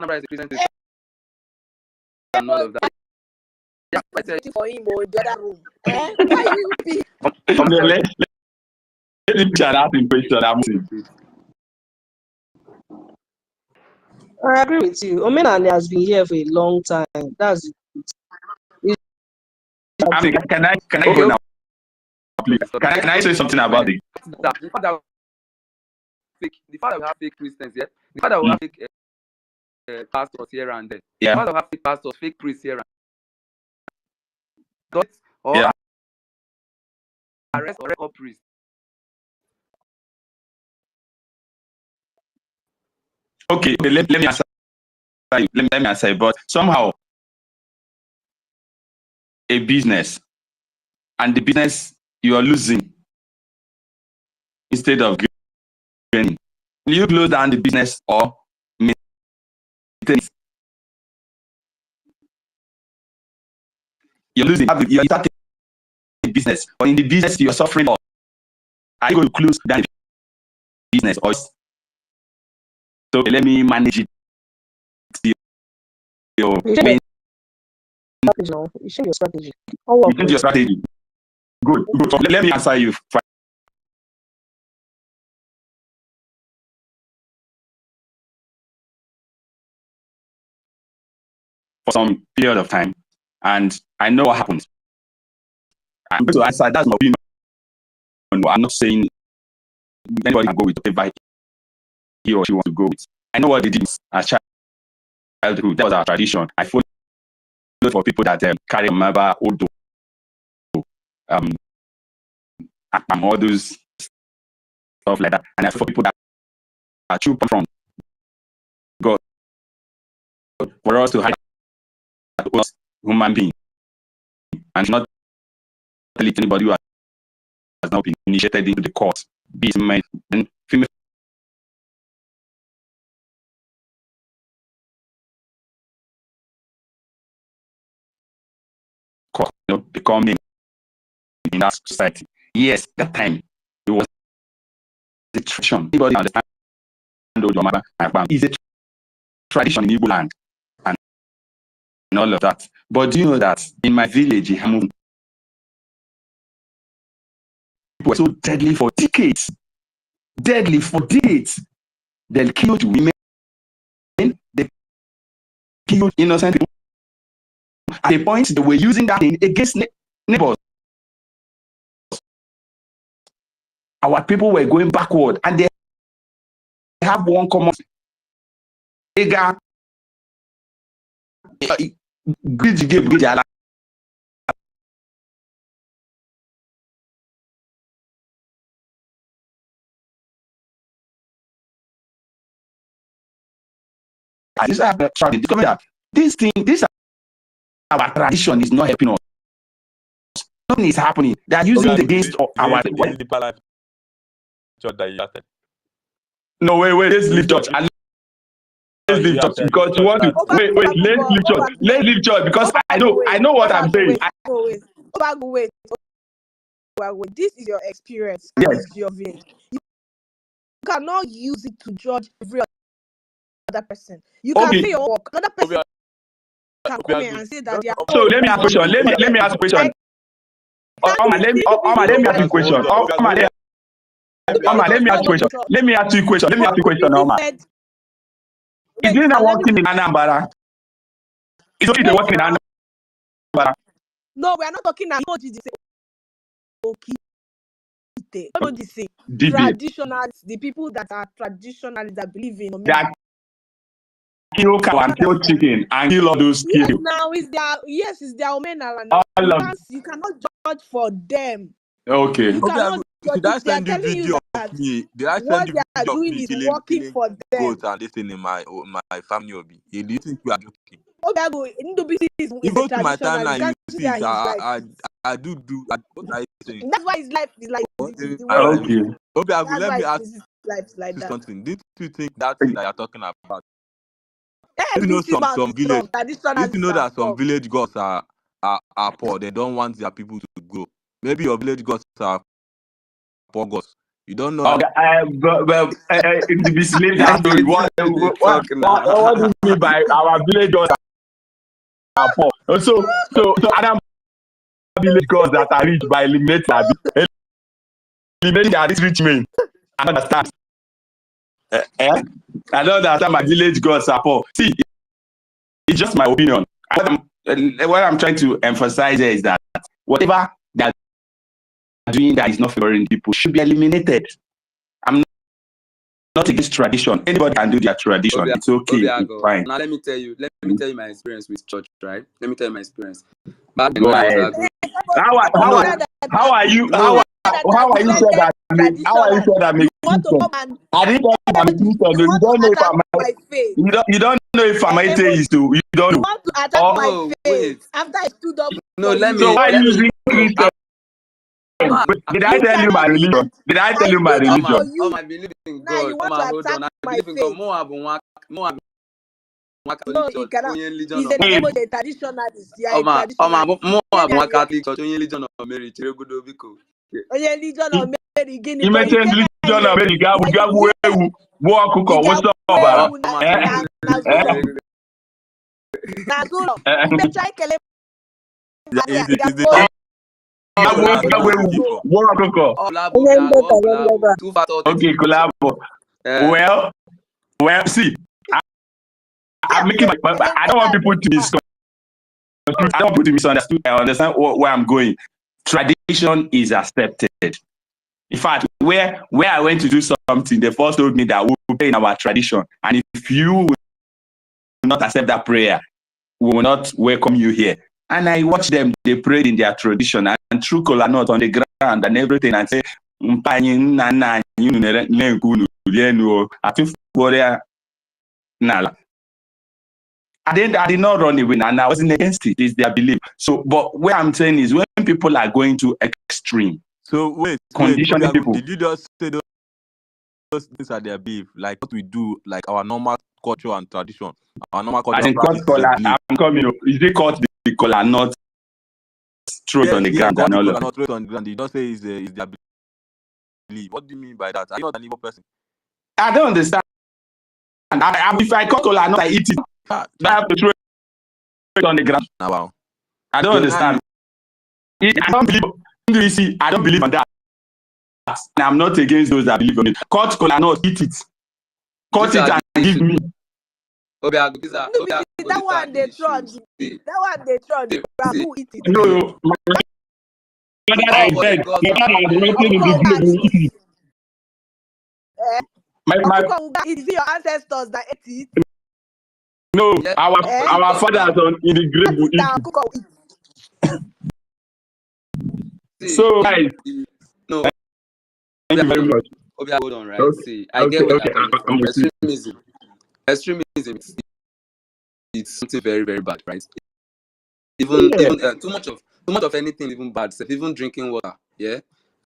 Anambra is a Christian state and all of that. Yeah, I said for him or the other room. Why you be? Let me ask him question. I agree with you. Omenani has been here for a long time. That's it. I mean, can I go now? Please. Can I say something about it? The fact that we have fake Christians here, the fact that we have fake pastors here and there, the fact that we have fake pastors, fake priests here and there, or arrest or record priests. Okay, let me answer. Let me answer. But somehow, a business and the business you are losing instead of gaining. Will you close down the business or maintain it? You're losing. You're starting a business, but in the business you're suffering. Or are you going to close down the business or? So let me manage it. Your main strategy. You change your strategy. You change your strategy. Good. Let me answer you. For some period of time, and I know what happens. I'm going to answer. That's my opinion. I'm not saying anybody can go with whatever he or she wants to go with. I know what they did as childhood. That was our tradition. I followed for people that carry a member, old, all those stuff like that. And I for people that are true from God, for us to hide us human being and not tell it anybody who has not been initiated into the court, be it men and female. Becoming in that society. Yes, that time it was the tradition. Anybody understand? It's a tradition in Igbo land and all of that. But do you know that in my village in Amufu, people were so deadly for decades. Deadly for decades. They killed women. They killed innocent people. At a point, they were using that thing against neighbors. Our people were going backward, and they have one common ega. This thing, this our tradition is not helping us. Nothing is happening. They are using it against our. No, wait. Let's leave church. Let's leave church because you want to. Wait. Let's leave church because I know what I'm saying. Wait. This is your experience. Yes. This is your village. You cannot use it to judge every other person. You can say your work. Another person can come in and say that they are. So let me ask a question. Let me ask a question. Let me ask a question. Let me ask you a question. Oma. Is it not working in Anambra? Is it working in Anambra? No, we are not talking about traditionalists, the people that are traditionalists that believe in that kill cow and kill chicken and kill all those kill. Now it's their omenala. You cannot judge for them. Okay. You cannot judge. Did I send They are you telling video you of that me? Did I what send you they are video of doing me is working for them? goats and this thing in my family obi? Do you think we are joking? You go to my timeline, you see it. I do. What are you saying? That's why his life is like Okay. Let me ask you something. Did you think that thing that you're talking about? You know some village. If you know that some village gods are poor, they don't want their people to grow. Maybe your village gods are poor gods. You don't know. Okay, to be slave that story. What do you mean by our village girls are poor? So Anambra village girls that are rich by eliminating their rich men. I don't understand. I don't understand my village girls are poor. See, it's just my opinion. What I'm trying to emphasize here is that whatever they are doing that is not favoring people should be eliminated. I'm not against tradition. Anybody can do their tradition. It's okay. It's fine. Now let me tell you my experience with church, right? Let me tell you my experience. Back then, how are you sure that I didn't know I'm a Christian. You don't know if I'm you don't know if I'm atheist too. You don't know. You want to attack my faith after I stood up. No, let me. So why are you using Christian? Did I tell you my religion? Did I tell you my religion? I believe in God. You want to attack my faith. No, you cannot. He's a traditionalist. Yeah, more Catholic church, only religion of Mary. Religion of Mary. Guinea. You mentioned religion of Mary. We got walk what's up? Okay, collabo. Well, see, I'm making I don't want people to be I don't want people to misunderstood. I understand where I'm going. Tradition is accepted. In fact, where I went to do something, they first told me that we will pray in our tradition, and if you will not accept that prayer, we will not welcome you here. And I watched them, they prayed in their tradition and threw kola nut on the ground and everything and say, I did not run away and I wasn't against it. It's their belief. So, but what I'm saying is when people are going to extreme, so wait, conditioning people. Did you just say those things are their belief, like what we do, like our normal culture and tradition, our normal culture and practice? I'm coming. Is they caught the kola not throw it on the ground? And all not throw it on the ground. You don't say is their belief. What do you mean by that? Are you not an evil person? I don't understand. If I cut kola not, I eat it. I have to throw it on the ground. Wow. I don't understand. I don't believe. I don't believe on that. And I'm not against those that believe on it. Cut kola nut, eat it. Cut it and give me. That one they tried. Babu eat it. No. Is it your ancestors that ate it? No, our fathers in the grave will eat it. So guys, no. Thank you very much. Hold on, right? Okay. See, I get what you're coming from. Extremism it's something very, very bad, right? Even too much of anything, even bad stuff, even drinking water. Yeah,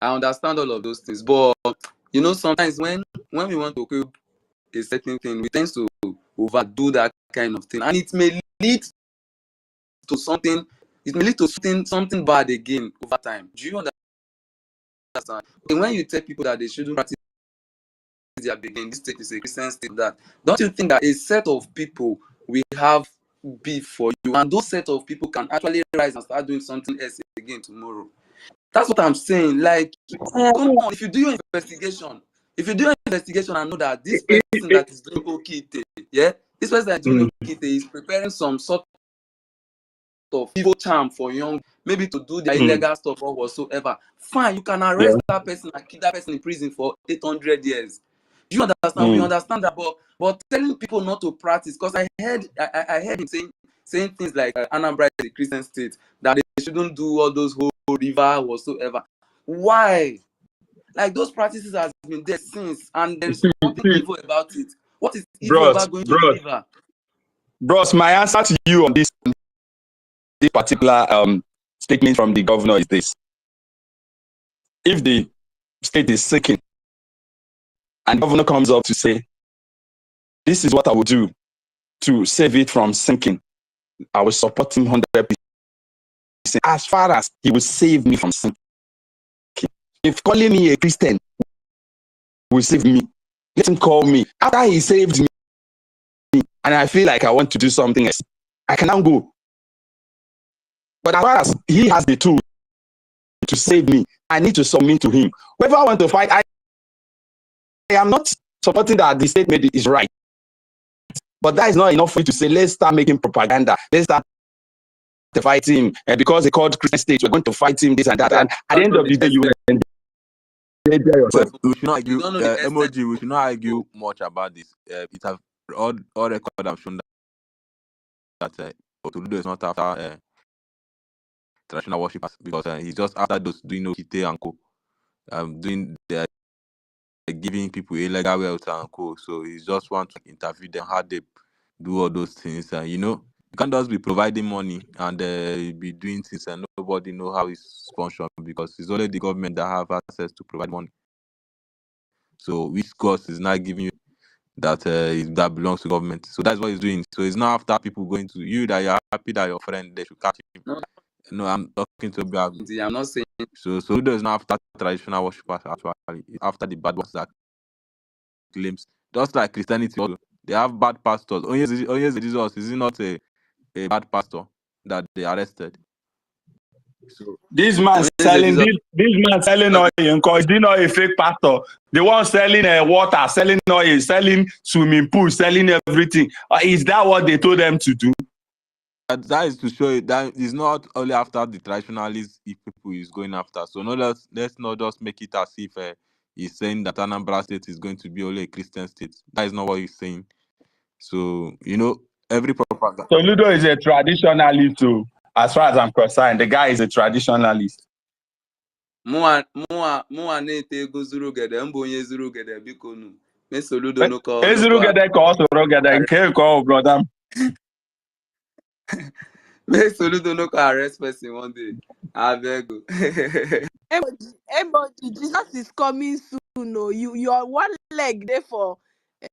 I understand all of those things, but you know, sometimes when we want to cook a certain thing, we tend to overdo that kind of thing, and it may lead to something. It may lead to something bad again over time. Do you understand? When you tell people that they shouldn't practice their beginning, this state is a Christian state, that don't you think that a set of people will have beef for you, and those set of people can actually rise and start doing something else again tomorrow? That's what I'm saying. Like, come on, if you do your investigation, and know that this person that is doing okite, this person that is doing okite is preparing some sort of evil charm for young, maybe to do their illegal stuff or whatsoever, fine, you can arrest that person and keep that person in prison for 800 years. Do you understand? We understand that, but telling people not to practice, because I heard him saying things like Anambra is a Christian state, that they shouldn't do all those whole river whatsoever. Why? Like, those practices has been there since, and there is nothing evil about it. What is evil about going to the river? Bros, my answer to you on this particular statement from the governor is this: if the state is sinking, and the governor comes up to say, this is what I will do to save it from sinking, I will support him 100%. As far as he will save me from sinking. If calling me a Christian will save me. Let him call me. After he saved me, and I feel like I want to do something else, I can now go. But as far as he has the tool to save me, I need to submit to him. Whoever I want to fight, I am not supporting that the statement is right. But that is not enough for you to say, let's start making propaganda. Let's start to fight him. And because they called Christian states, we're going to fight him, this and that. And at the end of the day, you will endanger yourself. We should not argue, emoji, we should not argue much about this. It has all records have shown that Soludo is not after traditional worshippers, because he's just after those doing Okite and co. Doing the giving people illegal wealth and co. So he just want to interview them how they do all those things. And you can't just be providing money and be doing things and nobody know how it's functioning, because it's only the government that have access to provide money. So which course is not giving you that that belongs to government. So that's what he's doing. So it's not after people going to you that you're happy that your friend they should catch him. No, I'm talking to Obiagu. I'm not saying so. Soludo is not after traditional worshippers actually. It's after the bad ones that claims, just like Christianity also, they have bad pastors. Only Jesus is he not a bad pastor that they arrested? So this man selling oil, because he's not a fake pastor. The one selling water, selling oil, selling swimming pool, selling everything. Is that what they told them to do? That is to show you that it's not only after the traditionalist people is going after. So let's not just make it as if he's saying that Anambra state is going to be only a Christian state. That is not what he's saying. So every propaganda. Soludo is a traditionalist too. As far as I'm concerned, the guy is a traditionalist. Mua nete go zuru gede mbonye zuru gede bikonu. Me Soludo no call. Ezuru gede ko soro gede nke ko brother. Me Soludo no call arrest person one day. I beg you. Emoji, Jesus is coming soon. No, your one leg there for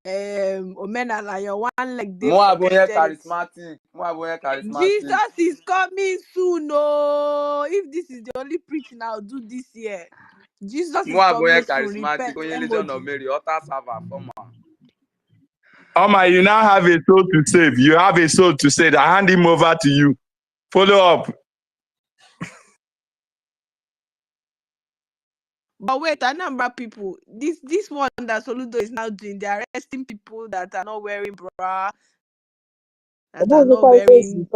Omenala, your one leg there Mua for boye Christianity. charismatic. Jesus is coming soon. No, if this is the only preaching I'll do this year, Jesus is coming soon. Repent, Legion of Mary, utter server, former. Oma, you now have a soul to save. You have a soul to save. I hand him over to you. Follow up. But wait, Anambra people, this one that Soludo is now doing, they're arresting people that are not wearing bra, that are not wearing.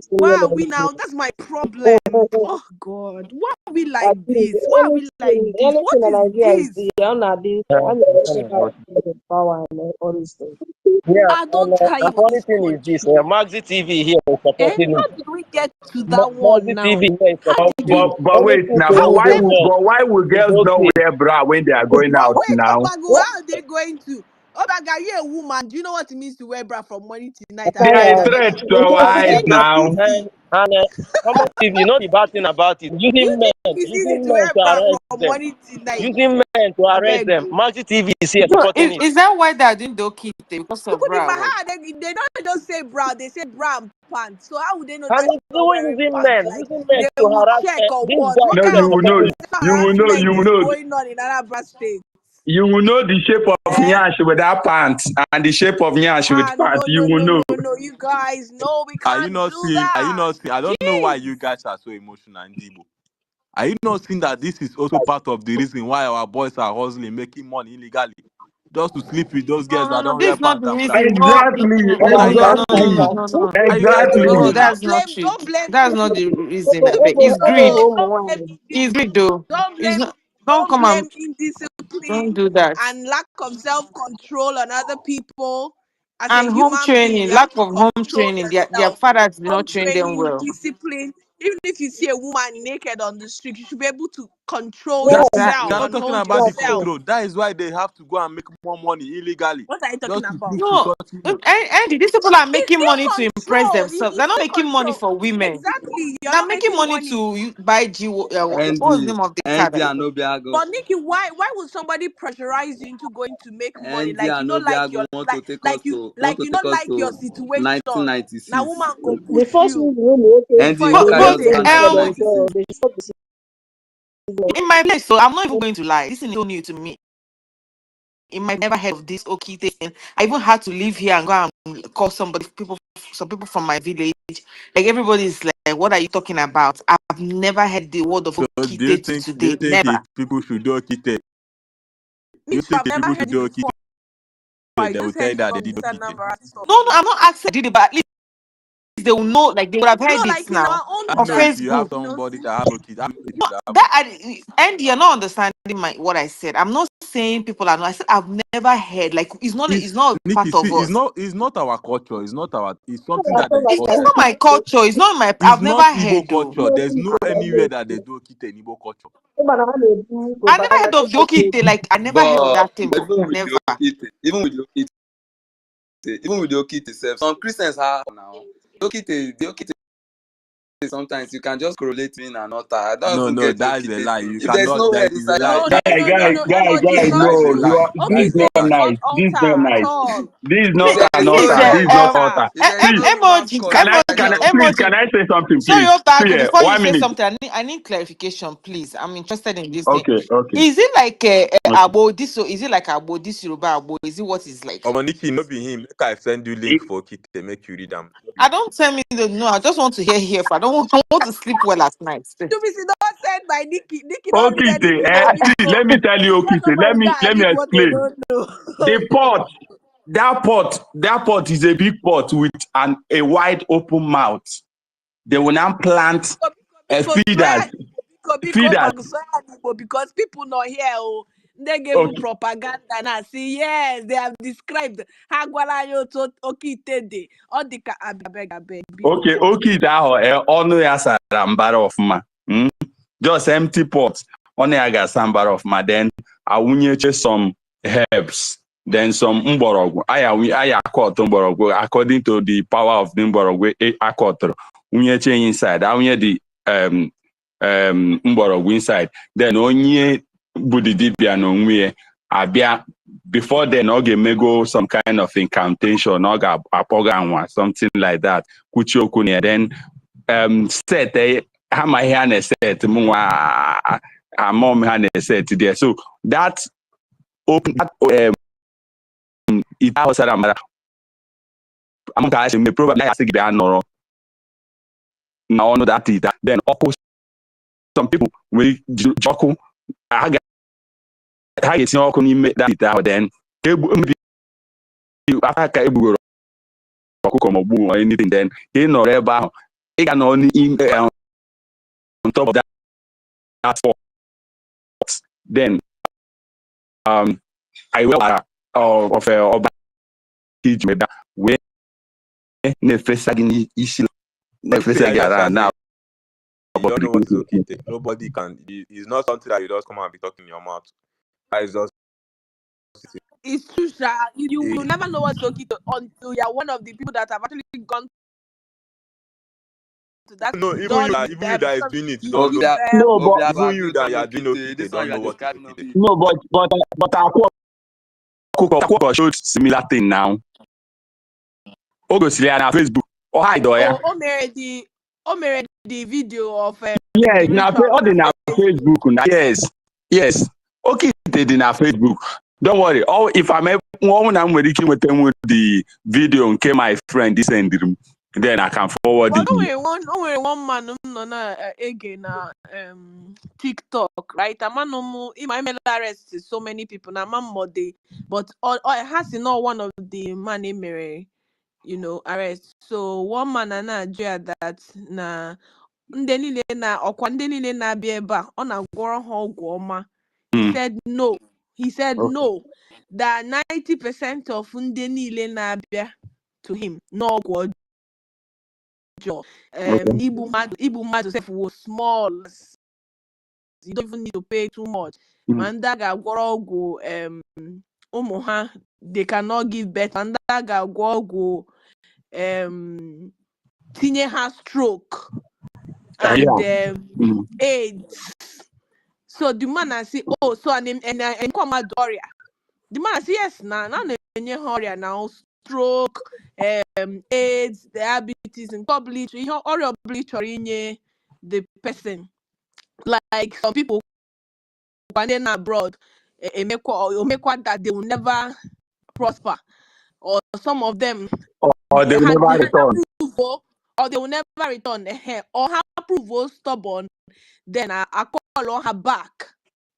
Why are we now? That's my problem. Oh God, why are we like this? Why are we like this? What is this? I don't tire The of funny this thing is this: country. Maxi TV here is supporting How it. did we get to that one Maxi now? TV here is How supporting did we? it. But wait now, why would girls not okay. wear bra when they are going But out wait, now? Obago, how are they going to? Obaga, you're a woman. Do you know what it means to wear bra from morning to night? They are a You're threat not to our eyes seeing your now. pussy. And Maxi TV, you know the bad thing about it, Do you think it's easy to wear to bra arrest from them. morning to night? Using men to I arrest beg them. you. Maxi TV is here No, supporting it. is that why they're doing the kit because of Look at bra? my hair. They don't just say bra, they say bra and pants. So how would they know that And she's it's not doing wearing using pants? men Like to they will harass check men. or This what? guy What No, kind you of will know. harassment You will is know. going on in Anambra State? You will know the shape of nyash without pants and the shape of nyash with pants. You will know. No, you guys, no, we Are you can't not do seeing? Are you that. not seeing? I don't know why you guys are so emotional in Igbo. Are you not seeing that this is also part of the reason why our boys are hustling, making money illegally, just to sleep with those girls that No, don't this wear is not pants the and bra? reason. No, Exactly. no, Are no, you no, not no, seeing no, it? no, no. Are you not seeing No, Exactly. it? that's not true. Don't blame That's not the reason. I beg. It's greed. don't blame It's greed, though. don't It's blame not. Don't don't come and blame don't indiscipline do that. and lack of self-control on other people. As a And home human being, training, you have lack to of home control training. Their yourself. fathers did Home not train them training, well. discipline. Even if you see a woman naked on the street, you should be able to control That Exactly. you're yourself not and talking hold about the yourself. control. That is why they have to go and make more money illegally, What are you talking just to about? prove to No, such women. and these people are It's making money to still impress control. themselves. They're It's not still making money control. for women. Exactly. You're They're not making making money money. to buy G. What was the Andy, name of the car? Andy and Obiago. But Nikki, why would somebody pressurize you into going to make money? Andy Like you and know, like Obiago your like you don't like your situation. Now 1996. woman go The push first you reason okay Andy, before you what But go carry but us go take on money. 1996? they stop In my place, so I'm not even going to lie. This is so new to me. In my never heard of this Okite thing. I even had to leave here and go and call some people from my village. Like everybody's like, "What are you talking about?" I've never heard the word of So do Okite you to think today. Never. people should do Okite? Do Me you too, think I've never people heard should it do before. Okite? They I will just tell heard you it that they from did this Okite. Anambra stuff. No, I'm not asking did it, but at least they will know, like they would have No, heard like it in our now. own I Or don't know if you have Facebook. somebody that have Okite. How many No, people that have that Okite? and you're not understanding what I said. I'm not saying people are not. I said I've never heard. Like it's not a Nikki, part see, of us. it's not our culture. It's something that is It's not my culture. It's not my. it's I've never not Igbo heard though. culture. There's no anywhere that they do Okite in Igbo culture. I never heard of the Okite. Like I never heard of But that thing even before. with Never. the Okite, even with the Okite itself, some Christians have now. The Okite sometimes you can just correlate in and altar. I don't No, even no, get the that is a Okite lie. thing. You If there's cannot. no That word is a inside lie. that, No, that no, no, no, no. Emoji is not That is a true. lie. That Okay, is a say lie. it's not altar at all. This is if not there an is Please, no altar. This word, is not um, altar. if there is Please, no woman's emoji, cause can I inside can that I Okite please emoji. can thing, I say something, Sorry, please? Otago, See, before you 1 say minute. something, I need clarification, please. I'm interested in this thing. Okay, okay, Is it like okay. Abo this? So is it like Abo this Yoruba Abo? Is it what is like? Nikki, no be him. Make I send you link for Okite. Make you read them. I don't tell me the no. I just want to hear here. I don't want, I want to sleep well at night. To be not said by Nikki. Nikki don't read Okite, anything on this. see, let me tell you, Let Okite. somebody go and Let me read what they explain. don't know. The pot, that pot is a big pot with a wide open mouth. They will now plant feeders. Feeders. Because people not here. Oh, they gave you Okay, propaganda now. See, yes, they have described Hagwalayo to Okitede. All the abeg. okay, Okite ahụ ọnụ ya sara mbara ọfụma. Just empty pot. Ọnụ ya ga-asa mbara ọfụma. Then awụnyeche some herbs. Then some mgbọrọgwụ. Aya akọtụ mgbọrọgwụ according to the power of the mgbọrọgwụ akọtụrụ. Wụnyeche inside. Awụnye the mgbọrọgwụ inside. Then onye bụ the dibịa n'onwe ya abịa before then ọ ga-emego some kind of incantation. Ọ ga-akpọga anwa something like that. Kwuchi okwu na ya. Then set ha ma ihe a na-eset mụnwa amom ha na-eset there. So that open ite ahụ sara mbara amụ ka ha si probably asị gị bịa nọrọ na ọnụ that ite. Then ọkụ some people nwere ji ọkụ ha ga-etinye ọkụ n'ime that ite ahụ. Then after ka egbugoro ọkụkọ ma ọgbu or anything, then ka ị nọrọ ebe ahụ ị ga nọ on top of that spot. Then I will of ọba iji mebe wee na-efesa gị n'isi na-efesa gị around now. You don't know what is Okite. Nobody can. It's not something that you just come and be talking in your mouth. That is just. It's true, Sha. You will never know what's Okito until you're one of the people that have actually gone to that. No, even you that is doing it, you don't Obi, know. No, but Obi, Even you built that on you are doing Okite. Okite, This one don't you know are what is describing Okite. Okite. no, but Akụkọ showed similar thing now. O gosiri ya na Facebook. O hide ya. O made the video of Yes, the na ritual ọ dị na Facebook na. Yes. Okite dị na Facebook. Don't worry. If I'm one na nwere ike nweta the video nke my friend sendiri m, then I can forward it. But one man no na ege na TikTok, right? A man no my email arrest so many people na man mode, but it has to know one of the man emere, arrest. So one man na Nigeria that na ndị niile na ọkwa ndị niile na-abịa ebe a ọ na-agwọrọ ha ọgwụ ọma. He said no. He said no. That 90% of ndị niile na-abịa to him n'ọgwụ ọjọọ. Igbu mmadụ sef was small. You don't even need to pay too much. Ma ndị a ga-agwọrọ ọgwụ ụmụ ha they cannot give birth. Ma ndị a ga-agwọ ọgwụ tinye ha stroke and AIDS. So the man I say, oh, so and come ọrịa. The man I say, yes, na na-enye ha ọrịa now, stroke, AIDS, diabetes, and ọrịa ọbụla ị chọrọ inye the person. Like some people abroad, that they will never prosper, or some of them Or they will had never return. approval, or they will never return, or have approval stubborn, then I call on her back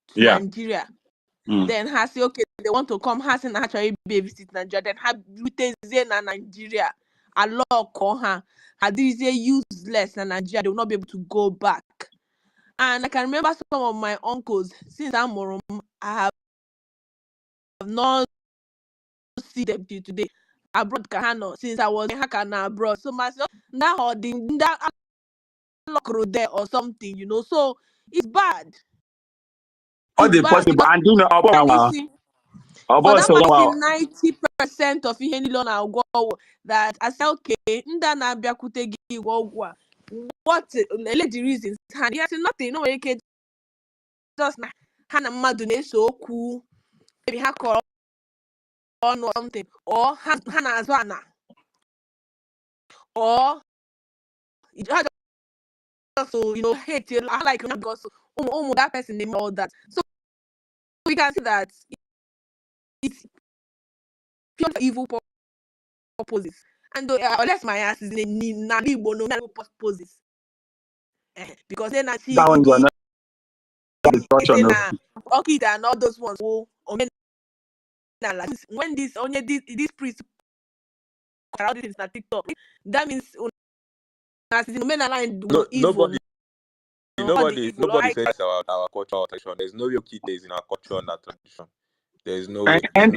to Yeah. Nigeria. Mm. Then has say okay, they want to come, has an actually be visit Nigeria, then have Zena Nigeria. A law call her. Had these useless in Nigeria, they will not be able to go back. And I can remember some of my uncles, since I'm Morum, I have not seen them till today. Abroad Kahano, since I was in Hakana abroad. So myself now holding that lock road there or something, So it's bad. All It's the bad possible because and you know for that about 90% of ihe niile na agwọ that I say okay, nda na abịakwute gị ọgwụ a, what the reasons? And yes, nothing, no way just na ha na mmadụ na-ese okwu, maybe ha kọrọ ọnụ or something, or ha na-azụ ana, or ha just hate you, like because that person name all that. So we can see that it's pure evil purposes. And unless my ass is in Igbo, no purposes. Because then I see that one is another discussion. okay, and all those ones when this priest all these things na TikTok, that means evil. Nobody says our culture or tradition. There's no real key days in our culture and our tradition. There's no way. And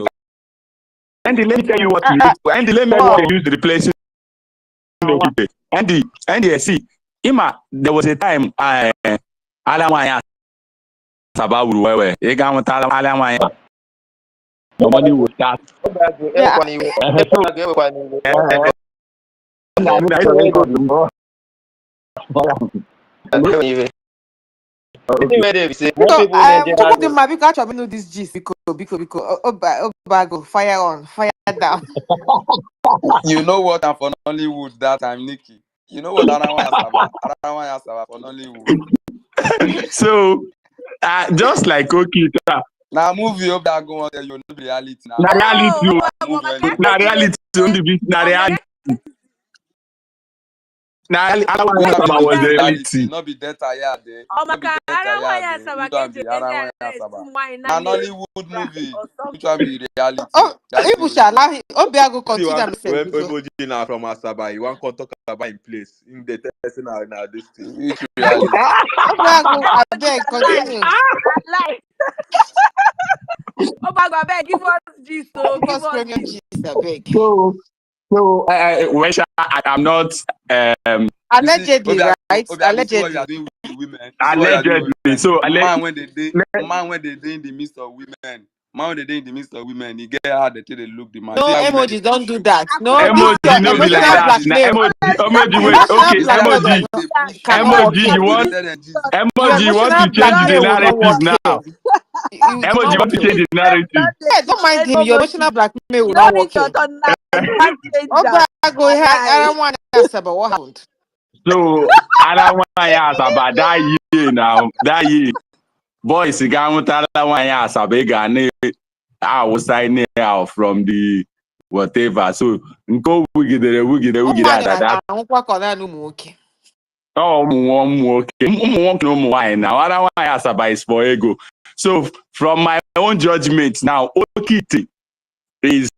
let me tell you what you use. Andy, let me tell you what you use to replace it. Andy, see, Ima, there was a time Alamaya Sababu, where you got Alamaya. The money would start. This gist because Obago, fire down. You know what? I'm for Nollywood that time, Nikki. You know what? Arawaya Saba for Nollywood. So, just like Okita. Now movie up that go on there, you know reality. Now reality. Now, I was the reality. Not be that tired. Now Nollywood movie, which will be reality. Obiago continue. When from Asaba, you want to talk about in place in the person now this thing. Which reality? Obiago, I beg, continue. Obago, I beg, give us gist, Give us premium gist, I beg. So, I'm not. Allegedly, right? Allegedly. Allegedly. So, man when they in the midst of women. Man, when they in the midst of women, he get hard they look the man. No emoji, don't do that. No emoji, no be like that. Emoji, wait, okay, emoji, you want to change the narrative now. Emoji, you want to change the narrative. Yeah, don't mind him. Your emotional blackmail will not work. I don't want to ask about what happened. So, I don't want to ask about that year now. That year. Boys, I don't want to ask about I was signing out from the whatever. So, go we get that. Oh, okay. Why now? I don't want to ask about is for ego. So, from my own judgment now, Okite is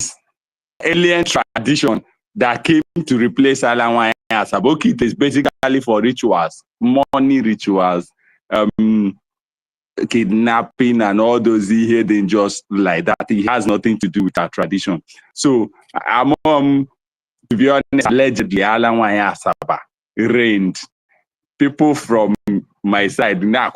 alien tradition that came to replace Alawaya Asaba. Okite is basically for rituals, money rituals, kidnapping and all those hidden just like that. It has nothing to do with our tradition. So, to be honest, allegedly Alawaya Asaba reigned. People from my side, I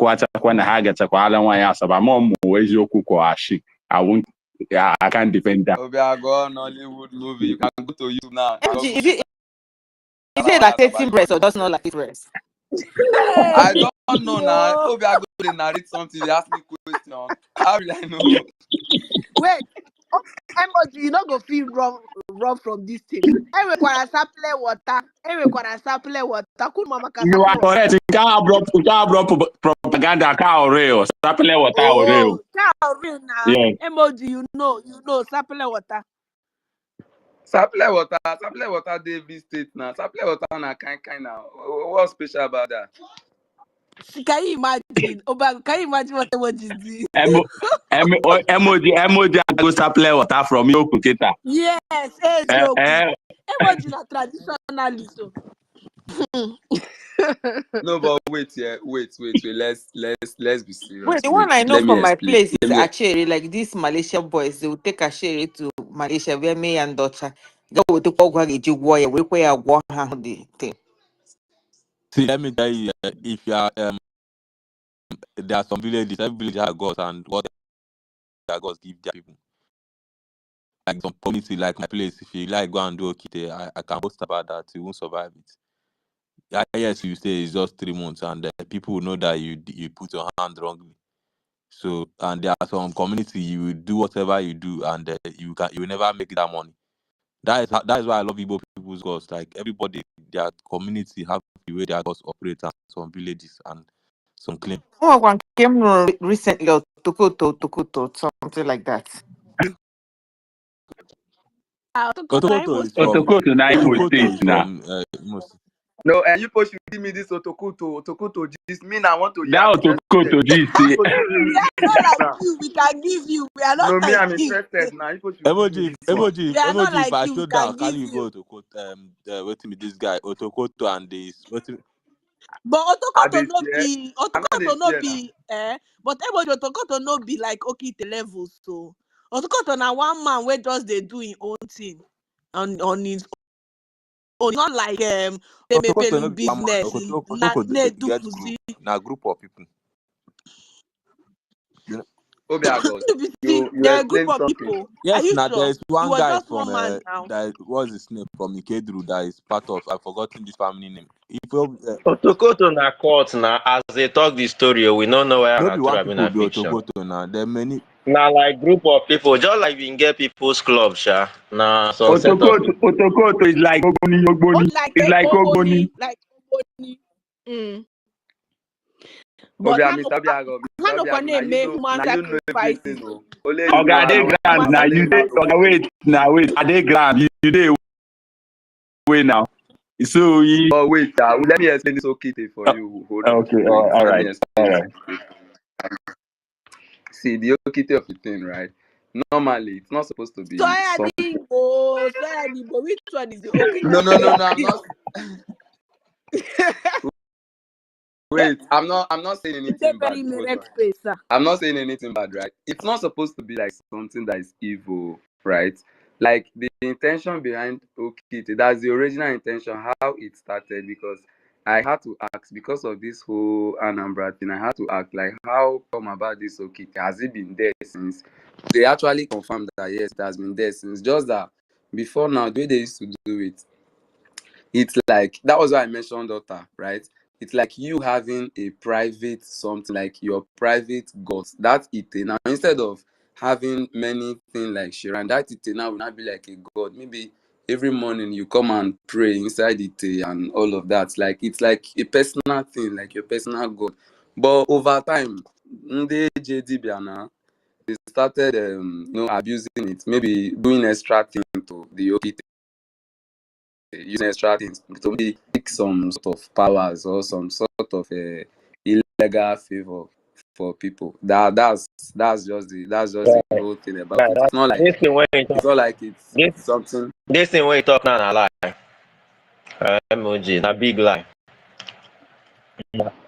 can't defend that. Obiago Nollywood movie. You can go to YouTube now. Is it lactating breast or does not lactate breast? I don't know now. Obiago they narrate something. They ask me question. How will I know? Wait. Emoji, you not go feel wrong from this thing. I require sample water. Cool mama can. You are correct. You can't have propaganda propaganda cow real. Sapele water Oh, real. cow real now. Yeah. Emoji, you know, sapele water. Supply water, Davis State now. Supply water na kind now. What's special about that? Can you imagine? Can you imagine what emoji did? Emoji go sapele water from your kuketa. Yes, emoji na traditionalist. So. No, but wait. Let's be serious. Wait, the one I know Let me from my explain. place is Achere, like these Malaysian boys, they will take Achere to Malaysia, where me and daughter go to Kogwagi, warrior, we are war the thing. See, let me tell you, if you are there are some villages, every village has gods, and what their gods give their people. Like some community, like my place, if you like go and do Okite, I can boast about that. You won't survive it. Yes, you say it's just 3 months, and people will know that you put your hand wrongly. So, and there are some community you will do whatever you do, and you will never make that money. That is why I love Igbo people's gods. Like everybody, their community have the way their gods operate, and some villages and some claim. Oh, one came recently, or Tokoto, something like that. Otokoto is from Otokoto na Imo Otokoto is State now. from Imo State. No, and you should give me this Otokoto. This mean I want to hear. That Otokoto GC. We are not like you. We can give you. We are not No, me, like I'm you. interested now. You should give me this one. We are not If like I you. We show down, can can give you go you. to quote waiting with this guy Otokoto and this But I Otokoto dey no fear. be I know they Otokoto no fear now. be but everybody Otokoto no be like Okite level. So Otokoto na one man wey just dey do his own thing on his own. Not like Otokoto no Emepelu be one man. business. Na Otokoto na get edufuzi. group. Now group of people. You know? Obiagos, you They're a group explain of something. people. Are Yes, you now sure? there's He one was guy just from one man now. that was his name from Ikedru that is part of I've forgotten this family name. Otokoto na court na as they talk the story, we don't know where No na be true one abi people na be fiction. Otokoto now. There are many Na like group of people, just like we get people's club, sha. Na some set of people. Otokoto is like Oh, Ogboni. like It's like Ogboni. Oboni, like Oboni. Mm. But Obia, Mr. Obiagos, Mr. Obiagos, Hano now human you know sacrifices. everything. Oh. Only you know Oga, they how grand now. You dey, Oga, wait. Are they grand? You dey wait now. So you. Oh wait, let me explain this Okite for you. Hold on. Okay. Wait, All let me right. explain this. See, the Okite of the thing, right? Normally, it's not supposed to be some. Soya which one is the okay? No. I'm not. Wait, I'm not saying anything bad. Very Hold on. space, sir. I'm not saying anything bad, right? It's not supposed to be like something that is evil, right? Like the intention behind Okite, that's the original intention, how it started, because I had to ask, because of this whole Anambra thing, I had to ask, like, how come about this Okite? Has it been there since? They actually confirmed that, yes, it has been there since. Just that before now, the way they used to do it, it's like, that was why I mentioned daughter, right? It's like you having a private something, like your private god. That ite now, instead of having many things like Shiran, that ite now will not be like a god. Maybe every morning you come and pray inside ite and all of that. Like it's like a personal thing, like your personal god. But over time, ndị JD now, they started abusing it, maybe doing extra thing to the Okite, using extra things to maybe take some sort of powers or some sort of illegal favor for people. That's just the whole thing about it. It's not like This thing when you talk, it's this something. this thing when you talk now na lie. Emoji na big lie.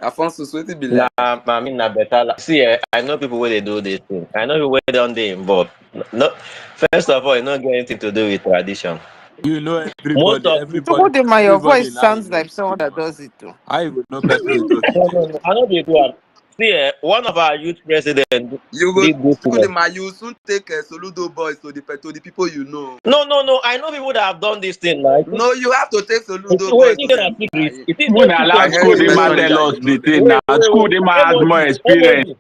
Afonso, so it be Na like I mean na better lie. See, I know people where they do this thing. I know people where don't they involved. No, first of all, it not get anything to do with tradition. you know Most everybody, of everybody, Tokodema, your everybody voice now sounds you know like someone speak that man. does it too. How you know person with Okite? no. I know they do am. See, one of our youth president you go did this thing. you soon take Soludo boys to the people you know. No. I know people that have done this thing. Like, No, you have to take Soludo wait, boys you to think them. a secret? It is Even okay to allow I heard school, you they might mentioning emoji. that tell us you know the them. thing now. School, they might have more experience.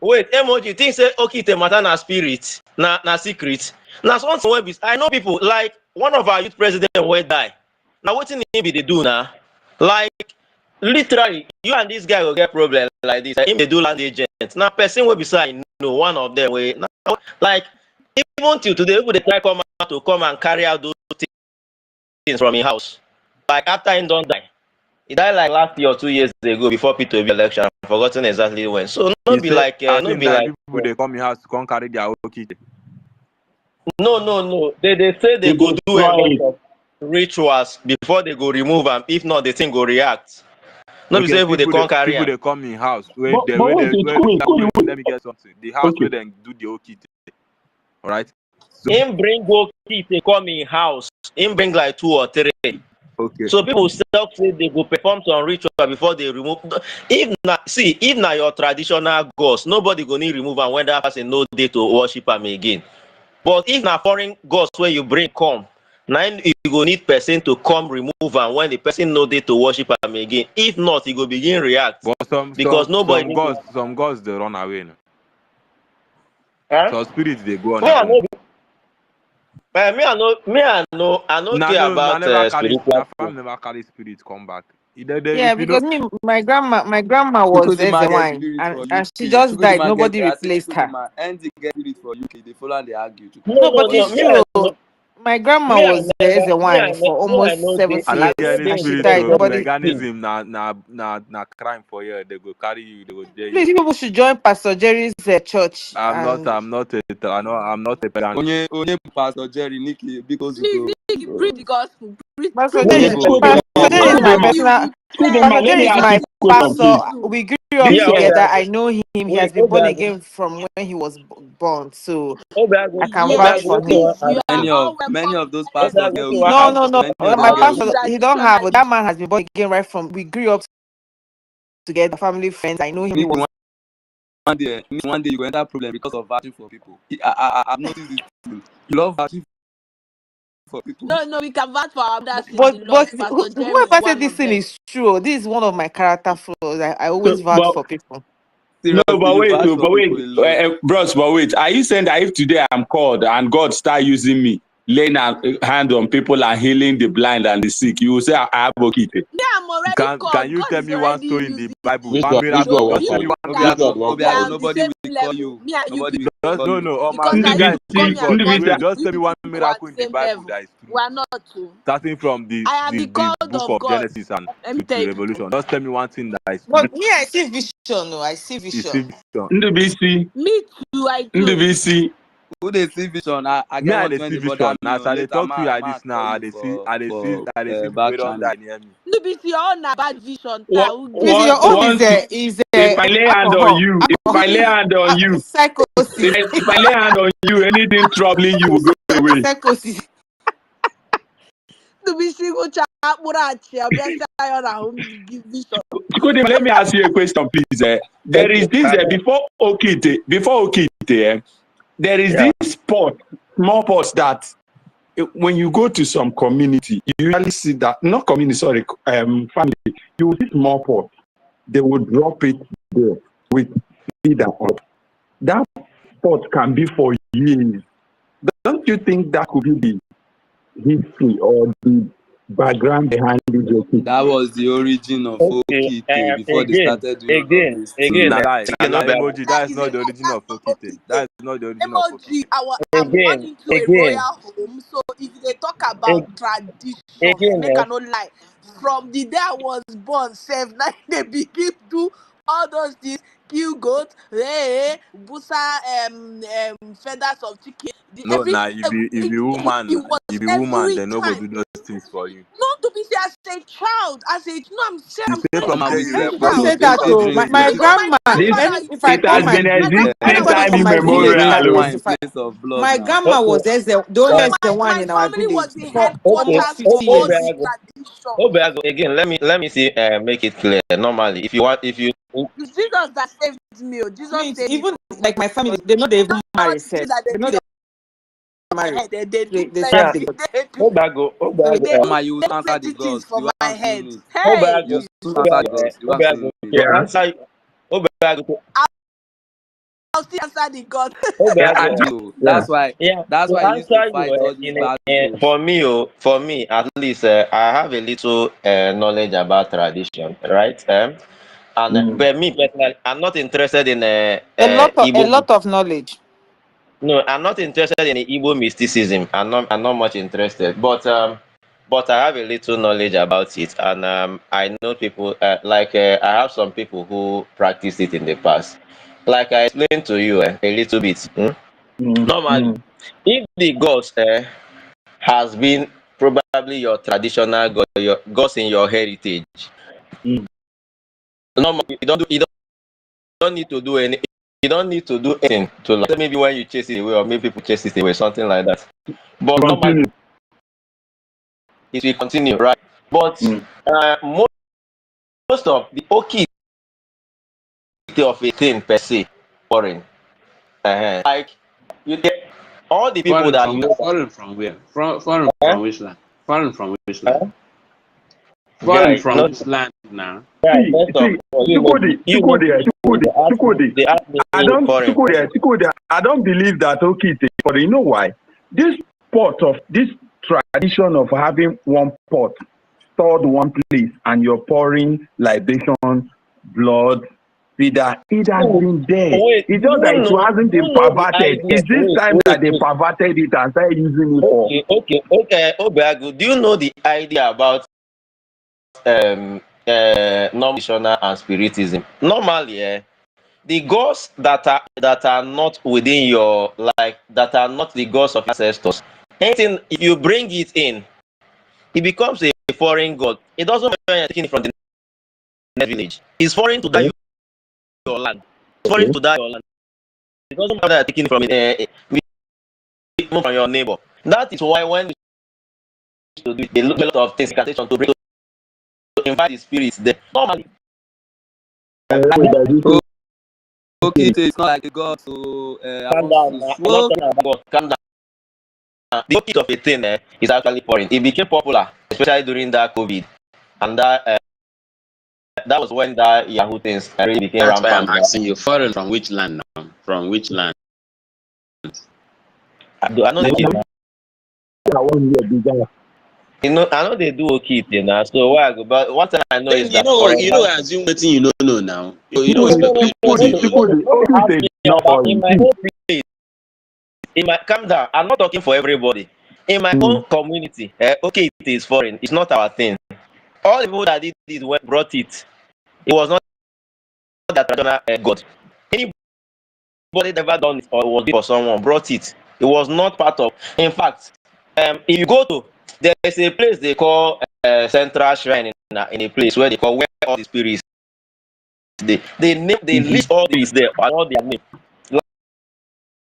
Wait, emoji. Think say okay, the matter na spirit, na secret. Now something wey be. I know people like one of our youth president wey die. Now what thing he be they do now? Like literally, you and this guy will get problem like this. If they do land agent, now person will be saying no, one of them will like even till today, people they try come out to come and carry out those things from his house. Like after he don't die. He died like last year or 2 years ago before P2B election. I've forgotten exactly when. So He no be said, like as no in be like like people they come in house to come carry their own key. no. They say they go do a lot of rituals before they go remove them. If not, the thing go react. No be Okay, say people they can't carry people am. they come in house where But they but where wait, they wait, where wait, wait, wait. let me get something. The house Okay. where they do the okey. All right. So Him bring go key they come in house. Him bring like 2 or 3. okay. So people still say they go perform some ritual before they remove. If na your traditional gods, nobody go need remove am when that person no dey to worship am again. But if na foreign gods wey you bring come, na you go need person to come remove am when the person no dey to worship am again. If not, e go begin react But because nobody. some gods they run away. No? Huh? So spirits they go on Me their I own. no I no care Na about never carry spiritual na thing. fam never carry spirits come back. Yeah, If you know because me, my grandma People was demand get Ezewine, spirit for and she UK. just People died. demand get Nobody I say replaced people her. demand and they get spirit for UK. They follow and they argue. No, but No. it's true. My grandma was Ezewine for Me I almost know dey 70 I me like I years, know any dey and she spirit me I died. to know dey Nobody. see. veganism na crime for you. They go carry you, they go jail Please, you. you people should join Pastor Jerry's church. And I'm not a vegan. Onye Pastor Jerry Nikki because you Please, go. Nick, preach the gospel. Pastor No, Jerry, Onye no, is- go. Chidinma, Pastor Jerry is my Whatever Chidinma, personal. you declare, Chidinma, Pastor let Jerry me is ask that you my is a what question, pastor. you please. do. We grew up yeah, together. Obiago, I know him. He has been born Obiago, again from when he was born, so I Obiago, can vouch Yes, Obiago, for what you him. please, want you ask are you? all welcome Many of those in pastors Obiago, get what you okay. want No, ask no, you? no. Many of them My get because pastor, okay. he don't have. traditionally, That man has been born again right from. We grew up together, family, friends. I know him. He Nikki, was one day you go enter problem because of vouching for people. I've noticed this thing. You love vouching for people. no, we can vouch for our brothers in But the Lord. but Pastor Jerry is whoever said one this of thing them. is true. This is one of my character flaws. I So, always vouch but for people. no, Seriously, but you wait, vouch oh, for but wait, people a lot. bros, but wait. Are you saying that if today I'm called and God start using me, laying a hand on people and healing the blind and the sick, you will say I advocate it? Me, I'm already Can called. you God tell is me one already story in the using Bible? me. One Which one miracle. work You Just tell for me you? think one Which that miracle. one work we for are you? on the Nobody same will call level. you. Me and you Nobody people. will Just call no, you. no. Because Ndị now bụ if you call isi, me and God, ndị bụ call isi me, wait. a- Just we tell me think one we're on miracle in the the same Bible level. that is true. We are not too. Starting from I am the the God book of of God. Genesis and Let me to tell you people. Revelation. Just tell me one thing that is true. But me, I see vision. No, I see It's vision. vision. ndị bụ isi, Me too, I ndị bụ do. isi. Who they see vision? I Me, get I one dey when see they bother vision. me. As Or I dey later, talk to you like man, this now, call I you dey see, I dey see, I dey see people back wey don channel. die near me. No, be see all na bad vision. One, Ta, who Please, get one, your you? own one, is if I lay hand on alcohol, you, if alcohol, I lay hand on you, psychosis, if I lay hand on you, anything troubling you will go away. psychosis. No, be single child. Murachi, I'm just saying on home give vision. Chikodi, let me ask you a question, please. There is Okay, this carry on. before Okite, there is Yeah. this pot, small pots that when you go to some community, you usually see that, not community, sorry, family, you will see small pot. They will drop it there with feeder on. That pot can be for years. Don't you think that could be the history or the background behind this That Okite? was the origin of Okay. Okite before they Again, started doing all of again, these again, Na things. lie, na again, lie. Obiago. Emoji, That that is is not a the that's origin of not Okite. okay. That is not the origin of Emoji, Okite. I'm born Again, into a again, royal home. So if they talk about ag- traditions, again, make I not lie. From the day I was born, self, now they begin do all those things, kill goat, busa, feathers of chicken. The No, every nah, it was you be woman, every then no go time. do those things for you. Not to be say as a child, as a no, You I'm say saying from Come and as there we you a were Who born. child. said reproduce that? No, Oh, children my here. my grandma. This, grandmother If I it call has my been my existing grandmother anybody time was from my You village drink can immemorial. wine in testify. place of blood My now. grandma okay, was Eze, so don't the one my in our family was village the for okay, almost headquarters of 50 all these years. Obiago, traditions. Obiago. Again, let me see, make it clear. Normally, if you want, if you, It's Jesus that saved me. Oh. Jesus Please, saved me even from like all my this family, because they know they even all marry, the things self. that they They know did they on my marry. head, they do They serve yeah, the plenty. God. They do, Obiago, So Obiago, they Mama, do you they will answer the plenty things gods. for You my have seen head. it. Hey, You Obiago, soon answer the Obiago, gods. You have seen Obiago. it. To yeah. answer, Obiago, I'll still answer the God. Okay, I okay. do. Yeah. That's To why you used to answer you, fight all these battles. for me, at least, I have a little knowledge about tradition, right? And but me personally, I'm not interested in A Igbo. lot of knowledge. No, I'm not interested in Igbo mysticism. I'm not much interested. But I have a little knowledge about it, and I know people I have some people who practiced it in the past. Like I explained to you a little bit. Normally, if the gods has been probably your traditional god, your gods in your heritage, normally you don't need to do any. You don't need to do anything to like maybe when you chase it away or maybe people chase it away, something like that. But normally it will continue, right? But most of the okay of a thing per se foreign. Like you get all the people Foreign that from you where? know Foreign from where? Foreign that, from which land? Foreign from which eh, land? Foreign guy, from no, which land now? guy, first of all, Chukwudi, they ask me foreign. I don't believe that Okite, but you know why? This tradition of having one pot stored one place and you're pouring libation, blood, feeder, it has been there. Wait, It's just that it hasn't do been you know the perverted. idea? It's this time that they Wait. perverted it and started using it for. Okay, Obiagu, do you know the idea about non-missional and spiritism? Normally, the gods that are not within your that are not the gods of ancestors. Anything if you bring it in, it becomes a foreign god. It doesn't matter when you're taking it from the next village. It's foreign to that your land. It's foreign to that your land. It doesn't matter you're taking it from from your neighbor. That is why when we used to do it, they look a lot of things incantation to bring to invite the spirits there. Normally, Okay, it's not like a god, so I calm want down. to I'm not smoke. talking about God. Calm down. The opposite of a thing is actually foreign. It became popular, especially during that COVID, and that was when that Yahoo things really became That's why I'm rampant. asking you. Foreign from which land now? From which land? I know they do. I know they do okay now. So why I go? But one thing I know Then is that you know, assume what you don't know now. You know, no, no, no, no, no, what you no, don't know. no, no, no, ask me about in my own place. In my calm down. I'm not talking for everybody. In my own community, okay, it is foreign. It's not our thing. All the people that did this brought it. It was not that traditional god. Anybody that ever done it or was for someone brought it. It was not part of. In fact, if you go to there is a place they call Central Shrine in a place where they call where all the spirits they list all these there and all their name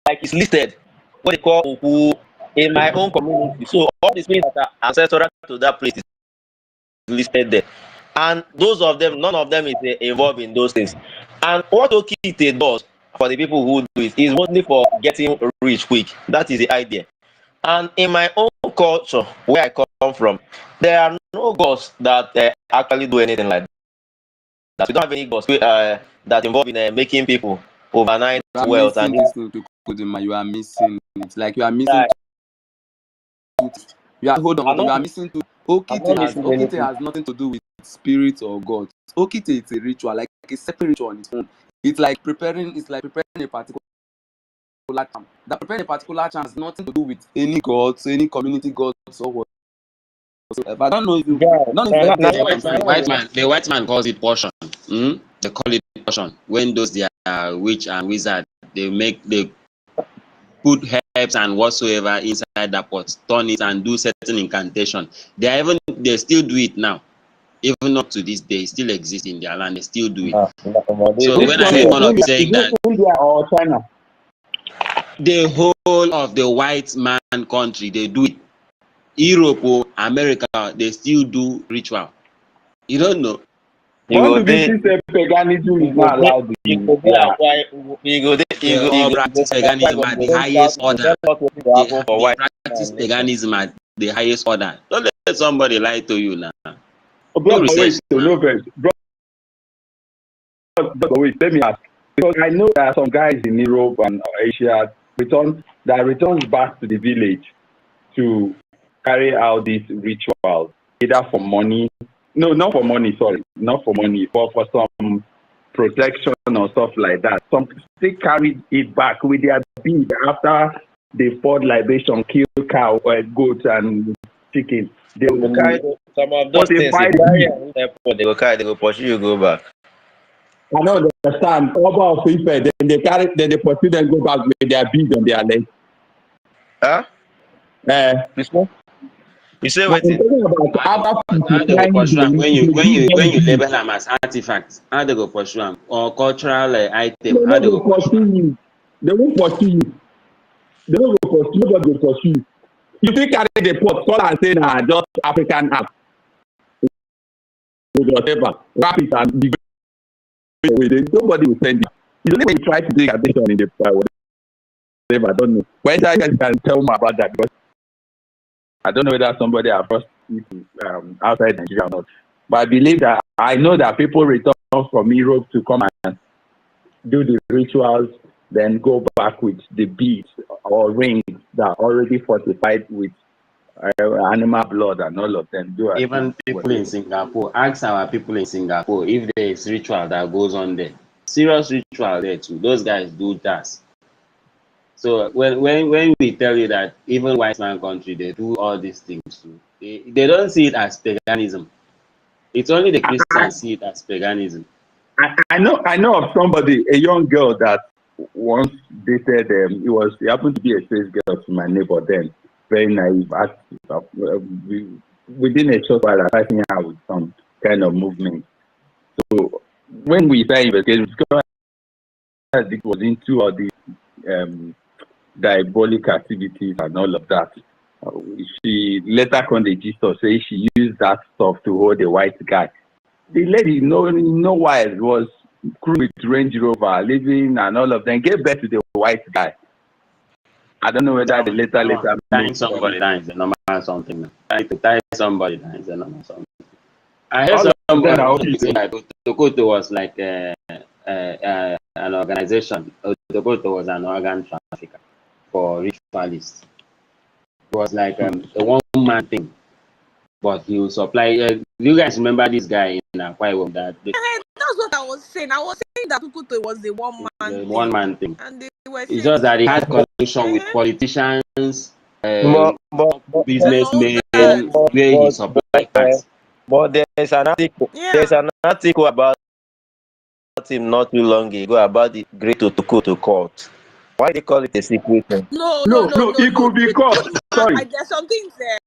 like it's listed what they call Oku in my own community. So all the spirits that are ancestral to that place is listed there. And those of them, none of them is involved in those things. And what Okite does for the people who do it is mostly for getting rich quick. That is the idea. And in my own culture, where I come from, there are no gods that actually do anything like that. We don't have any gods that involve in making people overnight You are wealth. And missing this thing to Kudima. You are missing it. Like you are missing. I, Hold on. You are missing to I'm not missing Okite anything. has nothing to do with spirit or God. Okite is a ritual, like a separate ritual on its own. It's like preparing a particular charm. That preparing a particular charm has nothing to do with any gods, any community gods or whatsoever. I don't know if you don't know if you get what I'm saying. The white man calls it portion. They call it portion. When those they are witch and wizard, they put herbs and whatsoever inside that pot, turn it and do certain incantation. They still do it now. Even up to this day, it still exists in their land. They still do it. So when I heard one of you saying that India or China? the whole of the white man country, they do it. Europe or America, they still do ritual. You don't know. When do we see paganism is not allowed in They all practice paganism at the highest order. They practice paganism at the highest order. Don't let somebody lie to you now. No research. Wait, let me ask. Because I know there are some guys in Europe and Asia returns back to the village to carry out these rituals, either for money. No, not for money, sorry. Not for money, but for some protection or stuff like that. Some still carry it back with their bead after they poured libation, kill cow or goat and chicken. They will carry some of those things. fortify If the carry bead. am airport, they go pursue you go back. I don't understand. Over of Ife, then they pursue them go back with their bead on their leg. Huh? You say I'm wetin? talking about How after they go pursue am when you the label them as artifacts? How they go pursue am or cultural they item? How no they go go pursue pursue am? you. They won't pursue you. They don't go pursue. Nobody go pursue you. You fit carry the pot, call and say na just African art, whatever. Wrap it and be away. Nobody will send it. You don't even try to take attention in the whatever. I don't know. Whether I can tell me about that because I don't know whether somebody has crossed it outside Nigeria or not. But I believe that I know that people return from Europe to come and do the rituals, then go back with the beads or rings that are already fortified with animal blood and all of them. Even people in Singapore, ask our people in Singapore if there is ritual that goes on there. Serious ritual there too. Those guys do that. So when we tell you that even white man country they do all these things too, they don't see it as paganism. It's only the Christians see it as paganism. I know of somebody, a young girl that once dated. He happened to be a space girl to my neighbor then. Very naive, active. Within a short while, I think her with some kind of movement. So when we started investigating, it was into all these diabolic activities and all of that. She later on the gist of say she used that stuff to hold a white guy. The lady, no why, was crew with Range Rover, living and all of them, gave birth to the white guy. I don't know whether the later Tying somebody down is a normal something. Trying to tie somebody down is a normal something. I heard somebody saying that Tokoto was like an organization. Tokoto was an organ trafficker for ritualists. It was like a one-man thing. But he will supply. Do you guys remember this guy in Akwa Ibom that? That's what I was saying. I was saying that Tukuto was the one-man thing. And they were it's just that he had connection with politicians, businessmen, where he supplied tax. But there's an article. Yeah. There's an article about him not too long ago about the great Otokoto court. Why they call it a secret thing? No. It could be caught. Sorry. There's something there.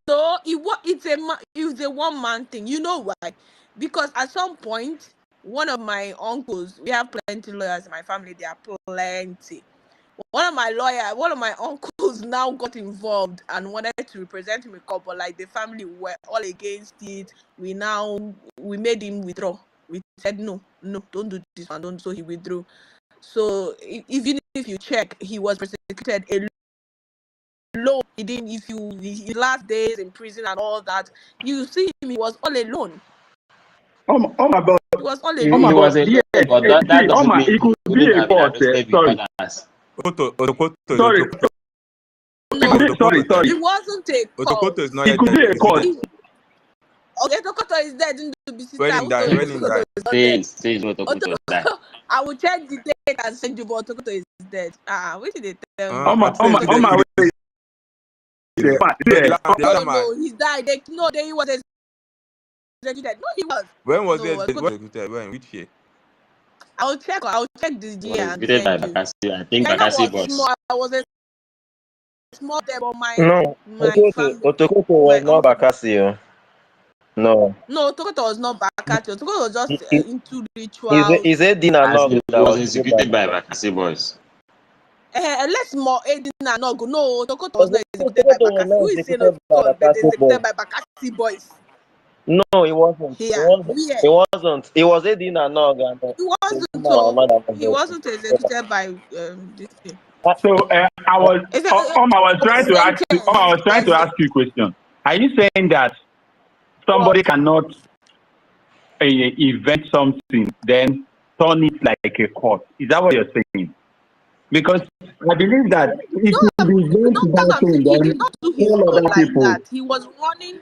No, it's a one-man thing. You know why? Because at some point, one of my uncles, we have plenty lawyers in my family, there are plenty. One of my uncles now got involved and wanted to represent him in court, but like the family were all against it. We made him withdraw. We said no, don't do this one, don't. So he withdrew. So even if you check, he was prosecuted alone. He didn't. If you his last days in prison and all that, you see him. He was all alone. Oh my God! He was all He alone. was a but that doesn't mean it could be a court. Sorry. He wasn't a court. Otokoto is not It could be a court. Okay, Tokoto is dead. When he died. Says Otokoto died. I will check the date and send you, but Tokoto is dead. Which did they tell me? On my way. No, he died. He was executed. No, he was. When was he executed? When? Which year? I'll check the year and Executed by send you. Bakassi. I think Bakassi was. I was a small there, but my family. Otokoto was not Bakassi. No, Tokoto was not Bakassi. Tokoto was just into rituals. Is it Dina Nog that was executed by Bakassi boys? Let's more Edina Nog. No, Tokoto was not executed by Bakassi. Who is saying executed by Bakassi boys? No, it wasn't. It wasn't. It was Edina Nog. He wasn't executed by this thing. So I was trying to ask you a question. Are you saying that somebody cannot invent something, then turn it like a court. Is that what you're saying? Because I believe that it No, will be going to don't tell that him. thing, He did then not do his all own other like people. that. He was running.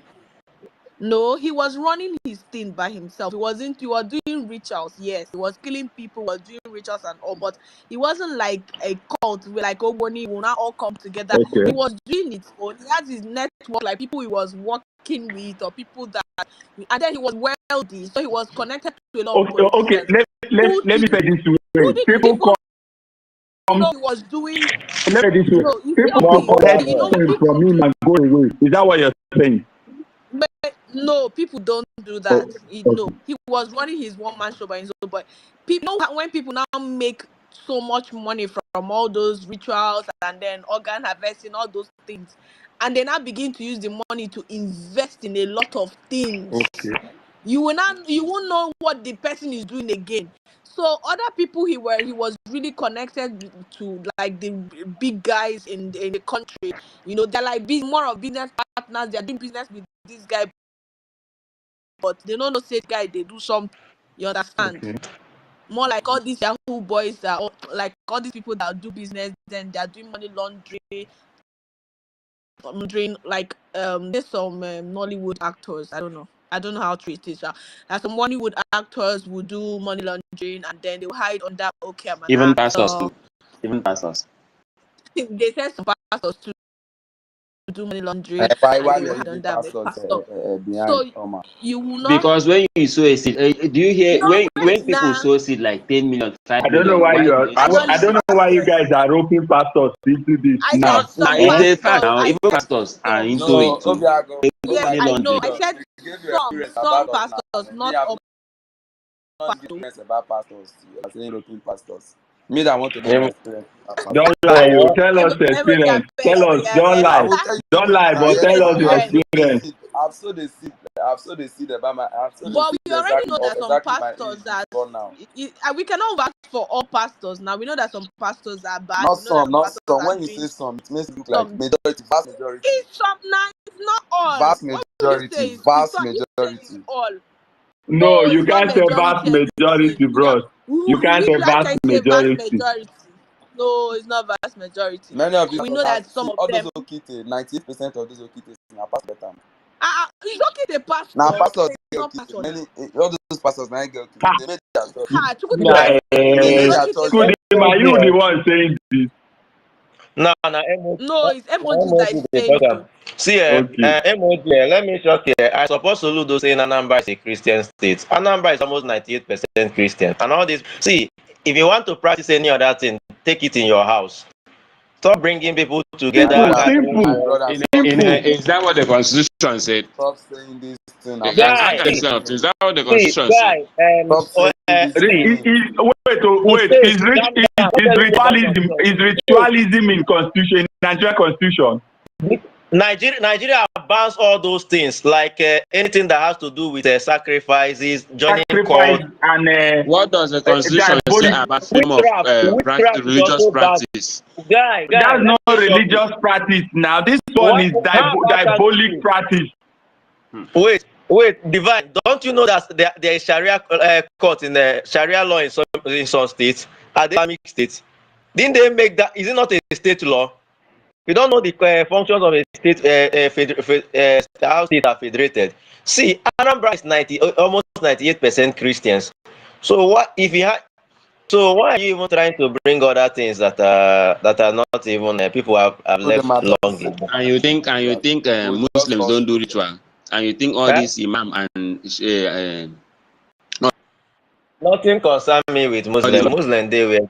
No, he was running his thing by himself. He wasn't. He was doing rituals. Yes, he was killing people. Was doing rituals and all, but he wasn't like a cult where like Oboni will not all come together. He Okay. was doing it on. He has his network, like people he was working with or people that, and then he was wealthy, so he was connected to a lot of Okay. politicians. Let me say this Who way. didn't People even come. know he was doing? Let me say this way. No, you see, People More okay, collect you know, Colorado. things from people. him and go away. Is that what you're saying? But no, people don't do Oh, that. okay. No, he was running his one man show by himself. But people, when people now make so much money from all those rituals and then organ harvesting, all those things, and they now begin to use the money to invest in a lot of things, Okay. you won't know what the person is doing again. So other people he was really connected to, like the big guys in the country. You know, they're like more of business partners. They're doing business with this guy, but they don't know say guy they do something. You understand? Okay. More like all these Yahoo boys that like all these people that do business, then they're doing money laundering. Like there's some Nollywood actors. I don't know how to it is. There's some Nollywood actors who do money laundering and then they'll hide under okay, I'm an Even pastors actor. too. Even pastors. They said some pastors to do money laundering Why and they they're will hide using under pastors pastor. behind So Oma? you will not. Because when you sow a seed, do you hear No, when wait people now. sow seed like 10 million, 5 I don't know million, why why you do are. they I sow don't I don't listen seed? know why you pastors. guys are roping pastors into this I said now. some It's a fact pastors. now. I Even said pastors are some. into No, it too. Obiago, Yes, Money I Obiago, know. laundering. I said you gave your experience some about us now. pastors, Me, not I've all not pastors. experience about pastors. You are saying looking pastors. Me that want to know my Yeah. experience about pastors. Don't lie, you tell us your Everybody experience. Tell us, yeah, don't I lie. will tell you Don't this lie, now. but Which Yes, tell now us your I've experience? sowed the experience. seed. I've sowed the seed about my. I've sowed the But seed we already know that some exactly my age pastors are. before now. We cannot vouch for all pastors. Now we know that some pastors are bad. Not We know that some, some not pastors some. are When you doing say some, it makes it look like some. majority, vast majority, It's some now. It's not all. vast What will you majority, say? It's vast not. You say it's majority. all. No, No, you it's not can't say vast majority majority, everything. bros. You can't Which say I vast can say vast majority. majority. No, it's not vast majority. Many of these We know pastors, that some see, of all those them. Okite, 98% of those Okite now pastor time. It's okay the Now pastor. pastors It's get not Okite. pastor now. All those pastors now get Ha! Okite. They made their church. Chukwudi Nah, Christ. They made It's their okay church. to Kudim, are you the one saying this? nah, MOG, no, it's emojis that MOG is the saying talker. so. See, Okay. MOG, let me shock you. I suppose Soludo saying Anambra is a Christian state. Anambra is almost 98% Christian. And all this, see, if you want to practice any other thing, take it in your house. Stop bringing people together, Simple, gathering My simple, them. brother, simple. Is that what the constitution said? stop saying this thing about Ask Guy, yourself, is that what the see, constitution said? guy, stop saying this see, thing. the Wait. state, calm down. Don't Is tell me about ritualism? constitution. Is State, ritualism in constitution? Nigerian constitution? Nigeria bans all those things, like anything that has to do with sacrifices, joining Sacrifice cult. and What does the constitution say diabolic. about form of Witchcraft is religious also banned. practice? Guy, That's let not me shock you. religious practice. Now this one What? is How about diabolic Saturday? practice. Wait, Divine. Don't you know that there is Sharia court in the Sharia law in some states? Are they Islamic states? Didn't they make that? Is it not a state law? You don't know the functions of a state, how states are federated. See, Anambra is almost 98% Christians. So what if you had? So why are you even trying to bring other things that are not even people have Put left them out of long this. ago? And you think We'll just Muslims lost don't do it. ritual? And you think all Eh? these imam and Nothing concern me with all these Muslim. Muslim they were.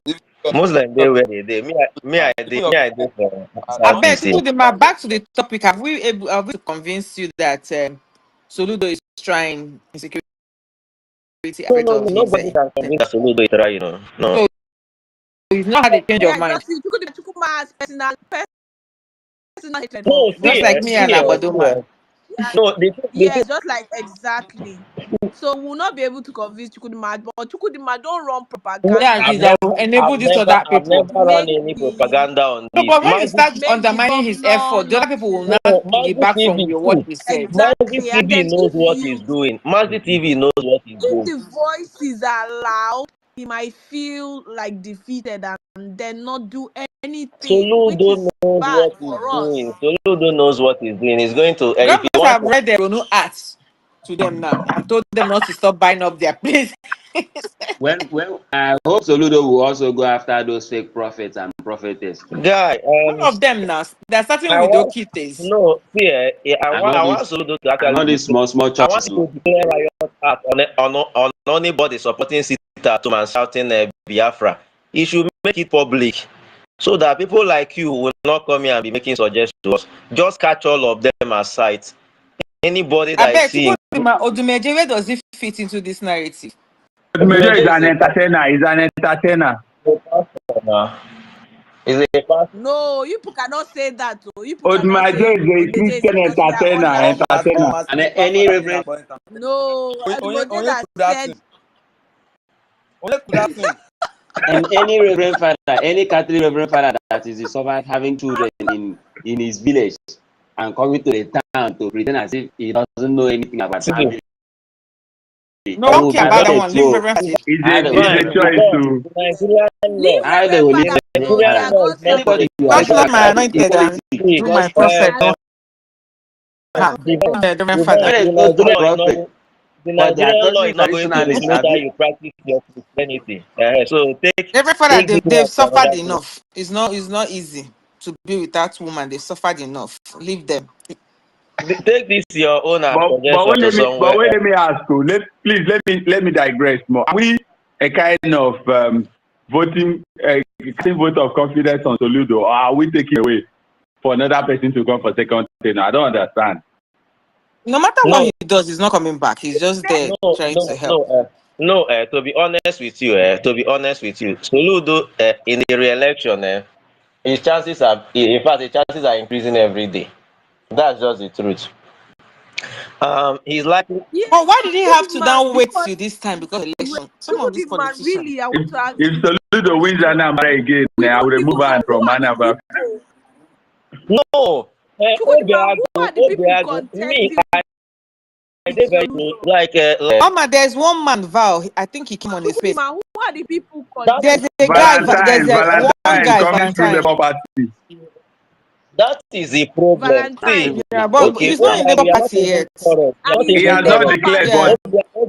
If Muslim they where they dey. even your Me I dey for I South beg, East here. Chukwudima, back to the topic. Have we able to convince you that Soludo is trying insecurity aspect No. of his? Nobody can convince Soludo is right, you know. No. So you've not had a change of Yeah, mind, just see Chukuma has personal hatred for No, just see, like me and see, Agbadoma. Yeah, No, yes, just like exactly. So we'll not be able to convince Chukudima, but Chukudima don't run Yeah, propaganda and I've that to will never, enable these other I've people. never run make any the propaganda on No, this. but when you start make the undermining his governor effort, the other not people will No, not Mazi piggyback from TV, your what see, you said. Mazi exactly, and TV then knows what he's doing. Mazi TV knows what he's if doing. the voices are loud, he might feel like defeated and then not do anything, which Soludo is knows bad what he's for us. doing. Soludo knows what he's doing. He's going to, if he Governments wants have to, read their own arts to them now and told them not to stop buying up their place. Well, I hope Soludo will also go after those fake prophets and prophetess too. guy, All of them now, they're starting I with want, Okites. no, see, And all I want these Soludo to and all actually these declare, small I want churches. him to declare riot act on anybody supporting Sita and shouting Biafra. He should make it public so that people like you will not come here and be making suggestions to us. Just catch all of them aside. Anybody I that is bet seeing Odumeje, where does it fit into this narrative? Major is Odumeje an entertainer. He's an entertainer. a pastor now. Is a pastor. No, you people cannot say that. Oh. You people cannot Major say is a Odemeje is a Christian because we are entertainer. under him. Entertainer. That's And the any pastor that is reverend about it. No, Onye Adimoje that could that said thing. Onye could that thing. and any reverend father, any Catholic reverend father that is discovered having children in his village and coming to the town to pretend as if he doesn't know anything about See, family. No, They I don't will care be about that not one. Leave exposed. Reverend. It's How they a will it's leave fine, a reverend choice because to. the Nigerian leave law, how they Reverend will the leave Father reverend alone. They Nigerian are father. law is God not Anybody servants. you God arrest bless as my that anointed and equality. see, do my Just prophet. No, the, Reverend Father. whether it's the close to Nigerian law is not prophet, the but they are Nigerian law totally is not going to traditionalists, limit how abi. you practice your Christianity. So Reverend Father, take this they've one to suffered another place. enough. It's not easy to be with that woman. They've suffered enough. Leave them. Take this your own as But suggestion when to somewhere else. let me ask you. Let me digress more. Are we a kind of voting casting vote of confidence on Soludo, or are we taking away for another person to come for second tenure? I don't understand. No matter what No, he does, he's not coming back. He's just there no, trying to no, help. no. To be honest with you, Soludo in the re-election, his chances are, in fact, his chances are increasing every day. That's just the truth. He's likely. Yes, But why did he have to man, now wait because till this time because of election? Some of these Chukudima, politicians. really, I want to ask If you this Soludo wins question. Anambra again, We I will don't remove even her know who from are the Anambra. people. No, Chukudima, who are the people Me, contesting I with dey very close. Soludo? Mama, there's one man, Val. I think he came on his face. Chukudima, who are the people that There's is a contesting? guy. There's Valentine, a one Valentine guy, coming through Valentine. Labour Party. that is the problem. See, Valentine. Yeah, but okay, he's not in Labour We are not Party even yet. correct. We are And not he's He even in has not Labour correct. declared, Yeah, Party. but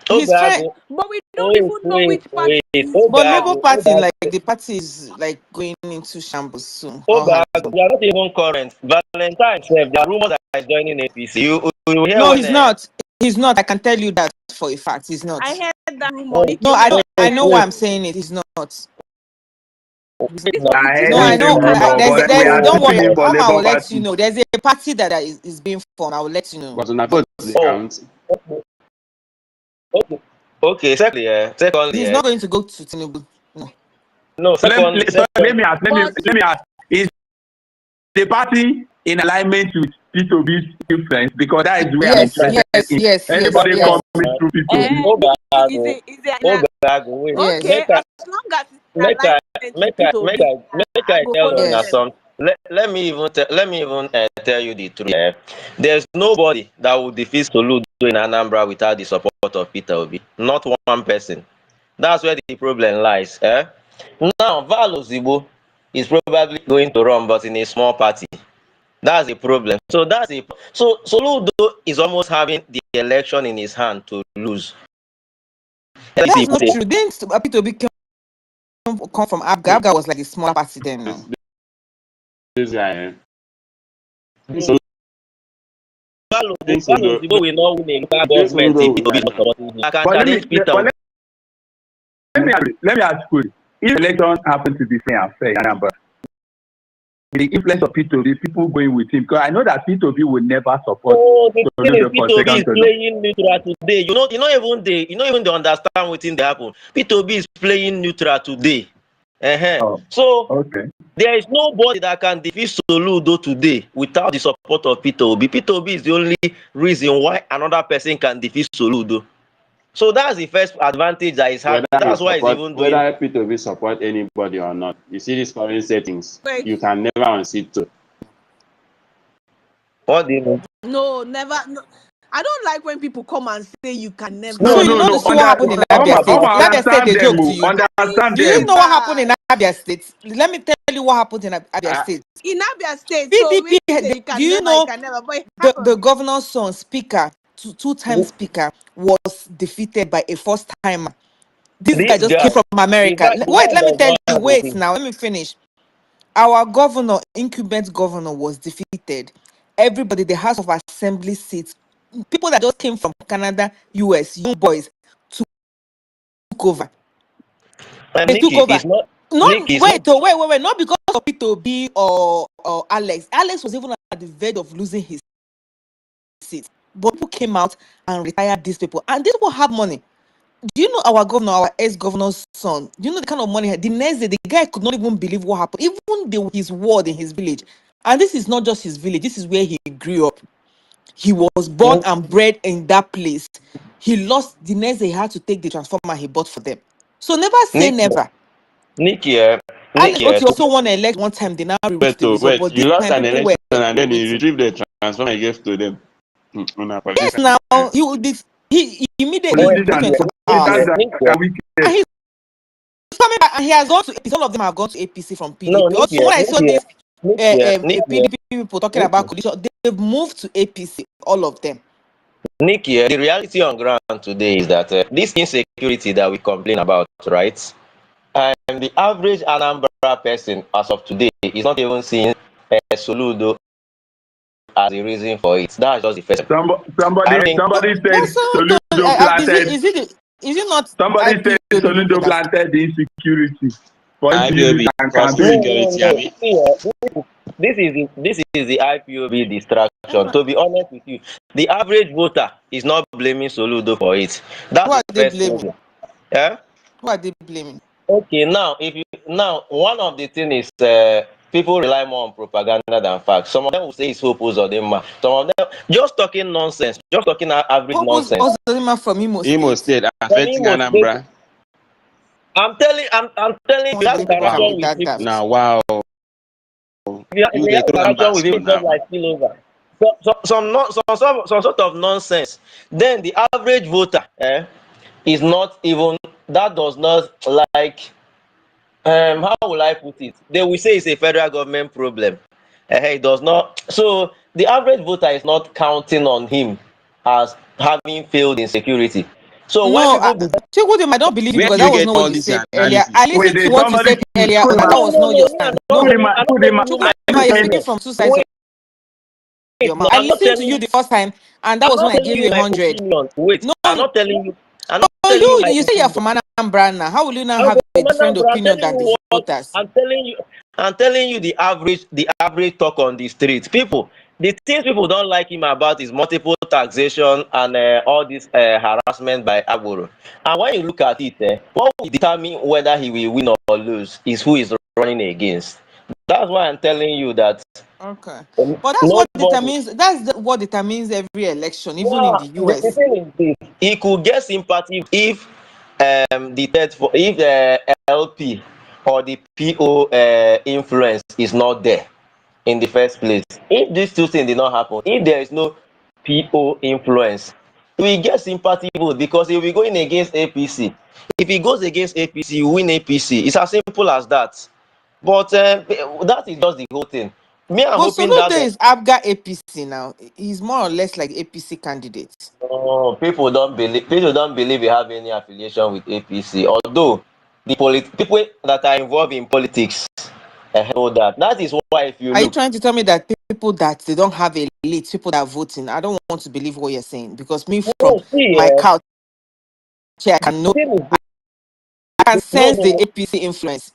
he's trying. But we don't even know which party he's But Labour from. Party, like the party is like going into shambles soon. All has been. We are not even current. Valentine sef, there are rumors that he is joining APC. You hear No, when he's not. He's not. I can tell you that for a fact. He's not. I heard that rumor. wait, It No, came up. I I know heard why wait, I'm saying it. He's not. wait this now. one. I It is No, heard I the not know. same true. rumor. Wait, But we There's. are Don't putting worry. him for Mama, I Labour will let you Party. know. There's a party that is being formed. I will let you know. But on a vote they oh, count. okay, okay. Secondly, He's not going to go to Tinubu. No. no, Let me ask. But Let me ask. Is the party in alignment with P2B's influence? Because that is where I'm Yes, interested yes, in. yes, yes, Anybody yes, coming through P2B? is it Wait. okay? Make I As long as it's in make I alignment with P2B, make I I go tell follow una yes. them. some. Let me even tell you the truth. There's nobody that will defeat Soludo in Anambra without the support of Peter Obi. Not one person. That's where the problem lies. Now, Val Ozigbo is probably going to run, but in a small party. That's the problem. So Soludo is almost having the election in his hand to lose. That's not true. Didn't P2B come from Abga? Abga was like a small party then. No. This guy, Val think Soludo, Ozigbo will not win a local think government Soludo if will Peter Obi is stand not down. supporting him. I can But challenge Peter Obi. let me ask you. If election happen to be fair and fair, Anambra, the influence of P2B, people going with him, because I know that P2B will never support Oh, the thing is, Soludo for P2B second is term. playing neutral today. You know even they understand what in the happen. P2B is playing neutral today. Oh, So okay. there is nobody that can defeat Soludo today without the support of Peter Obi. Peter Obi is the only reason why another person can defeat Soludo. So that's the first advantage that is having. That's why he's even doing. Whether P2B support anybody or not, you see these current settings, Wait. you can never unseat to. What do you mean? No, never. No. I don't like when people come and say you can never. So you No. know what happened in Abia State? In Abia State, they joke to you. Understand Do you them. know what happened in Abia State? Let me tell you what happened in Abia State. In Abia State, so we say you can do you never, know you can never. But it the happened. governor's son, speaker, two-time speaker, was defeated by a first-timer. This guy just came from America. Wait, let me tell you. Wait now, let me finish. Our governor, incumbent governor, was defeated. Everybody, the House of Assembly seats, people that just came from Canada, US, young boys, took over. They took over. Wait. Not because of P2B or Alex. Alex was even at the verge of losing his seat. But people came out and retired these people. And these people have money. Do you know our governor, our ex-governor's son? Do you know the kind of money he had? The next day, the guy could not even believe what happened. Even his ward in his village. And this is not just his village. This is where he grew up. He was born and bred in that place. He lost the next day. He had to take the transformer he bought for them. So never say never. Alex also won an election one time. They now reached the result. But You lost an election and then waiting. you retrieved the transformer and gave to them. Yes, now he immediately within 24 hours. And he's coming back, and he has gone to APC. All of them have gone to APC from PDP. Also, when I saw this PDP people talking about coalition, they've moved to APC. All of them. Nikki, the reality on ground today is that this insecurity that we complain about, right? And the average Anambra person, as of today, is not even seeing Soludo as a reason for it. That's just the first. Somebody said Soludo planted. Is it not? Somebody said Soludo planted the insecurity. IPOB This is the IPOB distraction. To be honest with you, the average voter is not blaming Soludo for it. That's what the they first blaming? problem. Yeah. What are they blaming? Okay, now one of the things is people rely more on propaganda than facts. Some of them will say it's Hope Uzodinma. Some of them just talking nonsense, just talking average nonsense. Hope Uzodinma from Imo State affecting Anambra. I'm telling you, that's interaction with people. Now, wow. You have interaction with people just like spillover. Some sort of nonsense. Then the average voter is not even, that does not like, how will I put it? They will say it's a federal government problem. It does not. So the average voter is not counting on him as having failed in security. So no, I don't believe you because that was not what you said earlier. I listened to what you said earlier, and that was not your stand. No, you're speaking from two sides of your mouth. I listened to you the first time, and that was when I gave you 100. Wait, no, I'm not telling you. You say you're from Anambra now. How will you now have a different opinion than the voters? I'm telling you the average talk on the street. People, the things people don't like him about is multiple taxation and all this harassment by Agboro. And when you look at it, what will determine whether he will win or lose is who is running against. That's why I'm telling you that. Okay, but that's what determines. What determines every election, even in the US. The thing is this: he could get sympathy if the LP or the PO influence is not there in the first place. If these two things did not happen, if there is no PO influence, we get sympathy vote because he will be going against APC. If he goes against APC, you win APC. It's as simple as that. But that is just the whole thing. Me, I'm hoping that is Abga APC now. He's more or less like APC candidate. Oh, people don't believe we have any affiliation with APC. Although the people that are involved in politics know that. That is why if you are you trying to tell me that people that they don't have a elite, people that are voting, I don't want to believe what you're saying because me from my couch, I can know, I can sense the APC influence.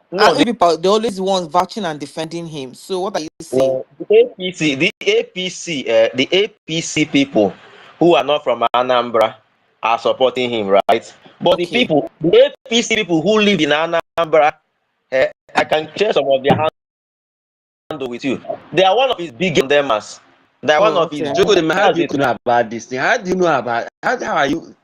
No, and people, they're always the ones vouching and defending him. So what are you saying? The APC people who are not from Anambra are supporting him, right? But the APC people who live in Anambra I can share some of their handle with you. They are one of his biggest condemners. They are one Oh, of his okay. Joko, how that's do you the know about this thing? How do you know about how are you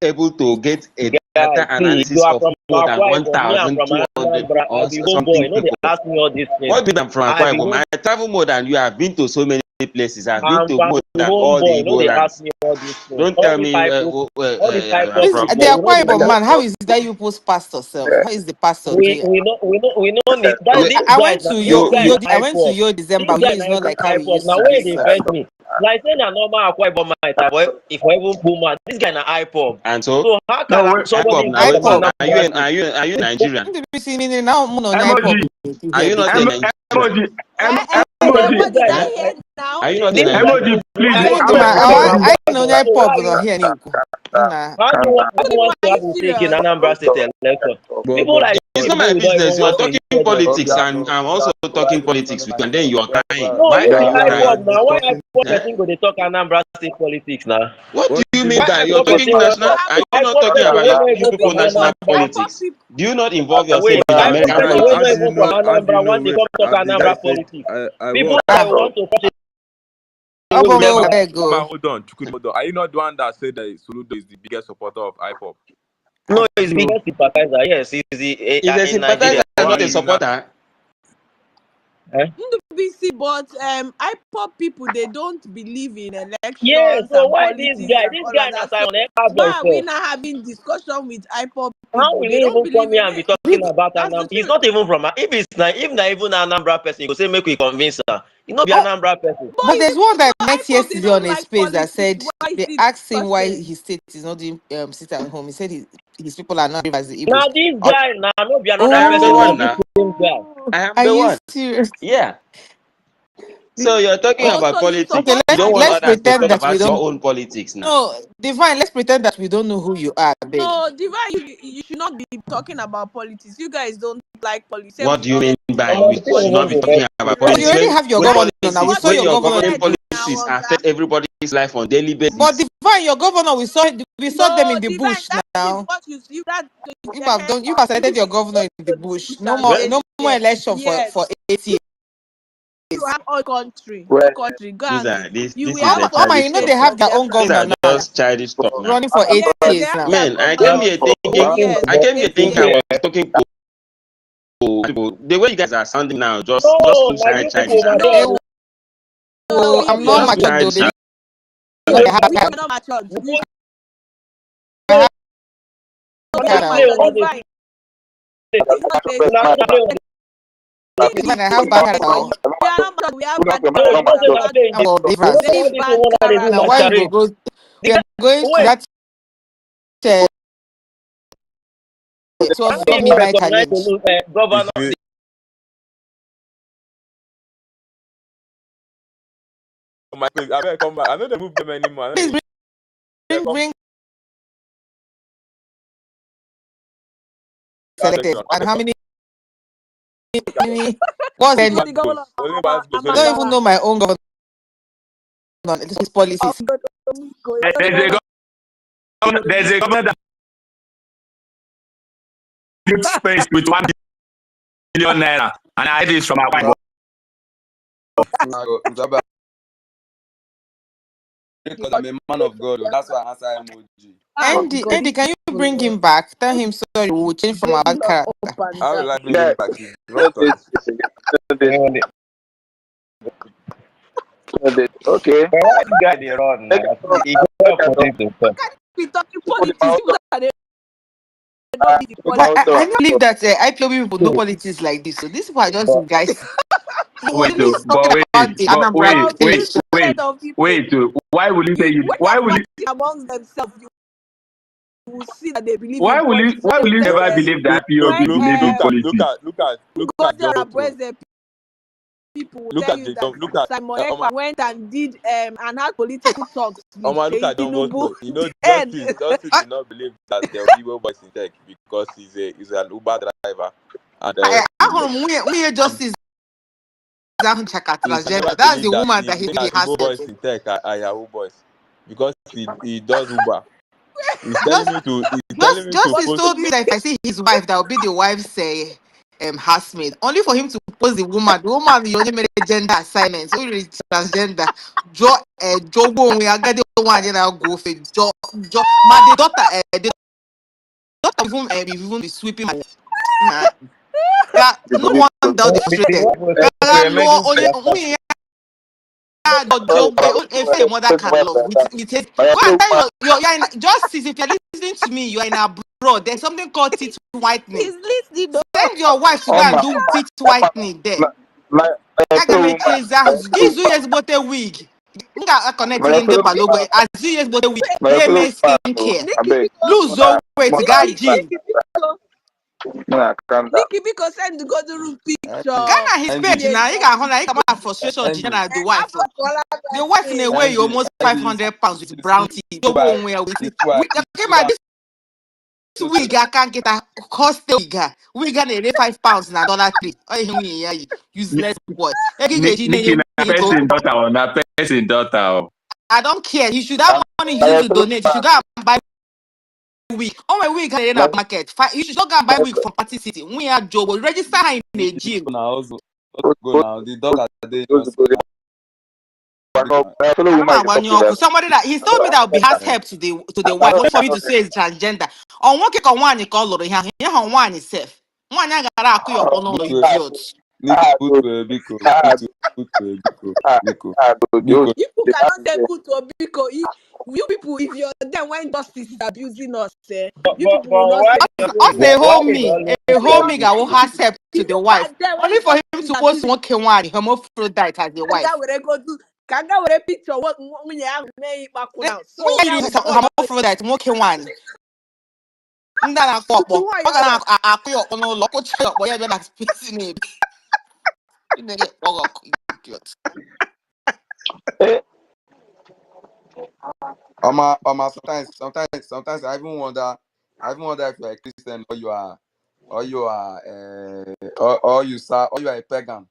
able to get a guy. data See, analysis you are of from more than Akwa Ibom, me I'm from 1,200 Anambra. I or be something homeboy. You know they people? ask me all these things. What do you mean I'm from I Akwa be Ibom? home. I travel more than you. I've been to so many places. I've been I'm to more than all the homeboy. You know Igbo they ask lands. me all these things. Don't tell me All these I'm IPOB Please, from. they people. are You know quite, they but know. man, how is it that you post pastor self? How is the pastor doing? We know need that You, these I guys went now. to This Yo, you, guy you, Yo, na I went to IPOB. Yo This December. Yo guy is na not even like how it IPOB. used Now to where be, they sir. invest me? Like say na normal Akwa Ibom if I even pull man, this guy na IPOB. and so So how No, can wait, IPOB somebody now go from waiting. IPOB. Are you Anambra in, are State? you are you Nigerian? You see me now, I'm on IPOB emoji, Are here you not because a Nigerian? emoji, So emoji, this What did guy I na hear now? Are you not a this guy Nigerian? emoji, is please. why even this though guy my come from I Akwa know Ibom. So IPOB why no you here ni na how do you want to Are have you a stake in serious? Anambra State election? But People but like It's you not but people my will not business. even You are want to talking hear this. politics, and Obiano, I'm also talking politics with you, and then you are crying. No, Why you are be you we crying? are IPOB now. Why discussing. IPOB Eh? person go dey talk Anambra State politics now? What do What you do you mean mean Why by by you're IPOB talking person national? How Are you not IPOB talking person about wey your no even people from national Anambra? IPOP politics? people Do you not involve Wait, yourself in IPOB American person how wey how no do politics? you even from know how do you Anambra know wan dey wait come talk have the guy Anambra said politics. I People what that want to touch away IPOB level. I go. hold on Chukudi, hold on. Are you not the one that said that Soludo is the biggest supporter of IPOP? No, he's So biggest sympathizer. Yes, he's Is a in Nigeria. sympathizer, but not a he's in a, supporter? Eh? NDBC, but IPOP people they don't believe in Yeah, elections so and why politics and this all of guy na that. So Simon Ekpa boy why are we sef? not having discussion with IPOP How people? will They he don't even believe come here in and be it. talking about That's the Anambra? He's truth. not even from if na even Anambra person, he go say make we convince her. He no be Oh, Anambra person. But but there's one that I met IPOP they yesterday on don't a like space that politics. said Why is they it asked him why discussing? his state is not doing sit at home. He said his people are not as the Now Igbos. this Oh, guy now no be I another am the person, one not this now. same guy. oh, I am are the you one. serious? Yeah. So you're talking Oh, about so you politics. Okay, support You don't want let's others to pretend talk IPOB? that we about your don't. own politics now. No, divine. Let's pretend that we don't know who you are. Big. No, Divine, you should not be talking about politics. You guys don't like politics. Say we What do you don't mean by Omo, we the like thing should not even be dey politics. talking vex me about But sef. you politics already have your when That governor now. We is policies saw what when your your you governor. government said now, policies Oga. affect everybody's life on daily But basis? divine, your governor, we saw them No, in the Divine, bush that is now. what you that You have selected your go governor in the to the bush. bush and stay No more there. election Yes. for 8 years. You have all country. All country. Go and you will This is have a all Oma, the childish you know talk. they states have of their own These Biafra. are governor now, just childish talk now. running for eight Yes, they years have now. their Man, I came governor here But thinking yes I for came here 8 thinking I years. yeah. was talking to people. The way you guys are sounding now just No, seems now very you childish people and na No, there. Eh, no, I'm we not just matured though. childish They and know I have we that. are not matured. You You put I have no are dey not that. play Oh. una matured. dey Divine. It's not a una no dey play una Leave Even the I have thing bad aside. character. Oh. We are not matured. We have bad no, you know say character. na Bad, dey in I'm the all you know difference. say all very this thing bad wey una dey do Now na why we character. charade. go? The We guy are going to wait, that 12 how you midnight recognize challenge. governor? it's very my place. I better come back. I know they move them anymore. I know Please they come bring that selected section. and how many what's You the know end? the governor of Only pass goes I when don't even Anambra. know my own governor. These Oh, policies. There's there's a government that built space with 1 billion naira, and I heard this from our wife. because I'm a man of God. That's why I answer emoji. Andy, can you bring him back? Tell him sorry. We will change from our bad character. How will I bring him back? He's not on. Okay. But why this guy dey run now? He go up for this to talk. We talking politics. People that they don't be the politics. I don't believe that IPOB people do politics like this. So these people are just But guys. We were Wait, really talking about the Anambra state. Set of people. Why will you say you? When they Why are will you? fighting amongst themselves, you will see that they believe in politics. Why will you When never believe that POB when believe in Look politics? at look at look at Ngozi Jomo's tone. Arabweze people will Look tell at you the that look at Simon Oma Ekpa went and did and had political talks with Oma look Sheyi at Jomo's Tinubu. tone. You know, Then Justice I, did not believe that there will be Igbo boys in tech because he's an Uber driver, and ahụrụ m nwunye Justice ahụ chaka he can transgender. never That's the believe that woman that he that has Igbo boys sex. in tech are Yahoo boys because he does Uber. He's telling Just, me to Justice post. what told do me you that if I see his wife, that will be the wife's housemate, only for him to post the woman. The woman he only made a gender assignment. So he transgender. Jogo we are getting one and I'll go for jo. But the daughter even be sweeping my no one doubt the frustrated. No only if mother can love with his go and tell you're in justice if you're listening to me, you're in abroad. There's something called teeth whitening. He's listening. No. Send your wife to go and do teeth whitening there. I can make change that. Give you yes but a wig. Nga connecting in the balogo as you yes but a wig. They make skincare. Nikki, Lose your weight, got gym. Nikki, because send to go to room picture. Ghana his page now. You got he come out frustration. Gina the wife. The wife in a way you almost 500 pounds with brown teeth. You won't wear with it. Okay, but this wig I can't get a cost wig. We gonna pay £5 na $3. Oh, you useless boy. Nikki, na person daughter or na person daughter. I don't care. You should have money you use to donate. You should go and buy wig. Oh my wig in the market. You should go and buy wig from Party City. We are job. Register her in a gym. Now, go now. The dog are there. Somebody that he told me that would be has help to the wife only for me to say it's transgender. On one kick on one you call Lord here on one is safe. One I got a your own idiots. Nico. You people cannot say put to Biko. You people, if you're there when justice is abusing us, you people will not say Us they hold me. A homie that will has help to the wife. Only for him to post one K1 hermaphrodite as the wife. Kanga will picture what we have made back now. So hermaphrodite one K1. Ndana kopo. Ogana akyo ono loko chayo boy be na space ni. You nigga idiot. Sometimes I even wonder if you're a Christian or you are a pagan,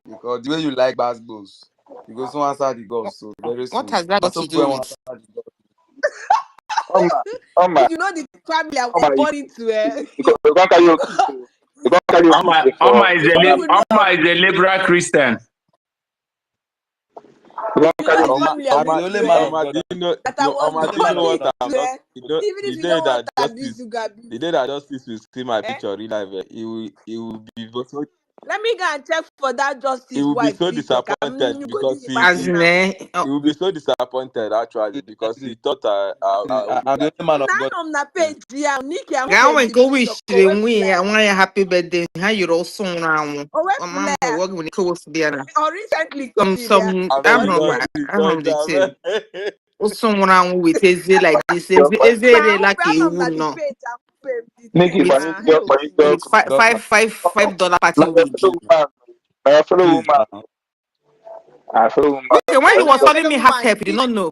because the way you like basketballs, you go soon answer the gods. So very soon. What has that got to do with? If you know the family I was born into, Oma is a liberal Christian. I'm the only man of God. The day that justice will see my picture real life, he will be so. Let me go and check for that justice. He will be wife so picture. disappointed because he will be so disappointed actually because he thought I'm the only man of God. on the page, yeah, Nikki. Now we go wish the we I want a happy birthday. How you all soon now? What we close there. Or recently, Some I'm home the too. Also around with a like this is like you would know. Nikki, With $5 party wig. Please, Okay, when he was telling me half help, you did not know.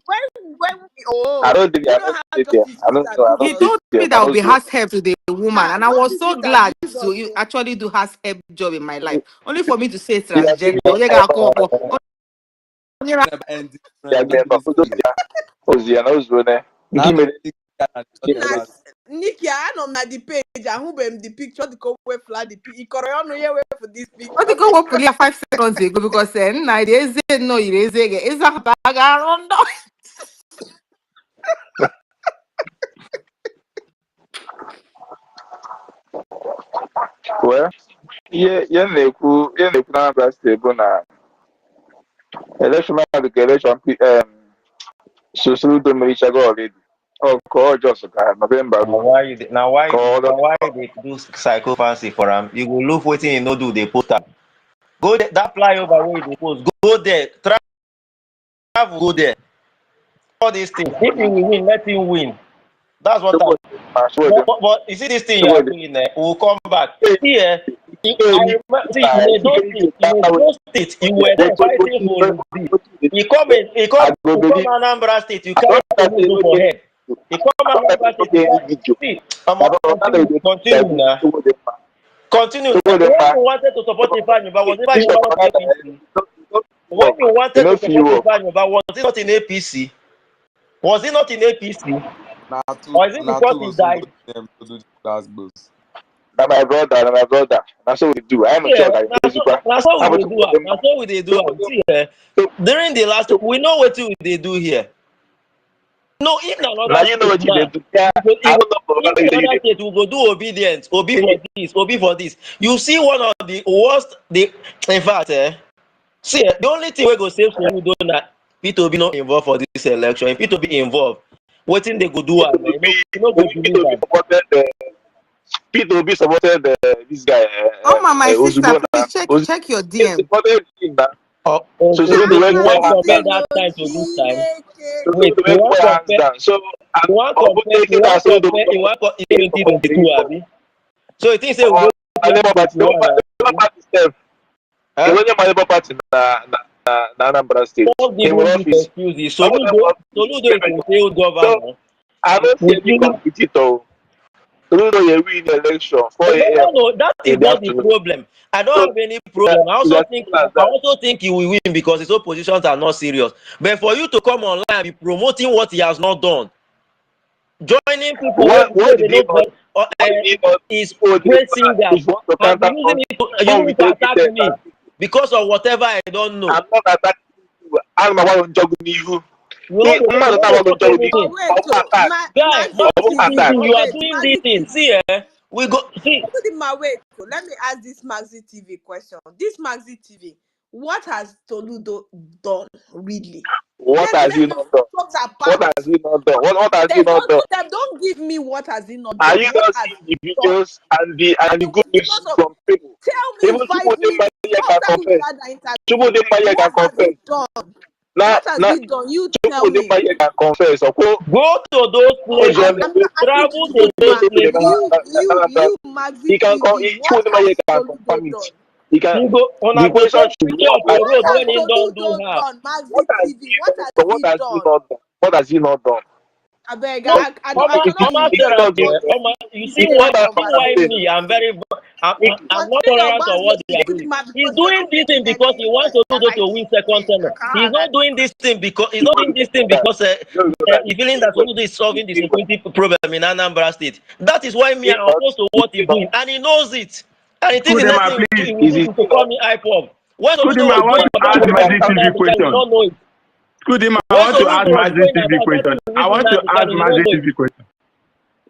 I don't think he told me that would be half help to the woman, and I was so glad to actually do half help job in my life. Only for me to say transgender. Nikki, I know na the page. I hope the picture the go way flat the for this picture. What go up 5 seconds ago because then I no is a bag around. Well, yeah, Anambra State, but election Socio-political already. Oh, call just November. Why they do psychopathy for him? You go look waiting you no do they post up. Go there, that flyover where they post. Go there, travel, go there. All these things. If he will win, let him win. That's what but you see this thing you are doing there, we'll come back. Here, in those states, you were there fighting for you come Anambra State, you can't go for head. You come Anambra State, continue now. Continue. When you wanted to support the but was it APC? When you wanted to support the but was it not in APC? Was it not in APC? Or is it because he died? my brother, na my brother. That's what we do. I am a Yeah, child. that's what we dey do. That's what we dey do. See, during the last, we know what we do here. No, if na Now another you know state what you now, did. Yeah, I don't know for if another another you state we go do obedience, obi for this, obi for this. You see one of the worst, in fact, see, the only thing we go save Soludo na P2B not involved for this election. If P2B involved, wetin they go do am? You no go believe am. P2B supported this guy, Oh my sister, Ozugbo na. please check your They DM. supported him na. Oh, So okay. the way You more want hands compare down. that time to this time? So Wait, the you way more want hands compare? down. So You want compare? You want compare? You want compare? 2022, abi? So you think say we go Labour Party, 2021? Labour Party sef. Huh? Onye ma Labour Party na Anambra State. Don't give He me will this office. excuse. All of them Soludo is a failed So governor. I don't see With any using competitor. Soludo you win the election 4 a.m. no, that is in the not the afternoon. problem. I don't So have any problem. I it's also as think simple as I that. also think he will win because his oppositions are not serious. But for you to come online and be promoting what he has not done, joining people What where they did he know not? What did he not? is What did he great not? singers If you want to and be counter using it with to the attack me because of whatever I don't know. I'm not attacking you. I'm not going to juggle you. You know, Man, you not know going to talk juggle you. But anything. wait, so Attack. Guy, Maxi Maxi TV, Attack. TV, but you are wait, doing this Maxi thing. TV. See, we go see. Wait, so let me ask this Maxi TV question. This Maxi TV, what has Toludo done really? What has he Let's not done? talk What apart. has he not done? What has he Then not done? don't give me what has he not Are done. you What not has seeing the he done? videos and the good Give news us a from people? tell me in Even 5 Chukwu minutes can after we confess. had the interview. Chukwu can What has confess. he done? Now, What has he done? You tell Chukwu me. can confess. Go to those places. I'm not asking Travel you to to do those Maxi. places. You Maxi He can TV. What has can Toludo confirm it. done? He can. You go on a The go question take should be picture of what a road What has when he don't do Toludo half. done? Maxi TV. What has what he has he done? not done? What has he not done? I beg. No, I If cannot Oma he engage Sarah, not in done, this You this see kind why of conversation. me? I'm not Continue your tolerant of bars, what but they are put doing. him out He's because you're doing not this thing getting because he wants anywhere. I Oludo like to win second it. term. I can't He's not doing this thing because he's feeling that Oludo is solving the security problem in Anambra State. That is why me I'm opposed to what he's doing, and he knows it. And he thinks the next Kudima, thing please. he will do is to call me IPOB. When Oludo Kudima, I was want going to about ask with Magic TV Nnamdi Kanu, he question. don't know it. Kudima, I When want to ask Soludo was Magic going TV about question. trying to I win want to Nnamdi ask Kanu, he don't Magic know it. TV question.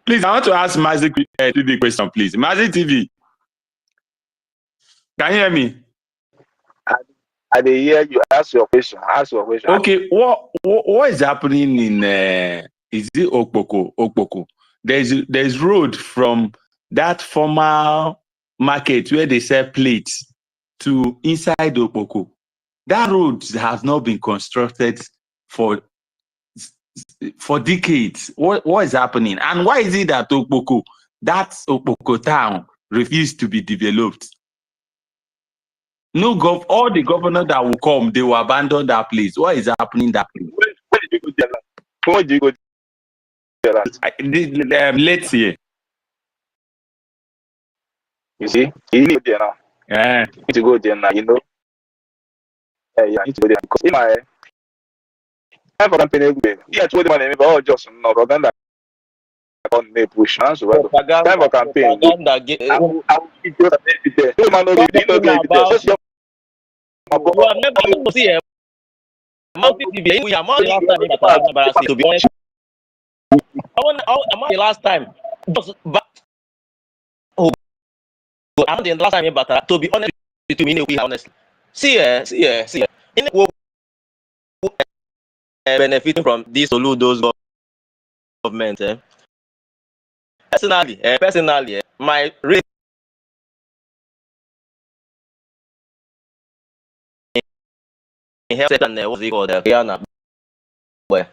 Please, I want to ask Magic TV question, please. Magic TV, can you hear me? I dey hear you. Ask your question. Ask your question. Okay, what is happening in is it Okpoko? Okpoko. There's road from that former market where they sell plates to inside Okpoko. That road has not been constructed for decades. What is happening? And why is it that Okpoko, that Okpoko town, refused to be developed? No all the governors that will come, they will abandon that place. What is happening in that place? When did you go there? When did you go there? Let's see. You see, you need to go there now. Yeah. You need to go there now. You know. Yeah, you need to go there because in my time for campaign everywhere. Yeah, told them maybe all just no propaganda on me push. Time for campaign. I will keep just there. No man, no be no be there. Just your You have never see a we are more last time in Anambra State, to be honest. I'm the last time. Just back. Oh, I'm the last time in Bata. To be honest with you, we honestly. See, in benefiting from this Oludo's government. Personally, my rate in health and what's it called? Ghana. Well,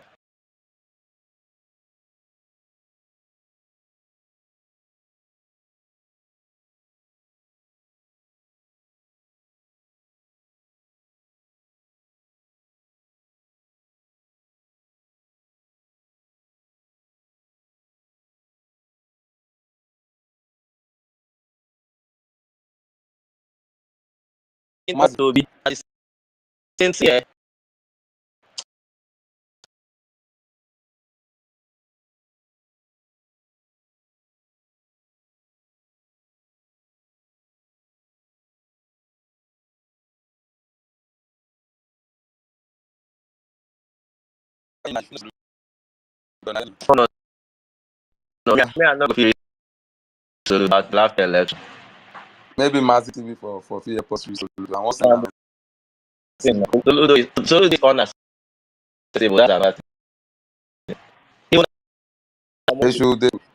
to be sincere. No, no, me, I'm not going to that last election. Maybe Mazi TV for 3 years post resolution. And what's Soludo is unacceptable. That's another thing.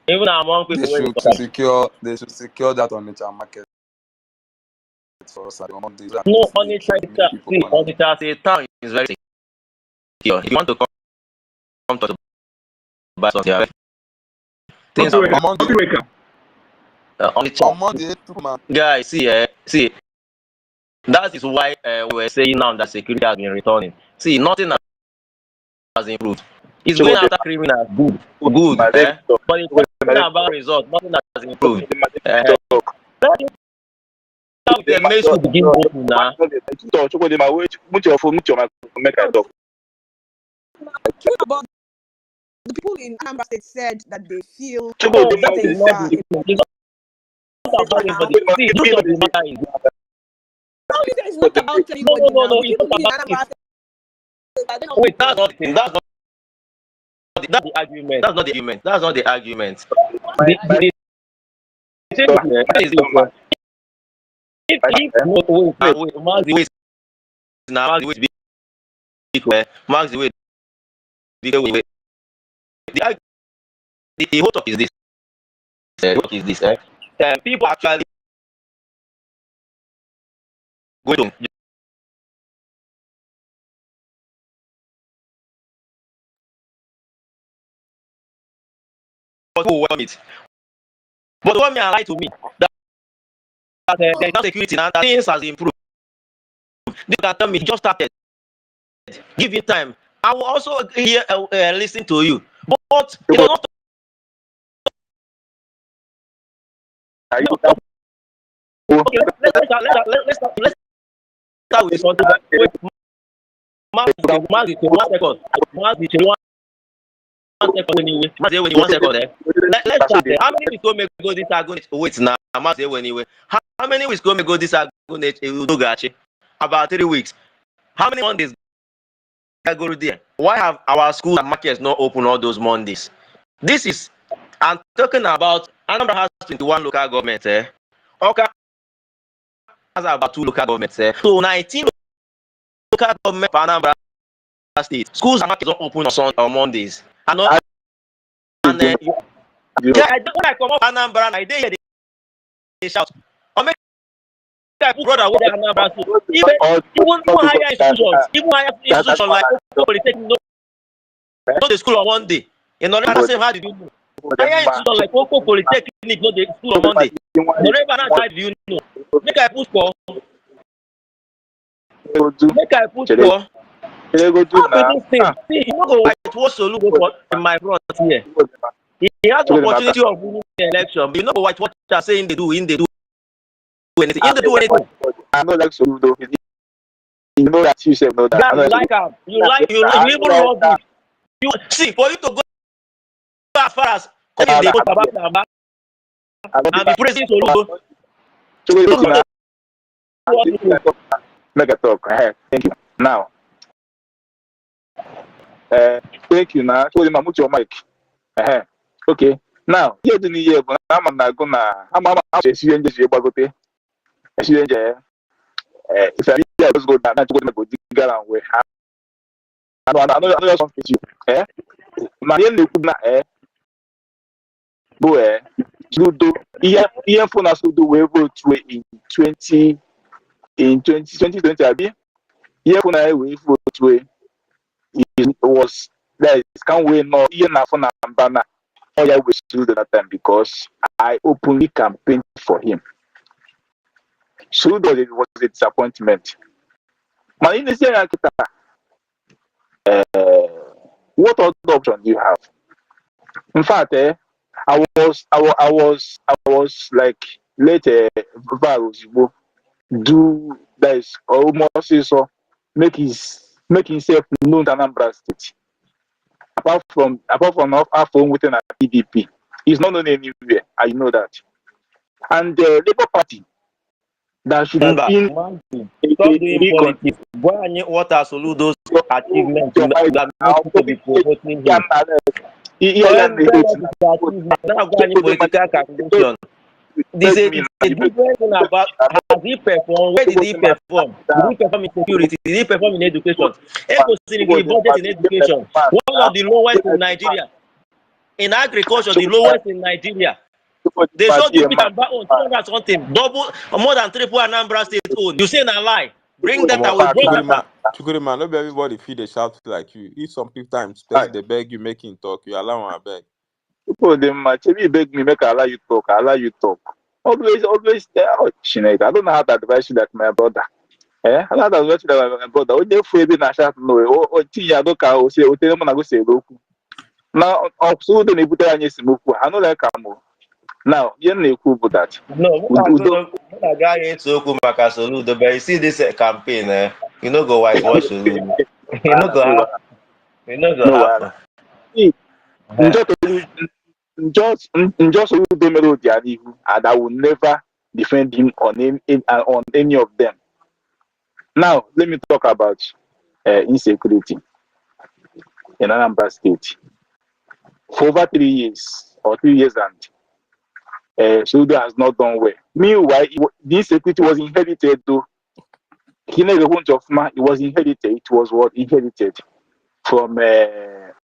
Even among they people where should secure that on the market for us. No, Onitsha as a town is very secure. If you want to come to buy something, things are guys, see, that is why we were saying now that security has been returning. See, nothing has improved. It's going after criminals, good, but it's talking about results. Nothing has improved. The maze should begin open now. About the people in Anambra State said that they feel that is not the it's not about anybody now. People in Anambra State, wait, that's not the thing. That's the argument. That's not the argument. That's not the argument. The whole talk is this. What is this? People actually go to it. But what me lie to me that there is no security and that things has improved. They can tell me he just started. Give it time. I will also hear listen to you. But it does not. Okay, let's start with something. Wait, one second. Let's start there. How many weeks go make go this agonist? Wait now, I'm not saying anyway. How many weeks go make go this agonist? About 3 weeks. How many Mondays go there? Why have our schools and markets not open all those Mondays? This is, I'm talking about, Anambra has 21 local governments. Oka has about 2 local governments. So 19 local governments for Anambra State. Schools and markets don't open on Mondays. And then when I come up Anambra, and I did they shout. I make brother with Anambra State. Even higher institutions, like Socio-political, no the school on Monday. You know, how did you know? Higher institutions like Socio-political, no the school on Monday. How do you know? Make I push for. See, you know go whitewash Soludo in my front here. He has the opportunity of winning the election, but you know what they're saying they do anything. I know like Soludo. You know that you said know that. God, you even love it. You see, for you to go as far as they go about and be praising Soludo. Make a talk. Thank you. Now, thank you. Now, show him mute your mic. Okay. Now, here the new year, but I'm not gonna. I'm if I just go down, I'm going to go dig around where I know something with you. My name is boy. Ludo. Here for us to do we vote in 2020. Abi. Here for now we vote it was there can't wait no here now for Nambana. Oh yeah, we still that time because I openly campaigned for him. So it was a disappointment. My initial what other option do you have? In fact, I was like later virus do that is almost so make himself known to Anambra State. Apart from our phone within a PDP, he's not known anywhere. I know that. And the Labour Party, That should have been stop doing politics. What are Soludo's achievements that make people be promoting him? Tell us his achievements. Now go any political calculation. This is a different thing about has he performed? Where did he perform? Did he perform in security? Did he perform in education? Ego Sinigiri budget in education. One of the lowest in Nigeria. In agriculture, the lowest in Nigeria. They showed you Peter Mba own 200 something, double, more than triple Anambra state own. You say a lie. Bring that I will bring that. Chukwudema, not everybody feel they shout like you. If some people times they beg you making talk, you allow them beg. People them you beg me, make I allow you talk, I allow you talk. Always, oh, Chineke, I don't know how to advise you like my brother. I don't know how to advise you like my brother. Only if we na shout no, Tiya do ka o say o tell me na go say loku. Now, also the nebuta anyị simoku. I know like am. Now, you know about that. No, I got into Okumaka Soludo, but you see this campaign, you know go whitewash Soludo. You know go happen. You know go happen. Just Soludo melody and I will never defend him on any of them. Now, let me talk about insecurity in Anambra State. For over 3 years or 3 years and Soludo has not done well. Meanwhile, the insecurity was inherited though. It was inherited. It was what inherited from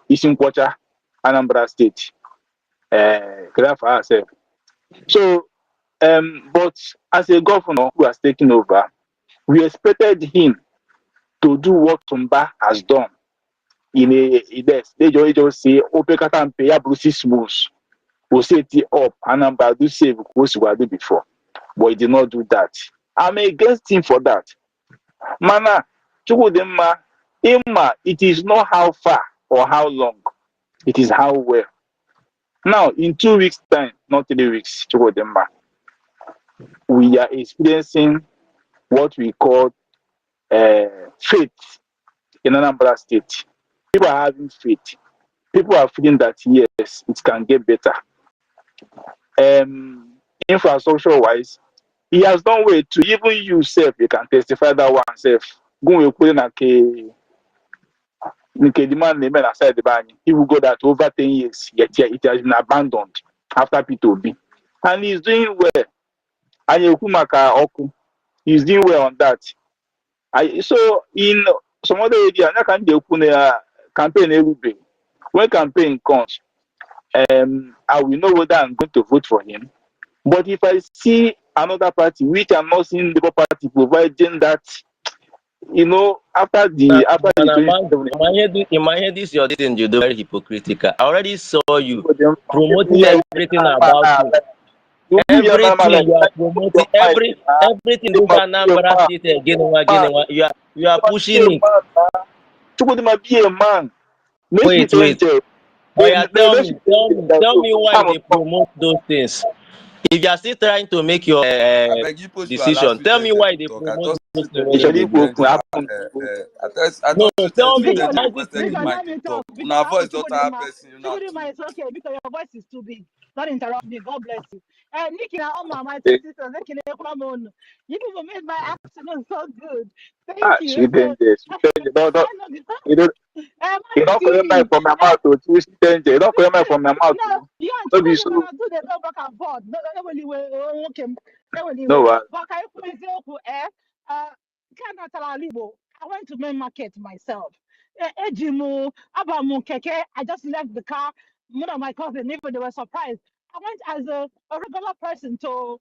Isinkwacha, Anambra State. For ourselves. So, but as a governor who has taken over, we expected him to do what Tumba has done. They just say, Opekata and Peya Bruce smooth. We'll set it up. Anambra do save because we did before. But he did not do that. I'm against him for that. Mana, Chukwudema, it is not how far or how long, it is how well. Now, in 2 weeks' time, not 3 weeks, Chukwudema, we are experiencing what we call faith in Anambra State. People are having faith. People are feeling that yes, it can get better. Infrastructure-wise, he has done well to even you self. You can testify that one self. Go put in aside the ban. He will go that over 10 years, yet it has been abandoned after P2B. And he's doing well. And he's doing well on that. So in some other area, I can do campaign every day. When campaign comes, I will know whether I'm going to vote for him. But if I see another party which I'm not seeing the party providing that, after the in my head, this your thing you do very hypocritical. I already saw you promoting everything about you. Everything you are promoting, everything this Anambra State again, you are pushing it. Chukwudema be a man. Wait. Oh yeah, tell me why they promote those things. If you are still trying to make your decision, tell me why they promote those things. No, tell me. Now voice don't have person. Chukwudema is okay because your voice is too big. Don't interrupt me. God bless you. Nikki, my two sisters, you people made my afternoon so good. Thank you. You don't call my from my mouth to twist danger. You don't call my from my mouth. Yeah, do the go back and forth. No, but I went to main market myself. Ejimu, Abamu, Keke, I just left the car. One of my cousins, even they were surprised. I went as a regular person to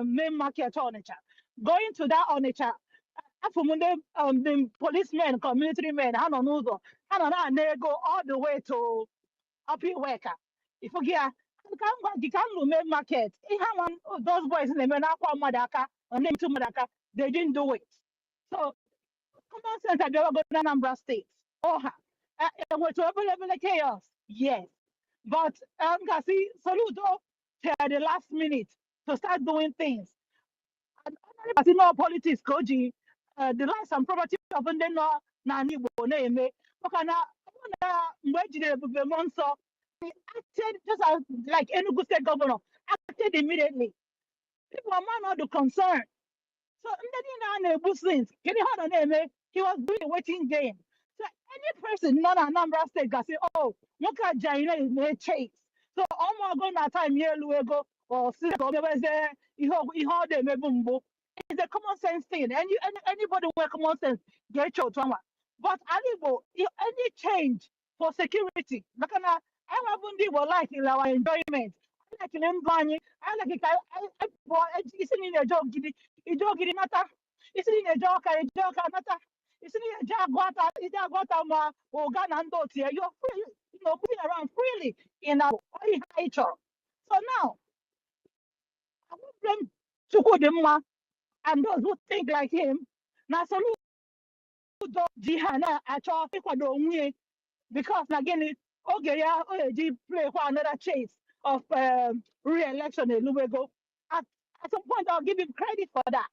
main market Onitsha. Going to that Onitsha, the policemen, community men, I don't know, they go all the way to Opiweka. If you get, you can't main market. One of those boys in the Menakwa Madaka, or name to Madaka, they didn't do it. So, common sense, I never go to Anambra State. And we're to available chaos. Yes. But, see, Soludo, the last minute to start doing things. And no politics, Koji, the lives and property of the no Nani Bone, Okana, Monso, he acted just as like any good state governor, acted immediately. People are not the concern. So since he was doing a waiting game. So any person not Anambra State can say, oh, look at Jaina is made chase. So I'm going to time here go or see they may bumbo. It's a common sense thing. Anybody with common sense get your trauma. But any change for security, like I will like in our enjoyment. I like him going. I like it's in a job. It's matter. It's in a joke. Matter. It's in a jagwata ma Uganda and Dotia. You're free, moving around freely in our nature. So now I will blame Chukudema and those who think like him. Now, so Jihana at all because again, okay, yeah, play for another chase of re-election in Lubego. At some point, I'll give him credit for that.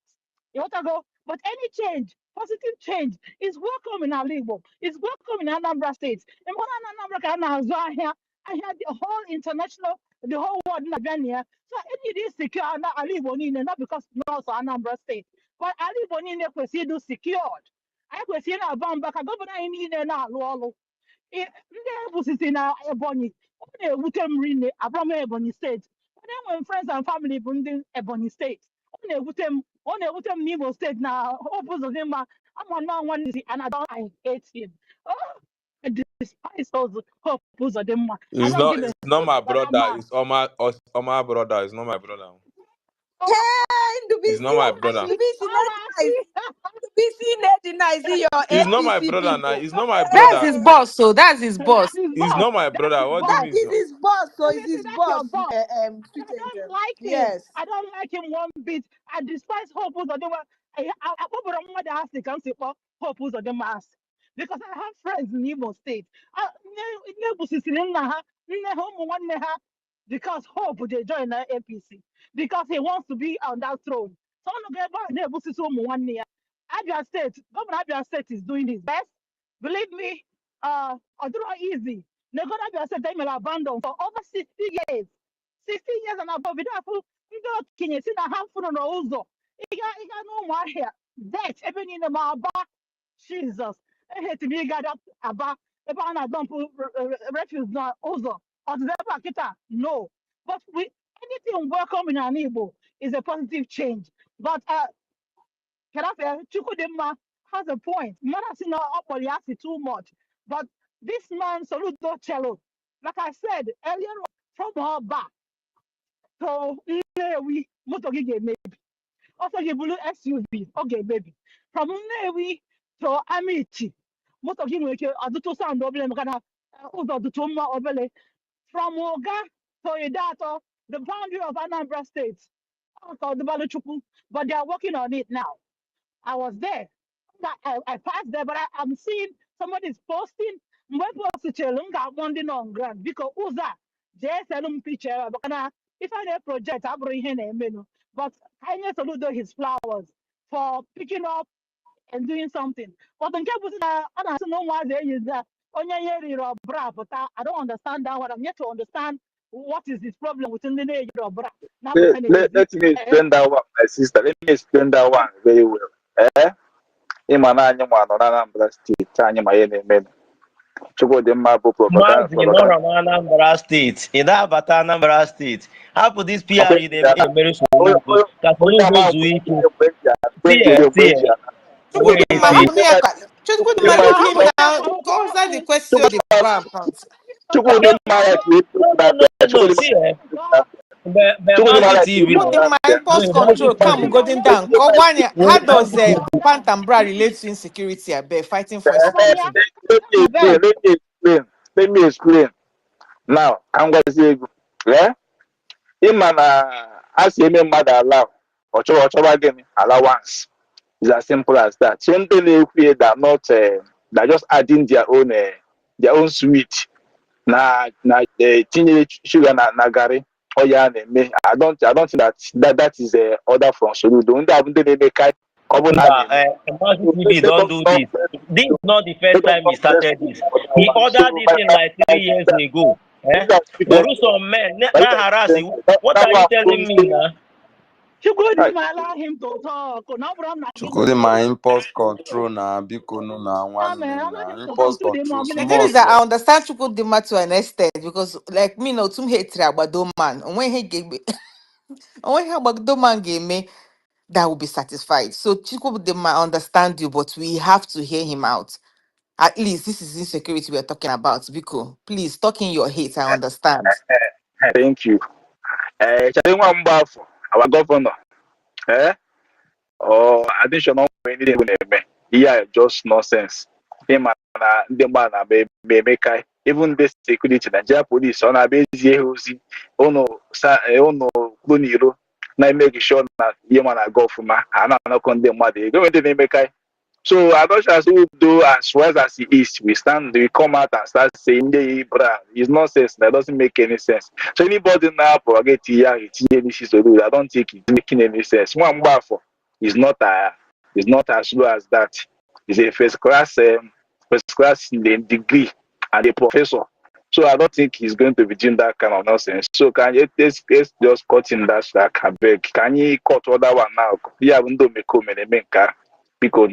You want to go? But any change, positive change, is welcome in Alibo. It's welcome in Anambra State. And when Anambra can here, I had the whole international, the whole world in Albania. So any is secure under Alibo, not because not Anambra State, but Alibo was secured. I was here now, Bamba, governor in now, ndị ebusisi na Ebonyi ọ na-ewute m rinne abụrụ m Ebonyi steeti onye nwere friends and family bụ ndị Ebonyi steeti ọ na-ewute m n'Imo steeti na Obuzodimma ama na nwanne and I hate him. Oh, I despise Hope Uzodimma. I It's don't not give it's a not my but I'm brother. It's Oma brother. It's not my brother. It's not my brother. He's not my brother now. He's not my That's brother. his boss, so that's his boss. That's his He's boss. not my That's brother. his What do you boss. mean? He's not? Obviously, that's your boss. And I don't like him. I don't like him one bit. I despise Hope Uzodimma. I want to ask the council for Hope Uzodimma because I have friends in Imo State. Because Hope they join the APC because he wants to be on that throne. So Abia State, Governor Abia State is doing his best. Believe me, although easy. Negoda Abia State they may abandon for over 60 years. 60 years and above. We don't have Kenya, see a handful of Ozo. Iga no more here. That even in the Maba, Jesus. I hate to be got up Aba. If I don't put refuse now Ozo. Or the Kita, no. But we anything welcome in an Igbo is a positive change. But can I say Chukudema has a point. Manasino Opolyasi too much. But this man Soludo Cello, like I said earlier from her back. So we Motogige maybe. Also give blue SUV. Okay, baby. From Newi to Amici. Motogime Aduto Sound Oblem Kana Uzo Dutuma Obele. From Oga to Idato, the boundary of Anambra State. Also the Baluchuku. But they are working on it now. I was there. I passed there, but I'm seeing somebody's posting. Wandering on ground because Uza, JSLM picture, if I have project, I bring him a menu. But I need to do his flowers for picking up and doing something. But in case I don't know why they use that. I don't understand that. What I'm yet to understand what is his problem within the age of bra. Let me explain that one, my sister. Let me explain that one very well. Ịma anyị nwa nọ na Anambra steeti anyị ma ihe na-eme Chukwudimma bụ Mazi nọrọ na Anambra steeti ị na-abata Anambra steeti hapụ dis PR na-emere Soludo ka Soludo zuo ike tie Chukudimma, leave him now. Go answer the question. No, see Mazi TV Chukudimma, impulse control, come going down. How does Pantambra relate to insecurity? I bet fighting for insecurity. Let me explain. Now, I'm going to say, yeah, as you may mother allow, or again, allowance. It's as simple as that. So they are not they're just adding their own sweet. Na the teenage sugar na gari. Oh yeah, I don't think that is a order from Soludo. Mazi TV don't do this. This is not the first time he started this. He ordered this in like 3 years ago. For some men, not harassing. What are you telling me now? Chukudi might allow him to talk. No problem. Chukudi my impulse control na biko no na one na impulse control The thing small is that I small. understand Chukwudima to an extent because, like me, no, some hate Trabado man. And when he gave me, and when he Abado man gave me, that will be satisfied. So Chukwudima understand you, but we have to hear him out. At least this is insecurity we're talking about. Biko, please talk in your hate. I understand. Thank you. Chadema Mbafo, our governor. Eh? Or additional anything we name. Yeah, just nonsense. Him and the man make even the security Nigeria police on a base here ono kuniro na make sure that you man go for ma and not condemn ma they go into make. So I don't just do as well as he is. We come out and start saying the bra. It's nonsense. That doesn't make any sense. So anybody now forget here to do. I don't think it's making any sense. One bar for is not as low as that. It's a first class in the degree and a professor. So I don't think he's going to be doing that kind of nonsense. So can you let's just cut in that slack? Can you cut other one now? Yeah, window make come and make car because.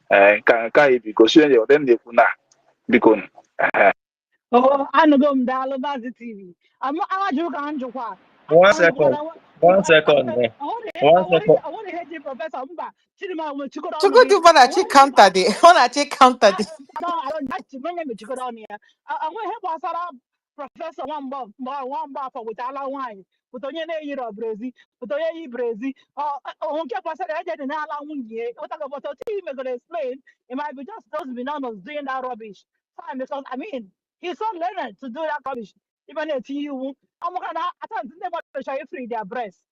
Because you then they kuna because Oh, I know them Dalabasi TV. I'm joke and joke. One second. One second. One second. I want to hear you, Professor Mba. Chidima, when you go down here. Chukwudima na check counter day. Wanna check counter day. I don't like to bring him to go down here. I want to help us Professor one bar for with Allah wine. With Onya Euro Brazil, with Oya Brazil. On kept us at an Allah Wunye. What about the team are going to explain? It might be just those bananas doing that rubbish. Fine, because I mean, he's so learned to do that rubbish. Even at you, I'm going to never show you free their breasts.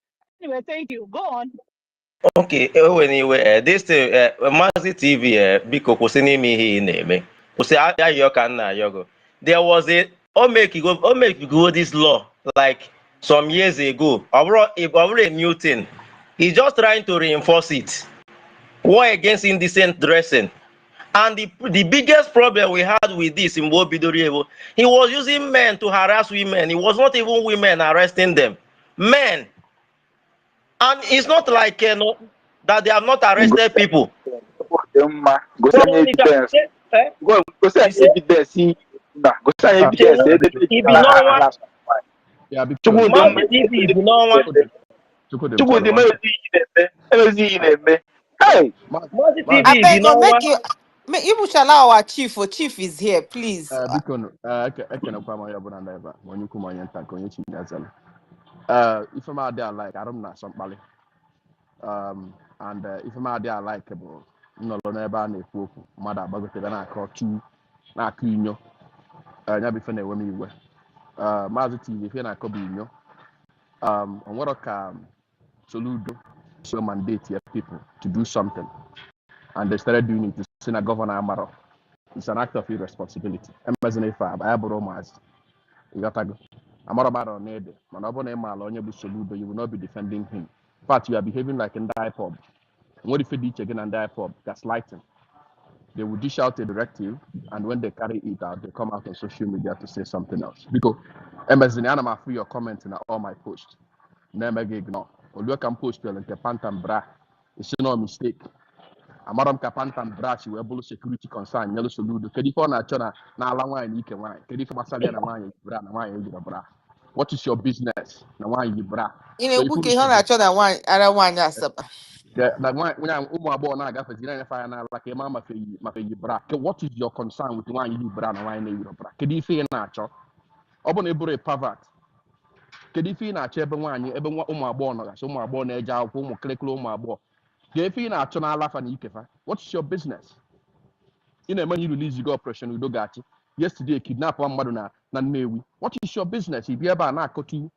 Anyway, thank you. Go on. Okay, anyway, this Mazi TV, biko kwụsị me ihe ị na-eme. Kwụsị ayọ ka nna ayọgo. There was o make you go this law like some years ago. Already a new thing. He's just trying to reinforce it. War against indecent dressing. And the biggest problem we had with this in Wobidorievo, he was using men to harass women. It was not even women arresting them. Men. And it's not like that they have not arrested people. go send evidence. Go send evidence. Go send evidence. If you know what, Yeah, because Hey, I beg go make you. You shall allow our chief. Or chief is here, please. because I can acquire my abona never when you come and talk on your chin as well. If I'm out there like I don't know somebody. And if I'm out there likeable, no never ne poku. Mother bagote na call two na kinyo. Nyabi fene when you were. Mazi TV if na kobi inyo. On what Soludo so mandate your people to do something. And they started doing it to Sena Governor Amaro. It's an act of irresponsibility. Emazine fa ba aburo mas. You got to go. Amaro Baro nede. Manabo ne malo onye bu Soludo, you will not be defending him. In fact, you are behaving like in the IPOB. What if you did again and the IPOB? Gaslighting. They will dish out a directive, and when they carry it out, they come out on social media to say something else. Because Emazine Anama free your comments in all my posts. Never ignore. Or you can post well and Pantam Bra. It's no mistake. Amaram Kapantam Bra, she will able security concern, yellow soludo. Kedifo na chona na ala wine ike wine. Kedifo masalia na wine bra na wine bra. What is your business? Na wine bra. In a book, you have a one. I don't want us. Like when I'm abo na gafe zina fire na like a mama fe bra. What is your concern with wine you bra na wine bra? Kedifo na cho. Obo na ebure pervert. Kedifo na cho ebe wine ebe abo no ga so abo na eja akwụkwọ ụmụ kleklo abo. If you're not trying to laugh and ikefa, what's your business? In a man you release you go operation with Dogati. Yesterday, kidnap one madonna, nan mewi. What is your business? If you ever not got to,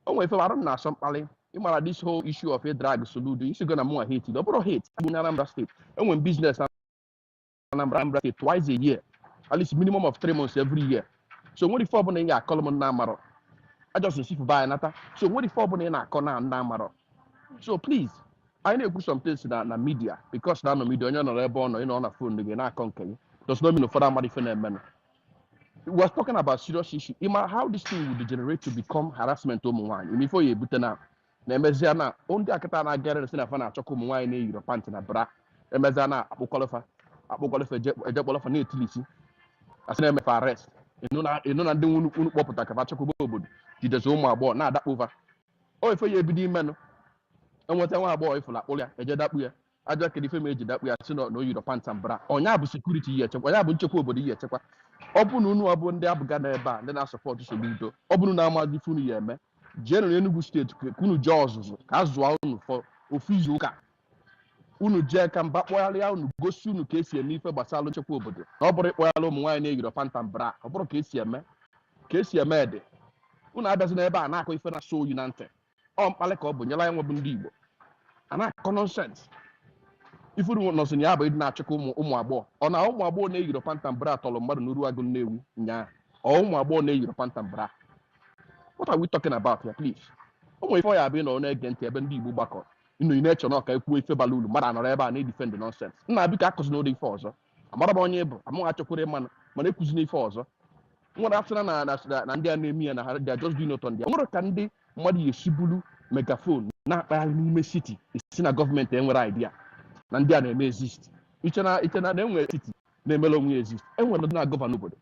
oh, if I don't know something, you might this whole issue of a drag soludo, you're gonna more hate it. Double hate in Anambra State. And when business Anambra State twice a year, at least minimum of 3 months every year. So what if I want to column on Namaro? I just receive buy another. So what if I want to call Namaro? So please. I need to put some things in the media because now the media, you're not born, on a phone again. I can't tell you. Does not mean for that money for them. We was talking about serious issue. How this thing will degenerate to become harassment on one. Before you but now, na emezia na ndị akịta na-agara nsị na fa na-achọkọ ụmụ nwaanyị na-eyiri pantị na bra emezia na akpụkọlọfa ejekpọlọfa na-etilisi asị na-emefe arrest ịnụ na ndị unu kpọpụta ka fa chọkwaba obodo jidezi ụmụ agbọghọ na-adakpụva o ife ya ebido imenụ enweta nwa agbọghọ ifụla akpụrụ ya eje dakpu ya ajọ kedu ife ma eji dakpu ya sị na oyiri pantị na bra ọnya bụ sekuriti ihe echekwa ọnya bụ nchekwa obodo ihe echekwa ọ bụ na unu ọ bụ ndị abụga n'ebe a ndị na-asọpọtụ Soludo ọ bụrụ na amazi ife unu ya eme jeenụ n'Enugu steeti ka unu jee ọzụzụ ka a zụọ unu fọ ofu izu ụka unu jee ka mba kpọgharịa unu gosi unu ka esi eme ife gbasara nchekwa obodo na ọ bụrụ ịkpọgharị ụmụ nwaanyị na-eyiri panta bra ọ bụrụ ka esi eme ede unu abịazi n'ebe a na-akọ ife na-asọ oyi na ntị ọ mkpalị ka ọ bụ nyela ya nwebụ ndị Igbo a na-akọ nọnsens ife unu nọsị na ya bụ ịdị na-achịkọ ụmụ agbọghọ ọ na ụmụ agbọghọ na-eyiri panta bra tọrọ mmadụ n'uru agụ Nnewi nyaa ọ ụmụ agbọghọ na-eyiri panta bra what are we talking about here please ụmụ ife ọ ya abịa na ọ na-ege ntị ebe ndị Igbo gbakọ inu ị na-eche na ọka ekwuo ife bara uru mmadụ anọrọ ebe a na-edifend nọnsens nna biko akụzi n'ụdị ife ọzọ amara m onye bụ amụghị achọkwere mmanụ mana ekwuzi n'ife ọzọ nwere asịra na ndị a na-eme ya na ha they are just doing it on their nwere ka ndị mmadụ ya esibulu megafon na-akpagharị n'ime siti esi na gọọmenti enwere idea na ndị a na-eme exist iche na enwere siti na-emere onwe exist enwere ndị na-agọvanọ obodo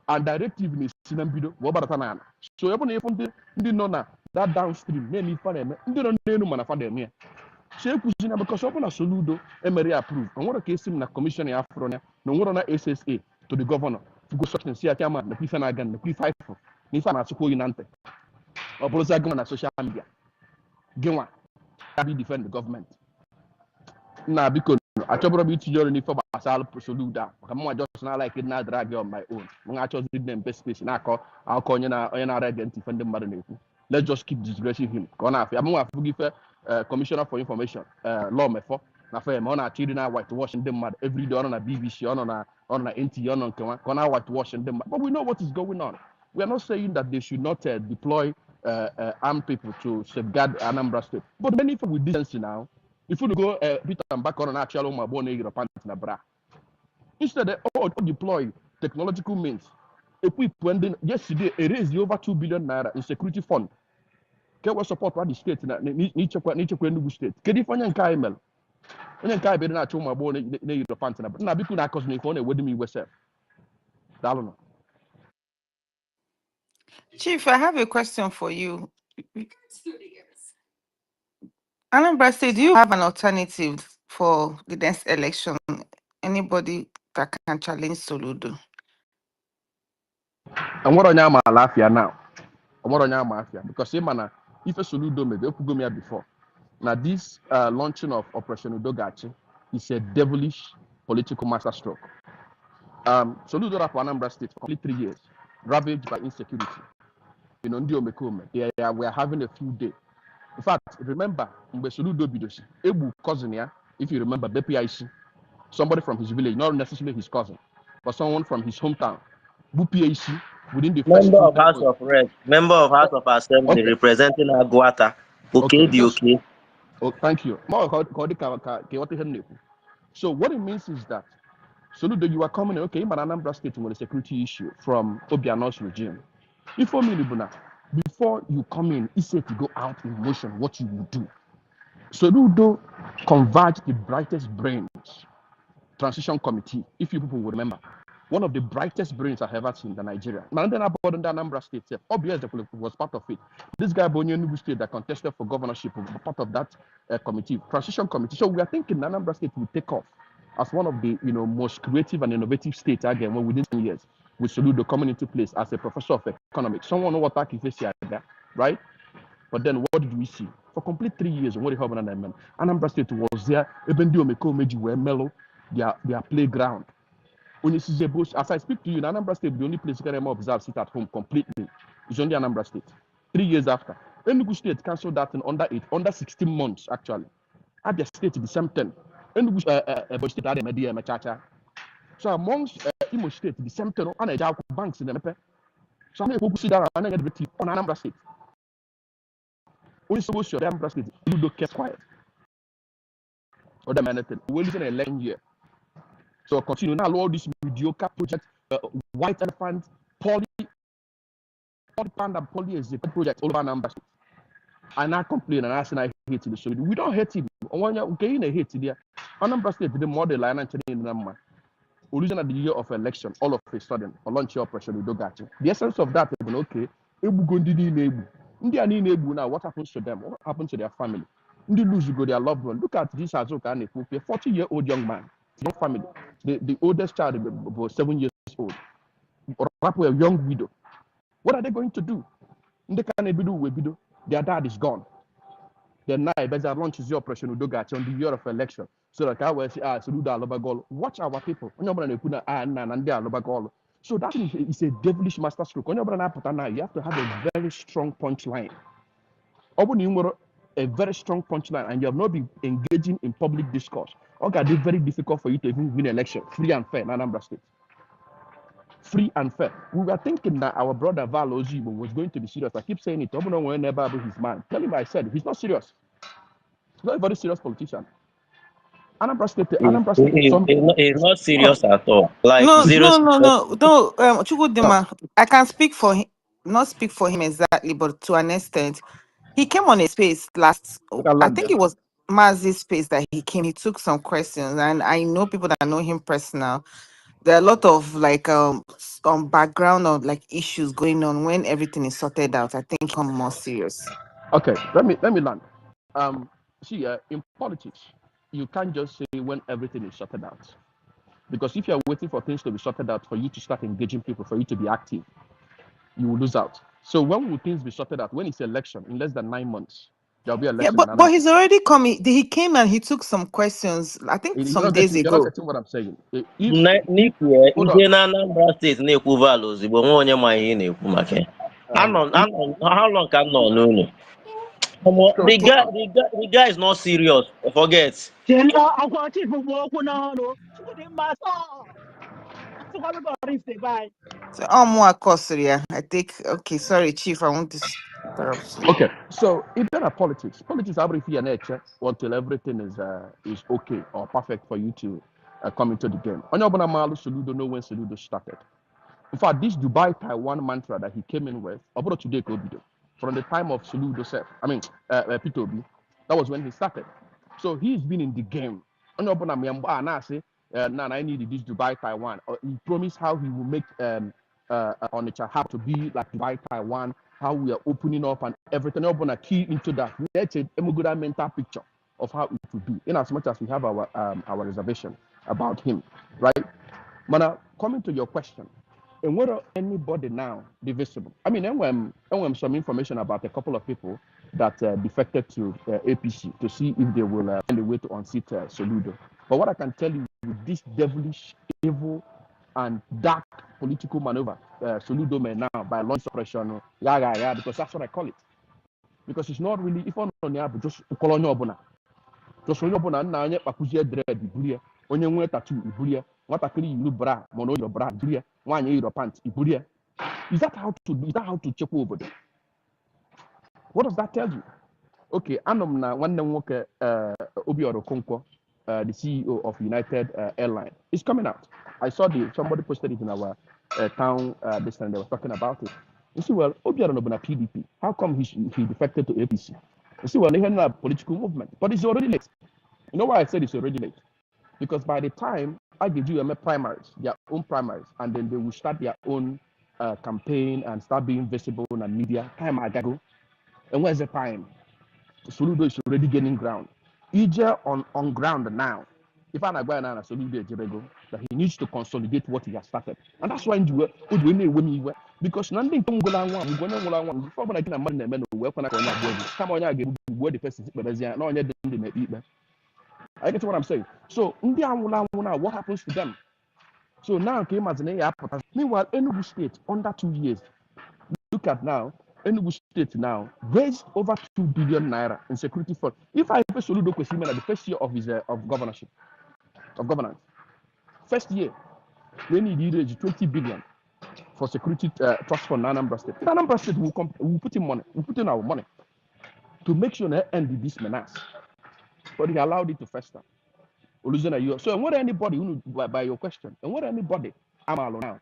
and directive na-esi na mbido wee gbadata n'ala so ọ bụ na ịfụ ndị nọ na that downstream na-eme ife na-eme ndị nọ n'elu mana fa na-eme ya so ekwuzi na because ọ bụ na Soludo emere approve o nwere ka esi m na kọmishọn ya afụrụ ya na onwere na SSA to the governor fugo sọtin si aka ma na ife na-aga na ife ifụ na ife na-achịkwa oyi na ntị ọ bụrụzi agụma na social media gịnwa ya bụ defend the government na biko achọbụrụ m itinye ọrụ n'ife gbasara Soludo a maka mma just na like na drag on my own m ga-achọzi dị mbe space na-akọ akụkọ onye na-ara ege ntị ife ndị mmadụ na-ekwu let's just keep disgracing him ka ọ na-afịa mụ afụ gị ife commissioner for information law mefọ na fe ma ọ na-achọ iri na white wash ndị mmadụ everyday ọ nọ na BBC ọ nọ na NTA ọ nọ nke nwa ka ọ na white wash ndị mmadụ but we know what is going on we are not saying that they should not deploy armed people to safeguard Anambra State but many people with decency now if you go Peter Mbaka on actually ụmụ agbọghọ na-eyiri pants na bra instead of deploy technological means equip when yesterday raised over 2 billion naira in security fund ke we support the state na n'ichekwa Enugu state kedu ife onye nke anyị mere onye nke anyị bịara na-achọ ụmụ agbọghọ na-eyiri pants na bra na biko na-akọzi na ife ọ na-ewede m iwe sef daalụ. Chief, I have a question for you. Anambra State, do you have an alternative for the next election? Anybody that can challenge Soludo? Enwere onye ama ala afia now. Enwere onye ama afia because ịma na ife Soludo mebe ekwugo m ya before. Now this launching of Operation Udogachi is a devilish political masterstroke. Soludo rap Anambra State for complete 3 years, ravaged by insecurity. You know, ndị omekome, we are having a few days. In fact, remember, mgbe Soludo bidosi, egbu cousin ya, if you remember, BPIC, somebody from his village, not necessarily his cousin, but someone from his hometown, BPIC within the first member of House of Rep, member of House of Assembly, okay, representing Aguata. Okay. Oh, thank you. So what it means is that Soludo, you are coming, okay, but Anambra State with a security issue from Obiano's regime. Before you come in, it's safe to go out in motion, what you will do. Soludo converged the brightest brains, transition committee, if you people will remember. One of the brightest brains I've ever seen in Nigeria. And then about the Anambra State, OBS was part of it. This guy, Bonyo Nubu State, that contested for governorship, was part of that committee, transition committee. So we are thinking Anambra State will take off as one of the most creative and innovative states again when within 10 years, with Soludo coming into place as a professor of economics. Someone know what that is, right? But then what did we see? For complete 3 years, what happened? Anambra State was there. Even though Meji were mellow, their playground. As I speak to you, Anambra State, the only place you can observe sit at home completely is only Anambra State. 3 years after, Enugu State cancelled that in under 16 months actually. Abia State the same thing. Enugu State had a media machacha. So amongst Imo State the same thing. And a banks in the mepe. So I'm going to sit down and get on Anambra State. Only supposed to Anambra State, you kept quiet. Or the anything. We're losing an election year. So continue now. All these mediocre projects, white elephant, poly panda, poly is the project all over Anambra State. And I complain and I say I hate the so we don't hate him. Okay, in a hate there. Anambra State the model line and in the original the year of election, all of a sudden, a launch operation with Dogachi. The essence of that is okay, Ebu Gondini Nebu. India Nebu now, what happens to them? What happens to their family? They lose you go their loved one. Look at this Azoka and a 40-year-old young man, no family. The oldest child was 7 years old. Or a young widow. What are they going to do? They can't do with widow. Their dad is gone. Then now Beza launches the operation Udogachi on the year of election. So that I will say, Saluda Alobagol. Watch our people. So that is a devilish master stroke. You have to have a very strong punchline. A very strong punchline, and you have not been engaging in public discourse. Okay, it's very difficult for you to even win election free and fair in Anambra State. Free and fair. We were thinking that our brother Val Ozibo was going to be serious. I keep saying it. His man. Tell him I said he's not serious. He's not a very serious politician. Anambra State is some. It's not serious at all. Like No, zero. Chukudema, I can speak for him, not speak for him exactly, but to an extent. He came on a space I think it was Mazi's space that he came. He took some questions, and I know people that know him personal. There are a lot of like background or like issues going on. When everything is sorted out, I think I'm more serious. Okay, let me land. In politics, you can't just say when everything is sorted out. Because if you're waiting for things to be sorted out for you to start engaging people, for you to be active, you will lose out. So when will things be sorted out? When it's election, in less than 9 months, there'll be election. Yeah, but he's already coming. He came and he took some questions. I think some days ago. You're not getting what I'm saying. Nick, ije na Anambra State na-ekwu val ozugbo nwe onye ma ihe na-ekwu maka ya. How long ka m nọ n'ụlọ? The guy is not serious. Forget. So more yeah. I think okay, sorry, Chief, I want to interrupt you. Okay, so if there are politics, until everything is okay or perfect for you to come into the game. Onyobana Malu Soludo know when Soludo started. In fact, this Dubai Taiwan mantra that he came in with, about today from the time of Soludo self, P2B, that was when he started. So he's been in the game. Onyobana Miamba na say, I need this Dubai Taiwan. He promised how he will make Onitsha have to be like Dubai Taiwan, how we are opening up and everything. I'm gonna key into that. Let's a good mental picture of how it would be, in as much as we have our reservation about him, right? Mana, coming to your question, and whether anybody now be visible. I mean, and when some information about a couple of people that defected to APC to see if they will find a way to unseat Soludo. But what I can tell you with this devilish, evil, and dark political maneuver, Soludo may now by launch suppression, because that's what I call it. Because it's not really, if I'm not just colonial obuna. Just onye obuna na anye pakuzie dread iburie, onye nwe tattoo iburie, nwatakiri yiru bra, mono your bra iburie, nwanye yiro pants iburie. Is that how to check over there? What does that tell you? Okay, anom na nwanne nwoke Obiora Okonkwo, the CEO of United Airlines, is coming out. I saw somebody posted it in our town this time. They were talking about it. You see, well, Obiora no PDP. How come he defected to APC? You see, well, they had a political movement, but it's already late. You know why I said it's already late? Because by the time I give you primaries, their own primaries, and then they will start their own campaign and start being visible on media. Time I go, and where's the time? Soludo is already gaining ground. Ije on ground now. If I'm going to Soludo, that he needs to consolidate what he has started. And that's why because nothing can go on before when I can imagine work on come on, I get word the person, but there's no one. I get what I'm saying. So what happens to them? So now came as an meanwhile, Enugu State under 2 years. Look at now. Enugu State now raised over 2 billion naira in security fund. If I pay Soludo Kwesime at the first year of his governance, first year, when he raised 20 billion for security trust fund in Anambra State. Anambra State will put in money, we put in our money to make sure that end this menace. But he allowed it to fester. So what anybody who by your question, and what anybody I'm alone now,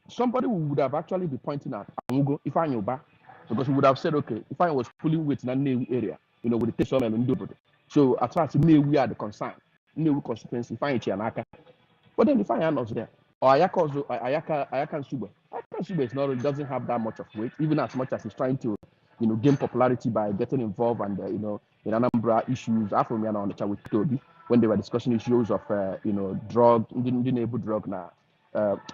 somebody who would have actually be pointing at Amugo if I knew back. Because we would have said, okay, if I was pulling weight in a new area, you know, with the take and do it. So as far as we are the concern, new consequence, if I ain't. But then if I am not there, or Ayaka Sube. Ayaka Sube is not, doesn't have that much of weight, even as much as he's trying to, you know, gain popularity by getting involved and, you know, in Anambra issues. After me on the chat with Toby, when they were discussing issues of, you know, didn't drug now,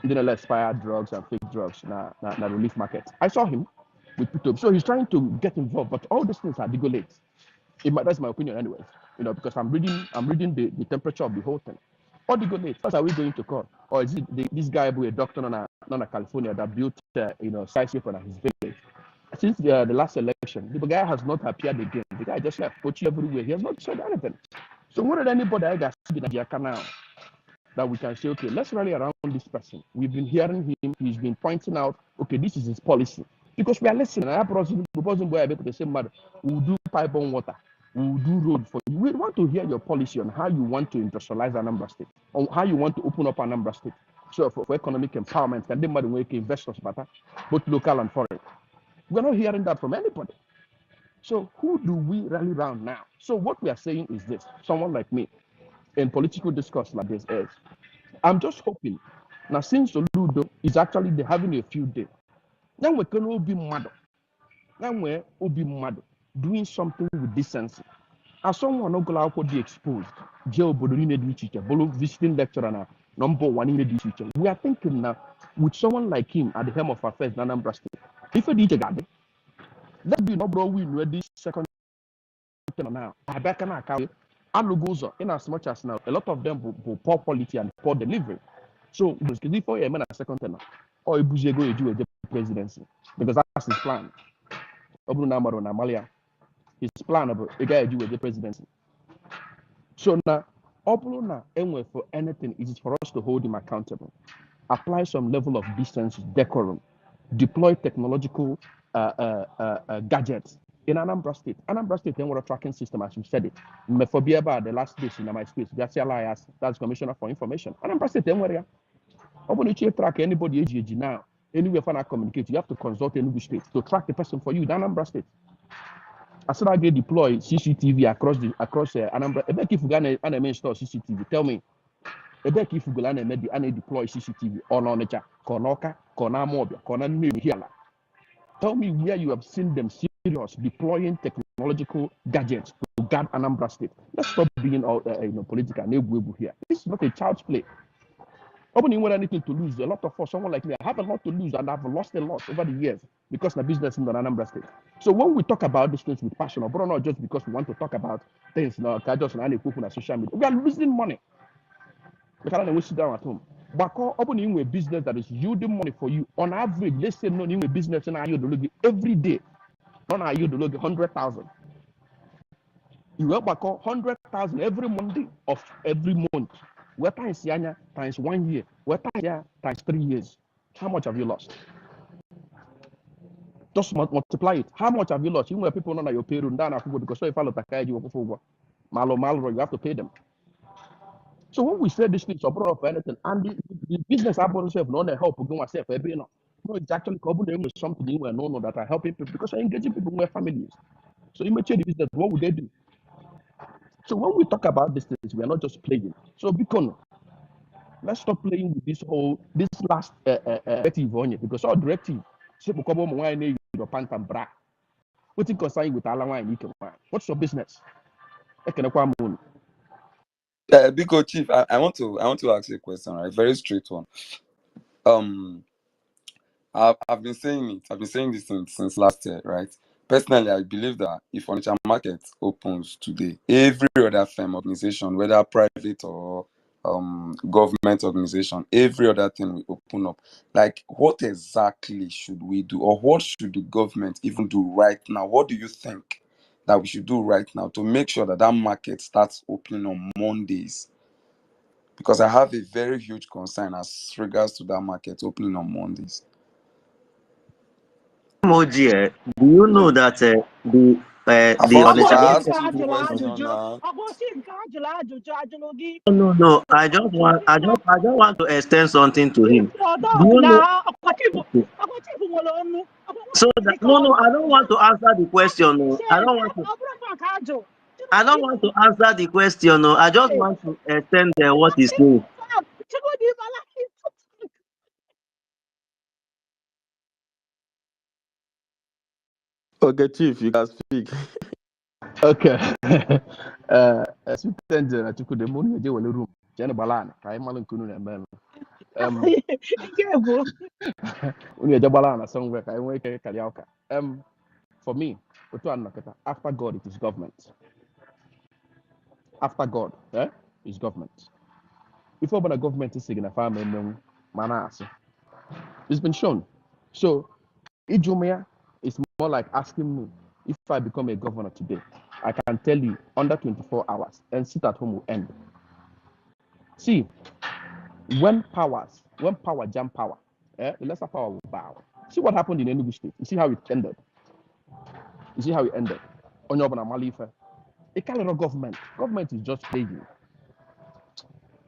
didn't expire drugs and fake drugs na relief market. I saw him with Toby. So he's trying to get involved, but all these things are go late. That's my opinion anyways, you know, because I'm reading the temperature of the whole thing. Or the good late, first are we going to court? Or is it this guy who a doctor on a California that built you know, skyscraper at his village? Since the last election, the guy has not appeared again. The guy just left, poaching everywhere. He has not said anything. So what did anybody I got in Nigeria now that we can say, okay, let's rally around this person? We've been hearing him, he's been pointing out, okay, this is his policy. Because we are listening. I proposing where the same matter. We'll do pipe on water. We'll do road for you. We want to hear your policy on how you want to industrialize Anambra State, on how you want to open up Anambra State. So for economic empowerment, can they make investors better, both local and foreign? We're not hearing that from anybody. So who do we rally around now? So what we are saying is this: someone like me, in political discourse like this is, I'm just hoping. Now since Soludo is actually having a few days, now we can all be mad. Now we're all be mad, doing something with decency. As someone who go be exposed, jail bodoni teacher, visiting lecturer na number one in the teacher. We are thinking now with someone like him at the helm of affairs in Anambra State. If a DJ got it, let's be no bro win with this second now. I back and account. And goes in as much as now a lot of them will poor quality and poor delivery. So because for a man a second tenor, or a Buje go do a presidency because that's his plan. His plan about a guy do the presidency. So now, anyway, for anything, it is for us to hold him accountable. Apply some level of decency, decorum, deploy technological gadgets in Anambra State. Anambra State, then we're a tracking system, as you said it. Mephobia by the last days in my space. That's Commissioner for Information. Anambra State, then we're when you track anybody AGG now, anywhere for communicate, you have to consult any state to track the person for you in Anambra State. As soon as I deploy CCTV across Anambra, I bet if you gonna install CCTV, tell me. I bet if you gonna deploy CCTV on Onitsha, Konoka, Konamobia, Konami. Tell me where you have seen them serious deploying technological gadgets to guard Anambra State. Let's stop being all political here. This is not a child's play. Nobody want anything to lose. A lot of us, someone like me, I have a lot to lose, and I've lost a lot over the years because of the business in the Anambra State. So when we talk about these things with passion, but not just because we want to talk about things, just on social media, we are losing money. We cannot sit down at home. But opening a business that is yielding money for you on average, let's say no new business in every day, not you 100,000. You work back 100,000 every Monday of every month. What times Yanya times 1 year? What times times 3 years? How much have you lost? Just multiply it. How much have you lost? Even when people know that your payroll down because so if I look at you you have to pay them. So when we say this thing support of anything, and the business about itself not help go myself every no, it's actually something you know that are helping people because you're engaging people with families. So you may change the business. What would they do? So when we talk about these things, we are not just playing. So let's stop playing with this last directive on you because all directive. What concern with what's your business? Biko Chief, I want to ask you a question, right? Very straight one. I've been saying it. I've been saying this since last year, right? Personally, I believe that if Onitsha market opens today, every other firm organization, whether private or government organization, every other thing will open up. Like, what exactly should we do, or what should the government even do right now? What do you think that we should do right now to make sure that market starts opening on Mondays? Because I have a very huge concern as regards to that market opening on Mondays. Emoji, do you know that the the About to unintelligent. ask you question now. No. I just want to extend something to him. Do you know? So that, no, I don't want to answer the question. No. I don't want to answer the question. No. I just want to extend what he's saying. Okay, Chief, you can speak. Okay. Assistant na tuku de mo ni je wala room. Jene balana kai malun kunu na mbele. Uni je balana somewhere kai we ke kaliauka. For me, after God it is government. After God, is government. Before the government is saying a family manas. It's been shown. So Ijumea is more like asking me if I become a governor today. I can tell you under 24 hours and sit at home will end. See, when power jam power, the lesser power will bow. See what happened in Enugu State. You see how it ended. Onyobana Malifa. A kind of government. Government is just playing.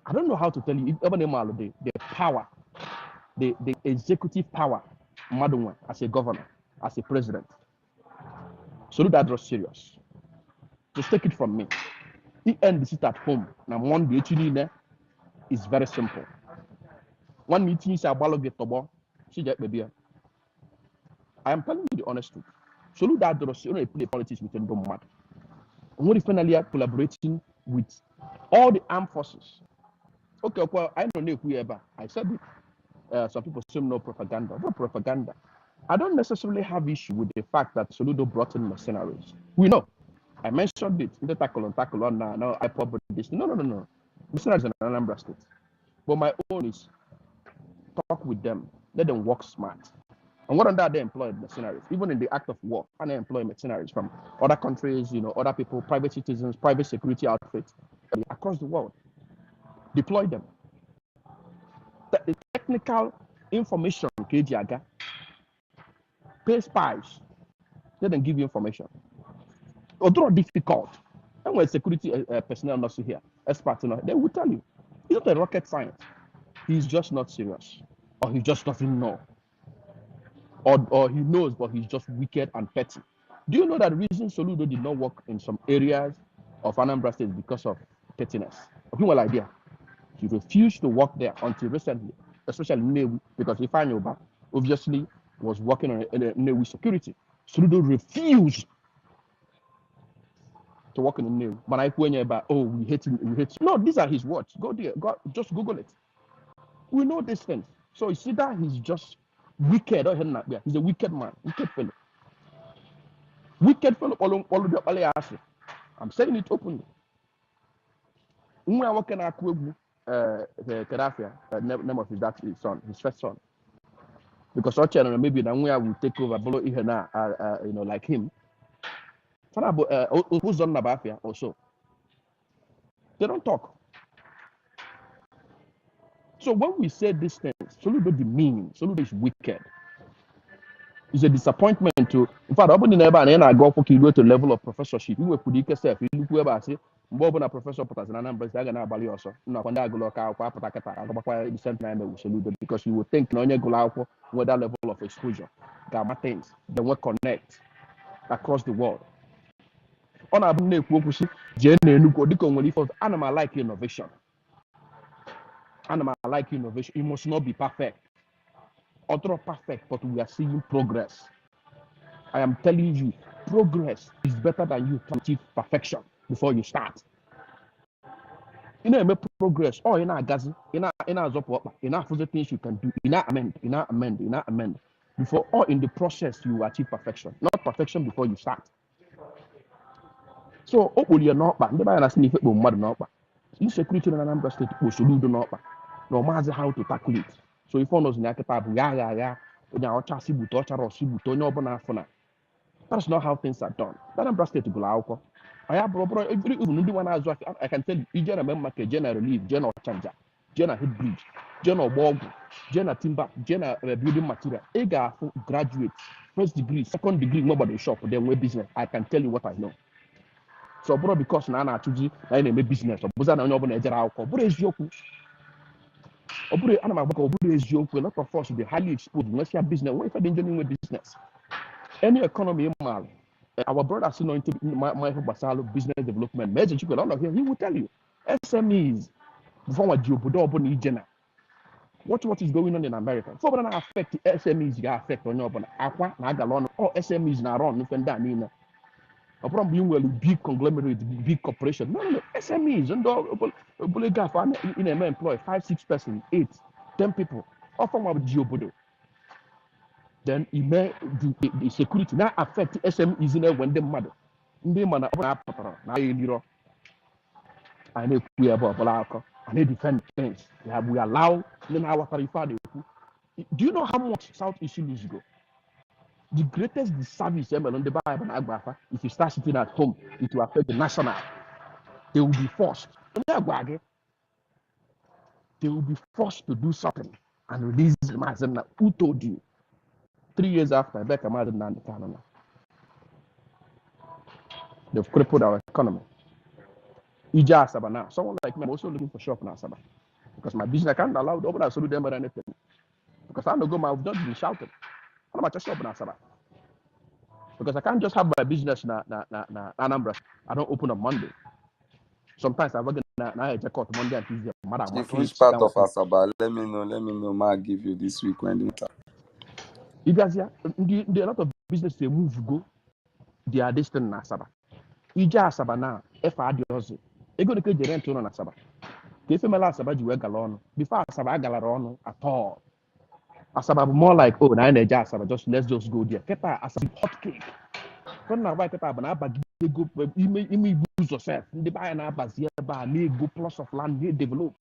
I don't know how to tell you. The power, the executive power, Madonwa, as a governor, as a president. So that was serious. Just take it from me. The end sit at home. Now one day is very simple. One meeting is a ball get tobo. She get baby. I am telling you the honest truth. So that was play politics with them mad. Only finally collaborating with all the armed forces. Okay, well, I don't know if we ever. I said it. Some people say no propaganda. No propaganda. I don't necessarily have issue with the fact that Soludo brought in mercenaries. We know. I mentioned it in the tackle on now IPOB this. No. Mercenaries in Anambra State. But my own is talk with them. Let them work smart. And what under they employ mercenaries, even in the act of war, and they employ mercenaries from other countries, other people, private citizens, private security outfits across the world. Deploy them. The technical information, KGAGA, pay spies, let them give you information. Although difficult, and when security personnel not here, experts, they will tell you. It's not a rocket science. He's just not serious, or he just doesn't know. Or he knows, but he's just wicked and petty. Do you know that the reason Soludo did not work in some areas of Anambra State is because of pettiness? Well idea. He refused to work there until recently, especially Newi, because Ifanyoba obviously was working on Newi security. Soludo refused to work in Newi. But I went about, we hate him, No, these are his words. Go there, just Google it. We know these things. So you see that he's just wicked. He's a wicked man, wicked fellow. Wicked fellow, I'm saying it openly. When I work in the Gaddafi, name of his first son. Because such maybe now we will take over below like him. Who's on Nabafia also? They don't talk. So when we say these things, Soludo is mean, Soludo is wicked. It's a disappointment to, in fact, opening never and I go for to the level of professorship. You will put it yourself, you look where I say, Bob and professor Potas and Anambra, they're going to value also. No, when I go look out, the same time with Soludo because you would think no, you go out with that level of exposure. Gamma things, they will connect across the world. On our neck, we see Jane Animal like innovation. Animal like innovation. It must not be perfect. Although perfect, but we are seeing progress. I am telling you, progress is better than you to achieve perfection before you start. Make progress. In our gazi, in our things you can do, in our amend. Before in the process you achieve perfection, not perfection before you start. So, you're not back. The man has seen if it will mad not back. Insecurity in Anambra State will do not back. No matter how to tackle it. So if one knows in Akapabu, that's not how things are done. Anambra State go out. I can tell you, General Member, General Relief, General Chanja. jee head bridge, jee na ọgba jee timber, jee building material. Ị ga-afụ graduate, first degree, second degree, nobody shop, then we business. I can tell you what I know. So, bro, because na na-achụzi na anyị na-eme business, ọ bụza na onye ọbụla ejere akwụkwọ, ọ bụrụ eziokwu. Ọ bụrụ ana m agba ka ọ bụrụ eziokwu, a lot of us dey highly exposed unless you business. What if I didn't join business? Any economy in Mali, our brother still into my business development. Major Chico, all of him, he will tell you. SMEs, before what what is going on in America? For what affect SMEs, you affect on your aqua, nagalon, or SMEs na run, no. A problem being well, big conglomerate, big corporation. No. SMEs, and all in a employ 5, 6 person, 8, 10 people. All from our geobodo. Then it may do the security now affect SMEs in there when they mother. They man up now you I know we about Balaka. I need defend things. We allow then our tarifa. Do you know how much South issues go? The greatest disservice on the Bible and Agbafa, if you start sitting at home, it will affect the national. They will be forced. They will be forced to do something and release the Mazin. Who told you? 3 years after, Becca Mazin and the Canada. They've crippled our economy. Ija Asaba now. Someone like me, I'm also looking for shop now, Asaba. Because my business, I can't allow the open to do them or anything. Because I don't go, I've just been shouted. I'm about to shop now, Asaba. Because I can't just have my business na Anambra. I don't open on Monday. Sometimes I work na check out Monday and Tuesday. If which part of Asaba? Let me know. Ma give you this week when the you guys here, a lot of business they move go. They are distant na Asaba. Ija Asaba now. If I do also, they go to get rent on Asaba. If me last Asaba you galon. Before Asaba galon at all. Asaba more like na Ija Asaba. Just let's just go there. Kepa Asaba hot cake. When I write about they go, you boost yourself. They buy an abazia bar, may go plus of land, may develop.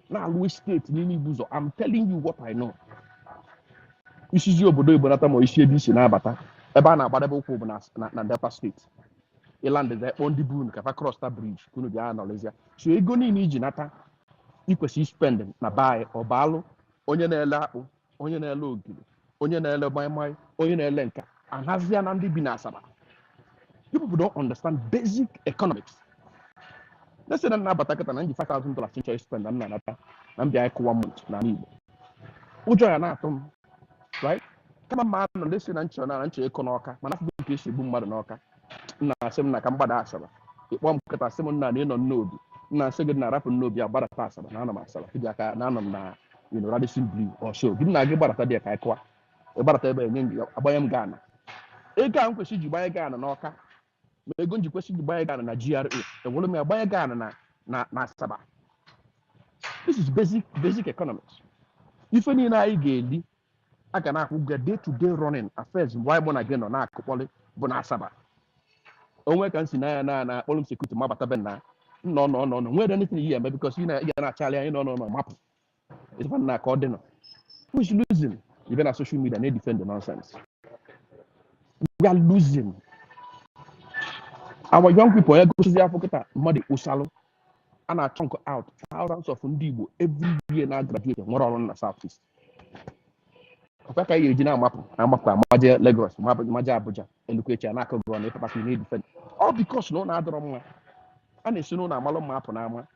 Now, Louis State, Nini Buzo. I'm telling you what I know. This is your Bodo Bonatamo, you see this in Abata. Ebana, Badabo, na Delta State. He landed there on the boon, if I cross that bridge, Kunudia, Malaysia. So you go in Jinata, you can see spending, na buy or balo, Onyanela, Onyanelo, Onyanela, my, Onyanelenka, and Hazian and the Binasaba. People don't understand basic economics. Let's say that now, but I get $95,000 since spend. I'm the 1 month. Ujo na atom, right? Come on, man. Listen, and China and Chekonoka. Man, I've been to Boom Madanoka. Na sem na kambada asaba. It won't cut a simon na no nobi. Na second na rap no be about a passaba. Nana masala. Pidaka, Nanam na, Radisson Blue or so. Didn't I get about a day Kaikwa? About a bayam Ghana. Eka uncle should you buy a Ghana Noka? We're going to question the buy Ghana na GRA. The volume of buy Ghana na Saba. This is basic economics. If any na igeli, I can get day-to-day running affairs. Why one again on our couple Bonasaba? Onwe can see na all security mabata benna. No. Where anything here because you're not Charlie, no map. It's one na coordinate. Who's losing? Even on social media, they defend the nonsense. We are losing. Our young people go to the Africa, Madi Usalo, and I chunk out thousands of Ndibo every year now graduating more on the Southeast. Okay, you know, I'm Maja Lagos, Maja Abuja, education, and I can go on if you need defend. All because no other one. And it's no Malo map on.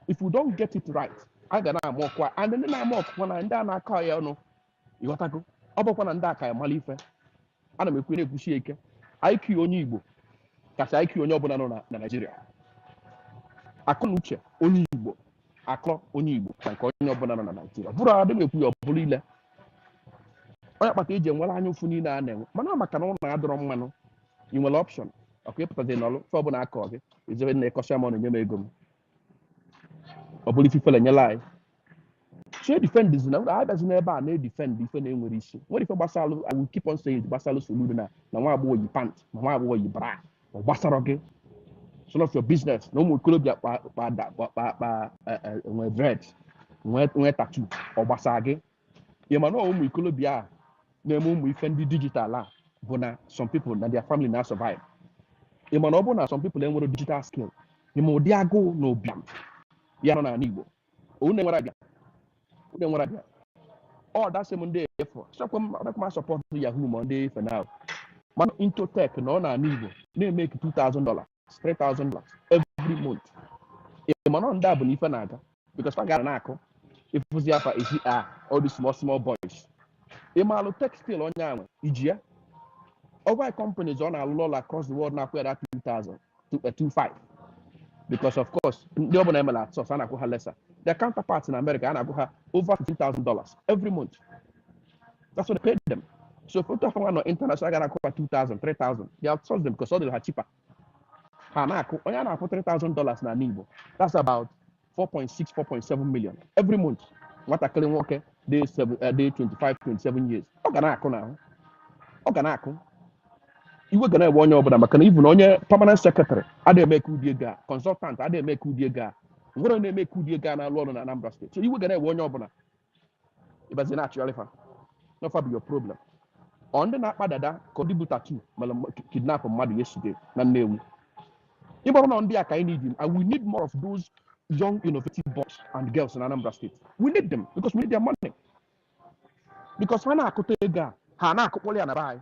If we don't get it right, I got more quiet, and then I'm more when I'm down. I call you, you got to go. Up on and dark, I'm Malife. And I'm a queen of Bushake. IQ on Igbo. Kasi IQ onye ọbụla nọ na Nigeria. Akọ na uche onye Igbo. Akọ onye Igbo ka nke onye ọbụla nọ na Nigeria. Bụrụ adị m ekwu ya ọbụla ile. Onye kpata eji enwere anya ụfụ niile a na-enwe. Mana maka na ụlọ na-adọrọ mmanụ. I nwere option. Ọkụ ịpụtazi n'ọlụ fe ọbụla akọ gị. Ejebe na ịkọsịa m ọnụ nye m ego m. Ọ bụrụ ififele nyela anyị. So defend this now. I doesn't ever defend ife na-enwere isi. Nwere ife gbasalụ, I will keep on saying gbasalụ soludo na nwa agbọghọ yi pant, na nwa agbọghọ yi bra. Ọ gbasara gị. Some of your business, no more could be dread, tattoo, or basage. You might know we could be a name we can be digital. But some people and their family now survive. You might know some people with a digital skill. You know, they go no bam. Yana Nibo. Une what idea? Une what idea? Oh, that's the Monday for. So come support Yahoo Monday for now. Man into tech no na nivo. They make $2,000, $3,000 every month. If man on that bonifa naga because I got an acco. If it was the all these small boys. Imalo textile on yam. Ijia. Over companies on our law across the world now where that 2,000 to 2,500. Because of course, the urban MLA so sana kuha lesser. Their counterparts in America and kuha over $15,000 every month. That's what they paid them. So if you have on international, I got 2,000, 3,000. They outsource them because all they are cheaper. Hanako, only for $3,000 na nibo. That's about 4.6, 4.7 million every month. What I call worker, day 25, 27 years. Oganako now. Oganako. You were gonna warn you about them. Can even on your permanent secretary. I didn't make Udiega, consultant. I didn't make Udiega. What don't they make Udiega na law in Anambra State? So you were gonna warn you about them. It was naturally far. Not for your problem. On the night, Madada, contributor to kidnap a mother yesterday. Nanewi. Even on the I need him, and we need more of those young, innovative boys and girls in Anambra State. We need them because we need their money. Because Hana Kotega, Hana Kopoli and buy.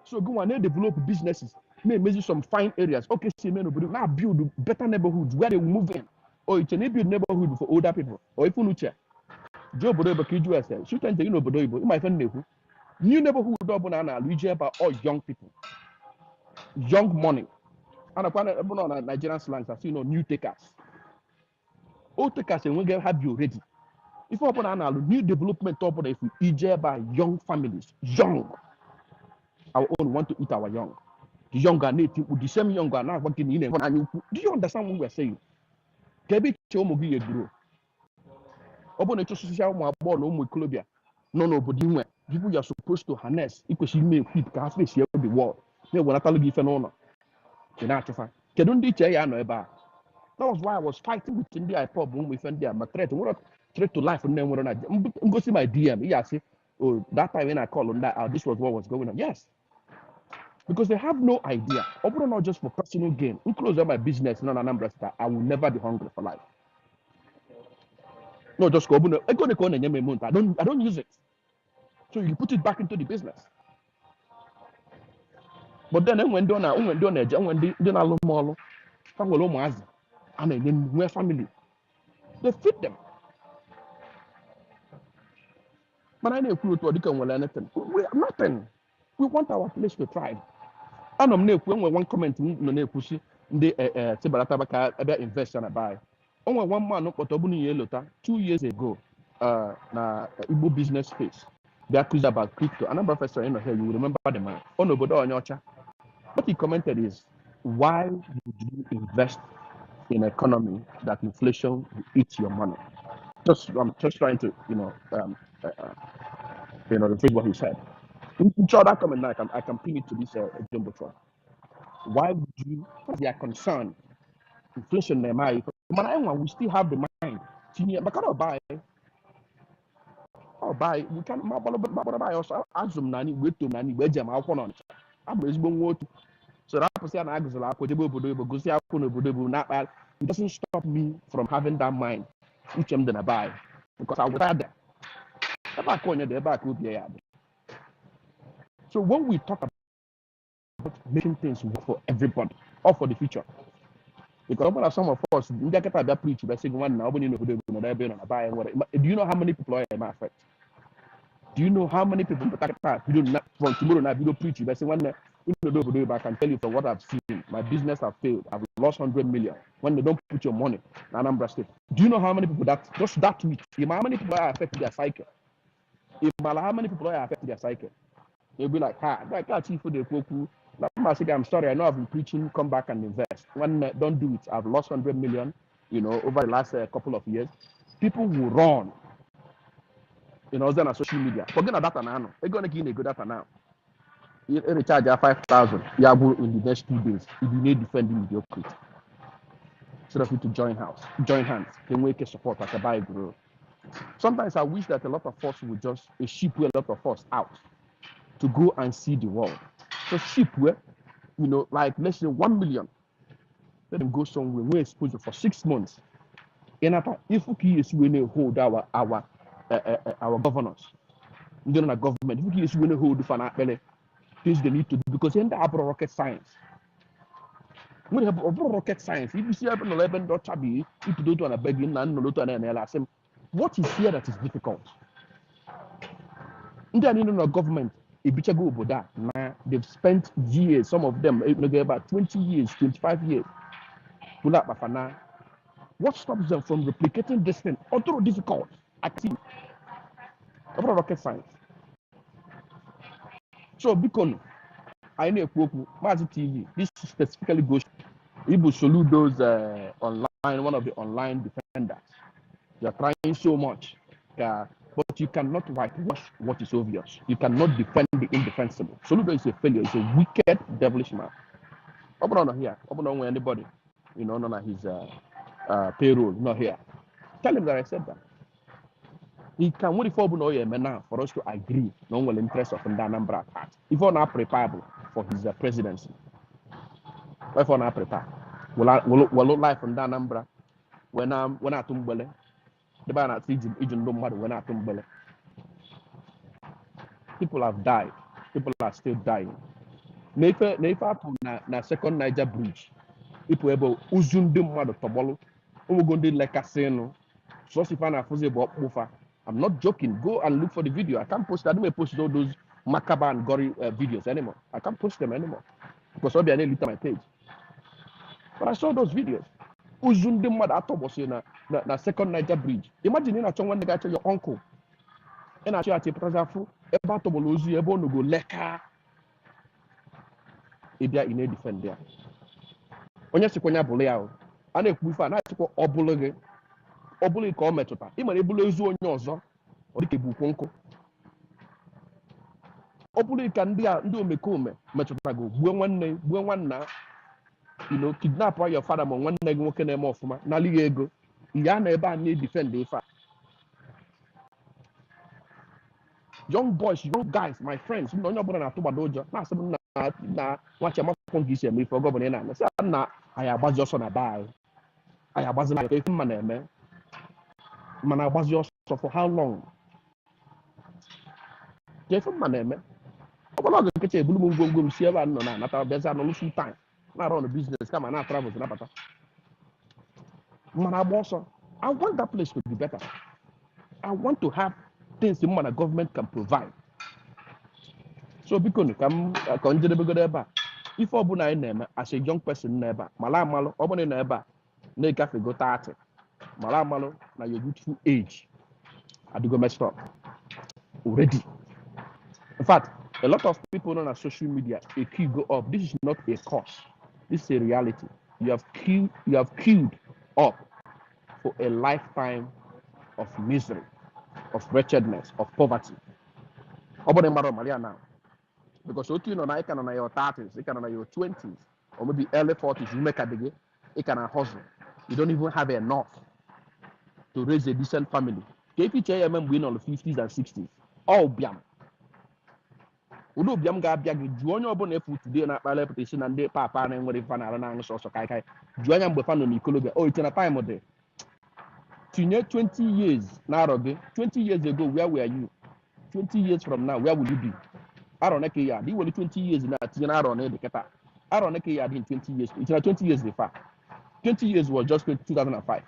So go and develop businesses, may measure some fine areas. Okay, see, men now build better neighborhoods where they will move in. Or it's a build neighborhood for older people. Or if you check, Joe Bodoba Kiju, shoot and Bodobo, my friend Nehu. New neighborhood Dobonana, region about all young people, young money. And upon Nigerian slangs, as you know, new takers. Old takers, and we get have you ready. If you open an new development top of if we EJ by young families, young. Our own want to eat our young. The younger native with the same younger now working in. Do you understand what we're saying? Kebi Chomogi grow. Open a social born home Colombia. No, but people are supposed to harness because you may keep casting share the world. They will not give an honor. That was why I was fighting with the IPOB when we found them. My threat to life and then when I go see my DM. Yeah, say, oh, that time when I called on that, this was what was going on. Yes. Because they have no idea. Open not just for personal gain. In close up my business in Anambra State, I will never be hungry for life. No, just go open. I don't use it. So you put it back into the business. But then when they family, they feed them. But I know anything. We have nothing. We want our place to thrive. I know one comment the invest and buy. Only one man but 2 years ago, na Igbo business space. They accused about crypto. Another professor in here, you will remember the man. Oh no, what he commented is, why would you invest in an economy that inflation will eat your money? I'm just trying to, rephrase what he said. In short, that comment now, I can pin it to this jumbotron. Why would you, what's their concern? Inflation, we still have the mind. But cannot buy. Oh, buy. We can't buy also. Azum nani, wait to nani, where jam out on it. I'm so that person it doesn't stop me from having that mind, which I'm gonna buy. Because I would rather. So when we talk about making things work for everybody or for the future, because some of us, preach by saying one now, do you know how many people are in my effect? Do you know how many people from tomorrow night we don't preach by saying one I can tell you from what I've seen, my business have failed. I've lost 100 million when they don't put your money in Anambra State. Do you know how many people just that week? How many people are affected their cycle? How many people are affected their cycle? They'll be like, I can't see for the Koku. I'm sorry, I know I've been preaching, come back and invest. Don't do it. I've lost 100 million, over the last couple of years. People will run. On social media. Forget about that now. They're going to give you a good data now. You recharge 5,000. You have in the next 2 days. If you need defending mediocrity. Instead of you to join hands. Then we can support like a buy grow. Sometimes I wish that a lot of us would just ship a lot of us out to go and see the world. So ship where, like let's say 1 million. Let them go somewhere. We're exposed for 6 months. if we hold our governors, government, if we hold for things they need to do because in the rocket science. We have rocket science. If you see up in 11 chabi, if you do to an begging and no to an what is here that is difficult? In the government, if you go over that, they've spent years, some of them about 20 years, 25 years. Pull up now. What stops them from replicating this thing? Although difficult, I see. Rocket science. So because I know Mazi TV, this specifically goes Ibu Soludo's online, one of the online defenders. You are trying so much, but you cannot whitewash what is obvious. You cannot defend the indefensible. Soludo is a failure. He's a wicked, devilish man. Open here. Open on anybody, not his payroll, not here. Tell him that I said that. He can only for now for us to agree on the interest of Anambra part. If we're not prepared for his presidency, if we're not prepared, we'll look like from Anambra when I tumbele. The ban at Egypt no matter when I tumbele. People have died. People are still dying. Na second Niger bridge. People able uzundum mado tobolo. Ugonde like a seno. So if I fuse about mufa. I'm not joking. Go and look for the video. I can't post. I don't post all those macabre and gory videos anymore. I can't post them anymore because I'll be an elite on my page. But I saw those videos. Uzundum mado atobose na second Niger bridge. Imagine in a chong when they got your uncle. And I share a tape about Tobolozi, able to go leka. Ibia in a defend there. When you see Konya Boleo, and if we find out Obologe, Oboli call Metota, even a Buluzu on yourself, or the Kibukonko. Oboli can be a do me come, Metotago, one now, kidnap your father on one leg walking them off, Naliego. Yana Eba need defend the fact. Young boys, young guys, my friends, you know, you're born at Tobadoja. Now, some watch a mouth gives me for governor. I said, I was just on a buy. I was like a man, I was just for how long? Different man, I'm not going to get a blue moon, Sierra, no, not there's no losing time. Not on the business, come and I travel to Napata. I want that place to be better. I want to have things the man government can provide. So because come if Obuna name as a young person never, Malamalo, Obuna never, Neka go 30, Malamalo, now your youthful age. I do go messed up already. In fact, a lot of people on social media, a key go up. This is not a cause. This is a reality. You have queued up for a lifetime of misery, of wretchedness, of poverty. Obuna Maria now. Because you know, you can on your 30s, you can on your 20s, or maybe early 40s, you make a big, you can hustle. You don't even have enough to raise a decent family. If you tell them win on the 50s and 60s, all biam. Udo biam ga biag, join your bonnet today and my reputation and they papa and what if I don't so kai. Join them with family, oh, it's in a time of day. 20 years, now, 20 years ago, where were you? 20 years from now, where will you be? I don't know, you were 20 years in that, I don't know, I don't know, in 20 years. It's 20 years before. 20 years was just 2005.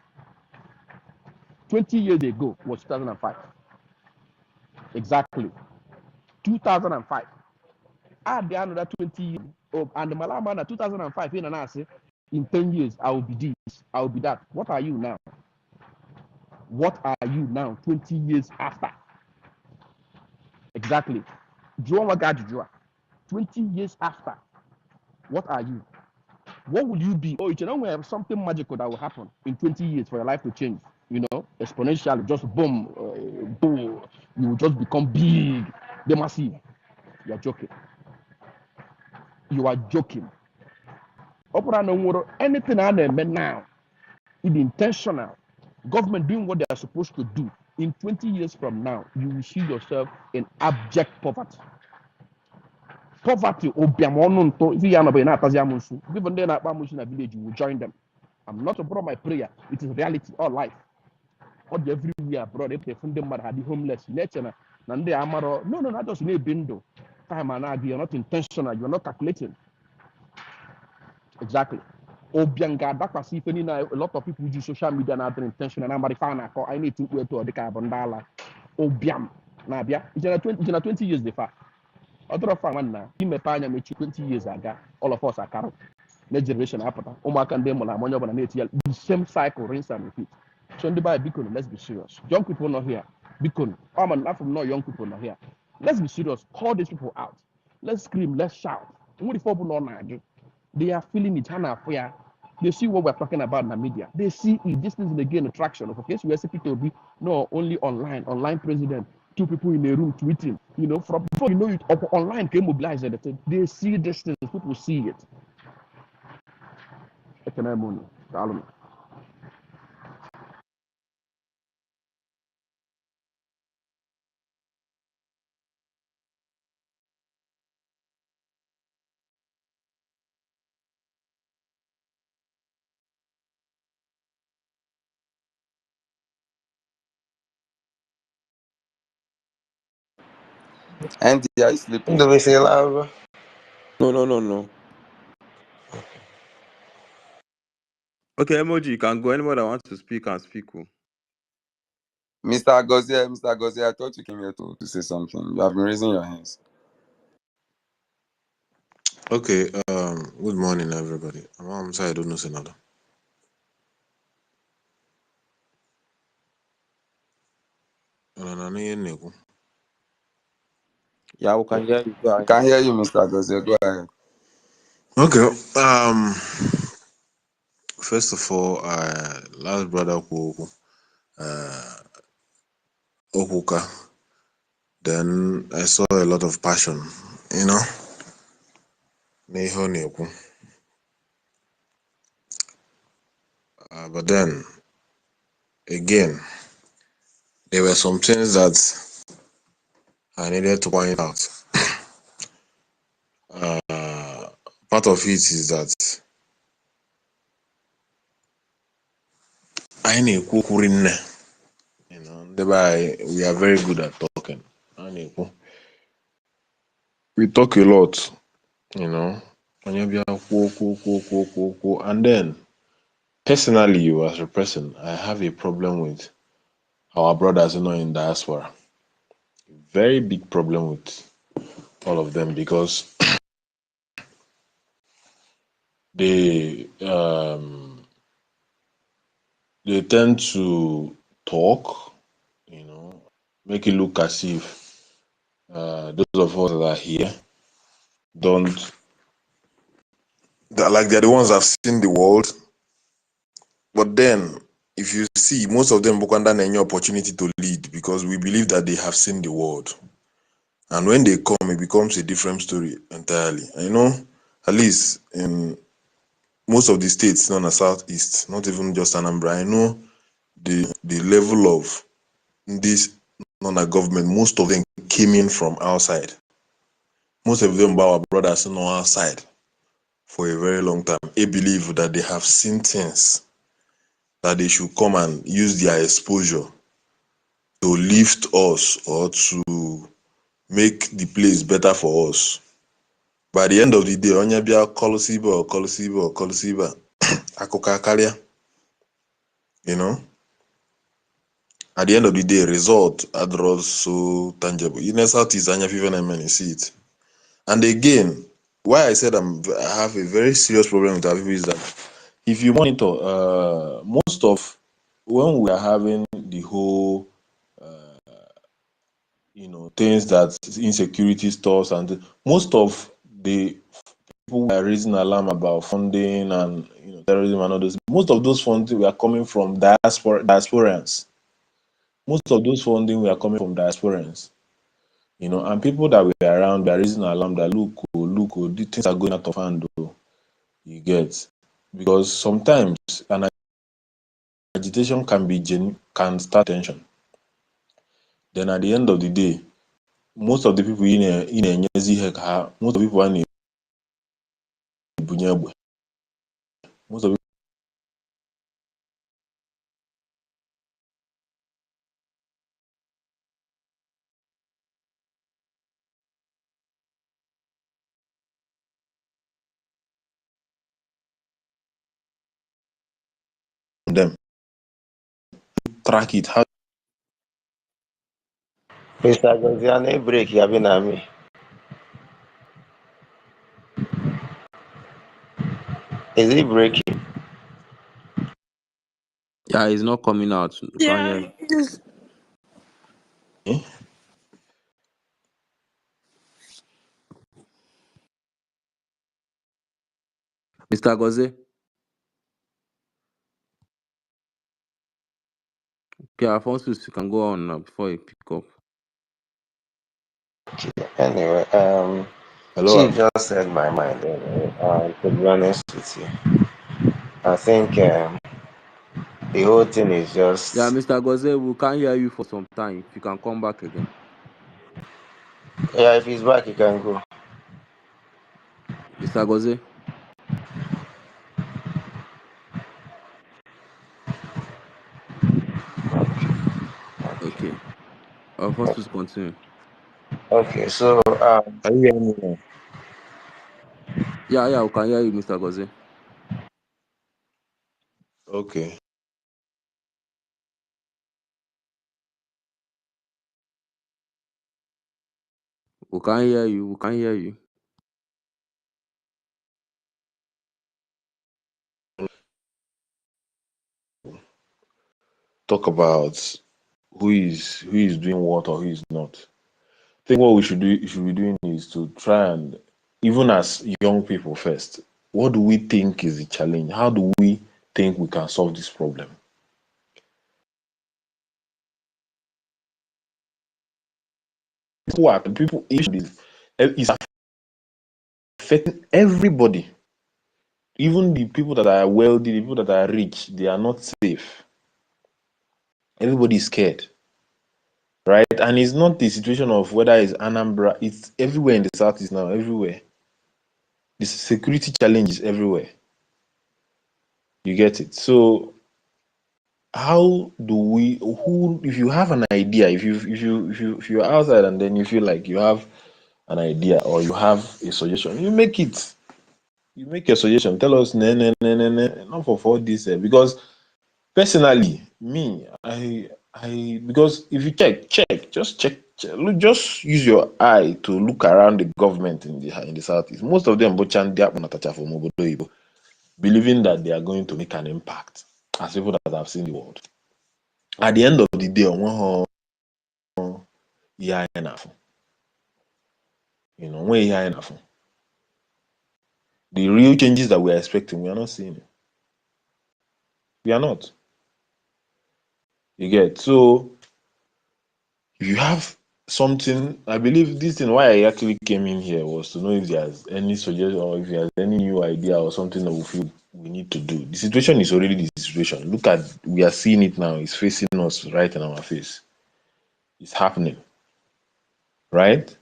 20 years ago was 2005. Exactly. 2005. At the end of that 20 years, and the Malama 2005, in 10 years, I will be this, I will be that. What are you now? What are you now, 20 years after? Exactly. 20 years after, what are you? What will you be? Oh, you know, we have something magical that will happen in 20 years for your life to change, exponentially, just boom, boom, you will just become big, the massive. You are joking. You are joking. Anything I know now, it's intentional. Government doing what they are supposed to do. In 20 years from now, you will see yourself in abject poverty. Poverty, even they na village, you will join them. I'm not about my prayer. It is reality, all life. All the everywhere abroad, they from them mad had the homeless. Nature and they are no, not just in a bindo. Time and you're not intentional, you're not calculating. Exactly. Obianga, that was if any a lot of people use social media and are intentional. And I need to go to the carbon dollar. Obiam. Nabia, it's 20 years the far. Other fan na ime panya mechi 20 years ago, all of us are carol. Next generation apata. Umaka ndemo na monyo bana neti the same cycle rinse and repeat. So in the Bible, let's be serious. Young people not here. Bikon. I'm not from no young people not here. Let's be serious. Call these people out. Let's scream. Let's shout. What the people not they are feeling it. They see what we're talking about in the media. They see it. This is again attraction. Okay, so we are people to be no only online president, two people in a room tweeting. You know, from before you know it, online can mobilize it. They see this thing. People see it. Andy, are you sleeping? Do we say loud? No. Okay, emoji, you can go. Anybody that wants to speak can speak. Mr. Gozier, I thought you came here to say something. You have been raising your hands. Okay, good morning, everybody. I'm sorry, I don't know another. Yeah, we can hear you. Go I ahead. can hear you, Mr. Gozier. Go ahead. Okay, first of all, last brother Okuka, then I saw a lot of passion, you know, but then again, there were some things that I needed to point out. Part of it is that I need you know, thereby we are very good at talking. We talk a lot, you know, and then personally, you as a person, I have a problem with our brothers, you know, in diaspora. Very big problem with all of them because they tend to talk, you know, make it look as if those of us that are here don't like they're the ones that have seen the world. But then, if you see, most of them Bukanda any opportunity to lead because we believe that they have seen the world. And when they come, it becomes a different story entirely. I know, at least in most of the states, not the southeast, not even just Anambra, I know the level of this non-government, most of them came in from outside. Most of them, our brothers, know outside for a very long time. They believe that they have seen things that they should come and use their exposure to lift us or to make the place better for us. By the end of the day, onye bia kolosiba, akuka karia, you know. At the end of the day, result are so tangible. In the Southeast, Anya even see it. And again, why I said I have a very serious problem with Aviv is that if you monitor, most of when we are having the whole, you know, things that insecurity stores and most of the people were raising alarm about funding and, you know, terrorism and all those. Most of those funding were coming from diasporans. Most of those funding were coming from diasporans, you know, and people that were around were raising alarm that look, the things are going out of hand, you get, because sometimes an agitation can start tension. Then at the end of the day, most of the people most of the people are most of them? Track it. How Mr. Josiane, break, you have been at me. Is it breaking? Yeah, it's not coming out. You can't hear Yeah, him. yes. Mr. Goze. Okay, Alphonsus, you can go on now before you pick up. Anyway, hello? Chief just said my mind. Anyway, to be honest with you, I think the whole thing is Yeah, just. Mr. Goze, we can't hear you for some time. If you can come back again. Yeah, if he's back, he can go. Mr. Goze. Okay. Alphonsus, continue. Okay, so Are you hearing me now? Yeah, we can hear you, Mr. Goze. Okay. We can hear you. We can hear you. Talk about who is doing what or who is not. I think what we should be doing is to try and, even as young people first, what do we think is the challenge? How do we think we can solve this problem? People is affecting everybody. Even the people that are wealthy, the people that are rich, they are not safe. Everybody is scared, right? And it's not the situation of whether it's Anambra, it's everywhere in the southeast now, everywhere. The security challenge is everywhere. You get it? So how do we, who, if you have an idea, if you're outside and then you feel like you have an idea or you have a suggestion, you make it. You make a suggestion. Tell us, not for this, because personally, me, because if you check, just use your eye to look around the government in the southeast. Most of them, believing that they are going to make an impact as people that have seen the world. At the end of the day, yeah, enough. Yeah, enough. The real changes that we're expecting, we are not seeing it. We are not. You get so. If you have something, I believe this thing why I actually came in here was to know if there's any suggestion or if there's any new idea or something that we feel we need to do. The situation is already the situation. Look at, we are seeing it now. It's facing us right in our face. It's happening, right?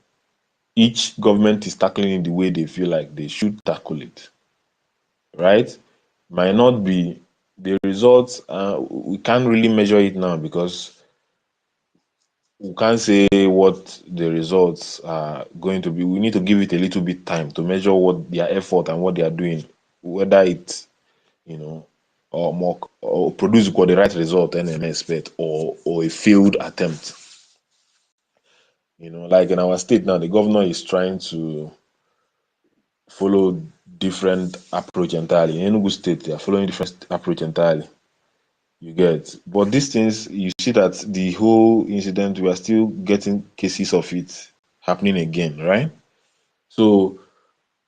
Each government is tackling it the way they feel like they should tackle it, right? Might not be the results. We can't really measure it now because we can't say what the results are going to be. We need to give it a little bit time to measure what their effort and what they are doing, whether it's, or more or produce the right result and expect, or a failed attempt. Like in our state now, the governor is trying to follow different approach entirely. In Enugu State, they are following different approach entirely. You get, but these things, you see that the whole incident, we are still getting cases of it happening again, right? So,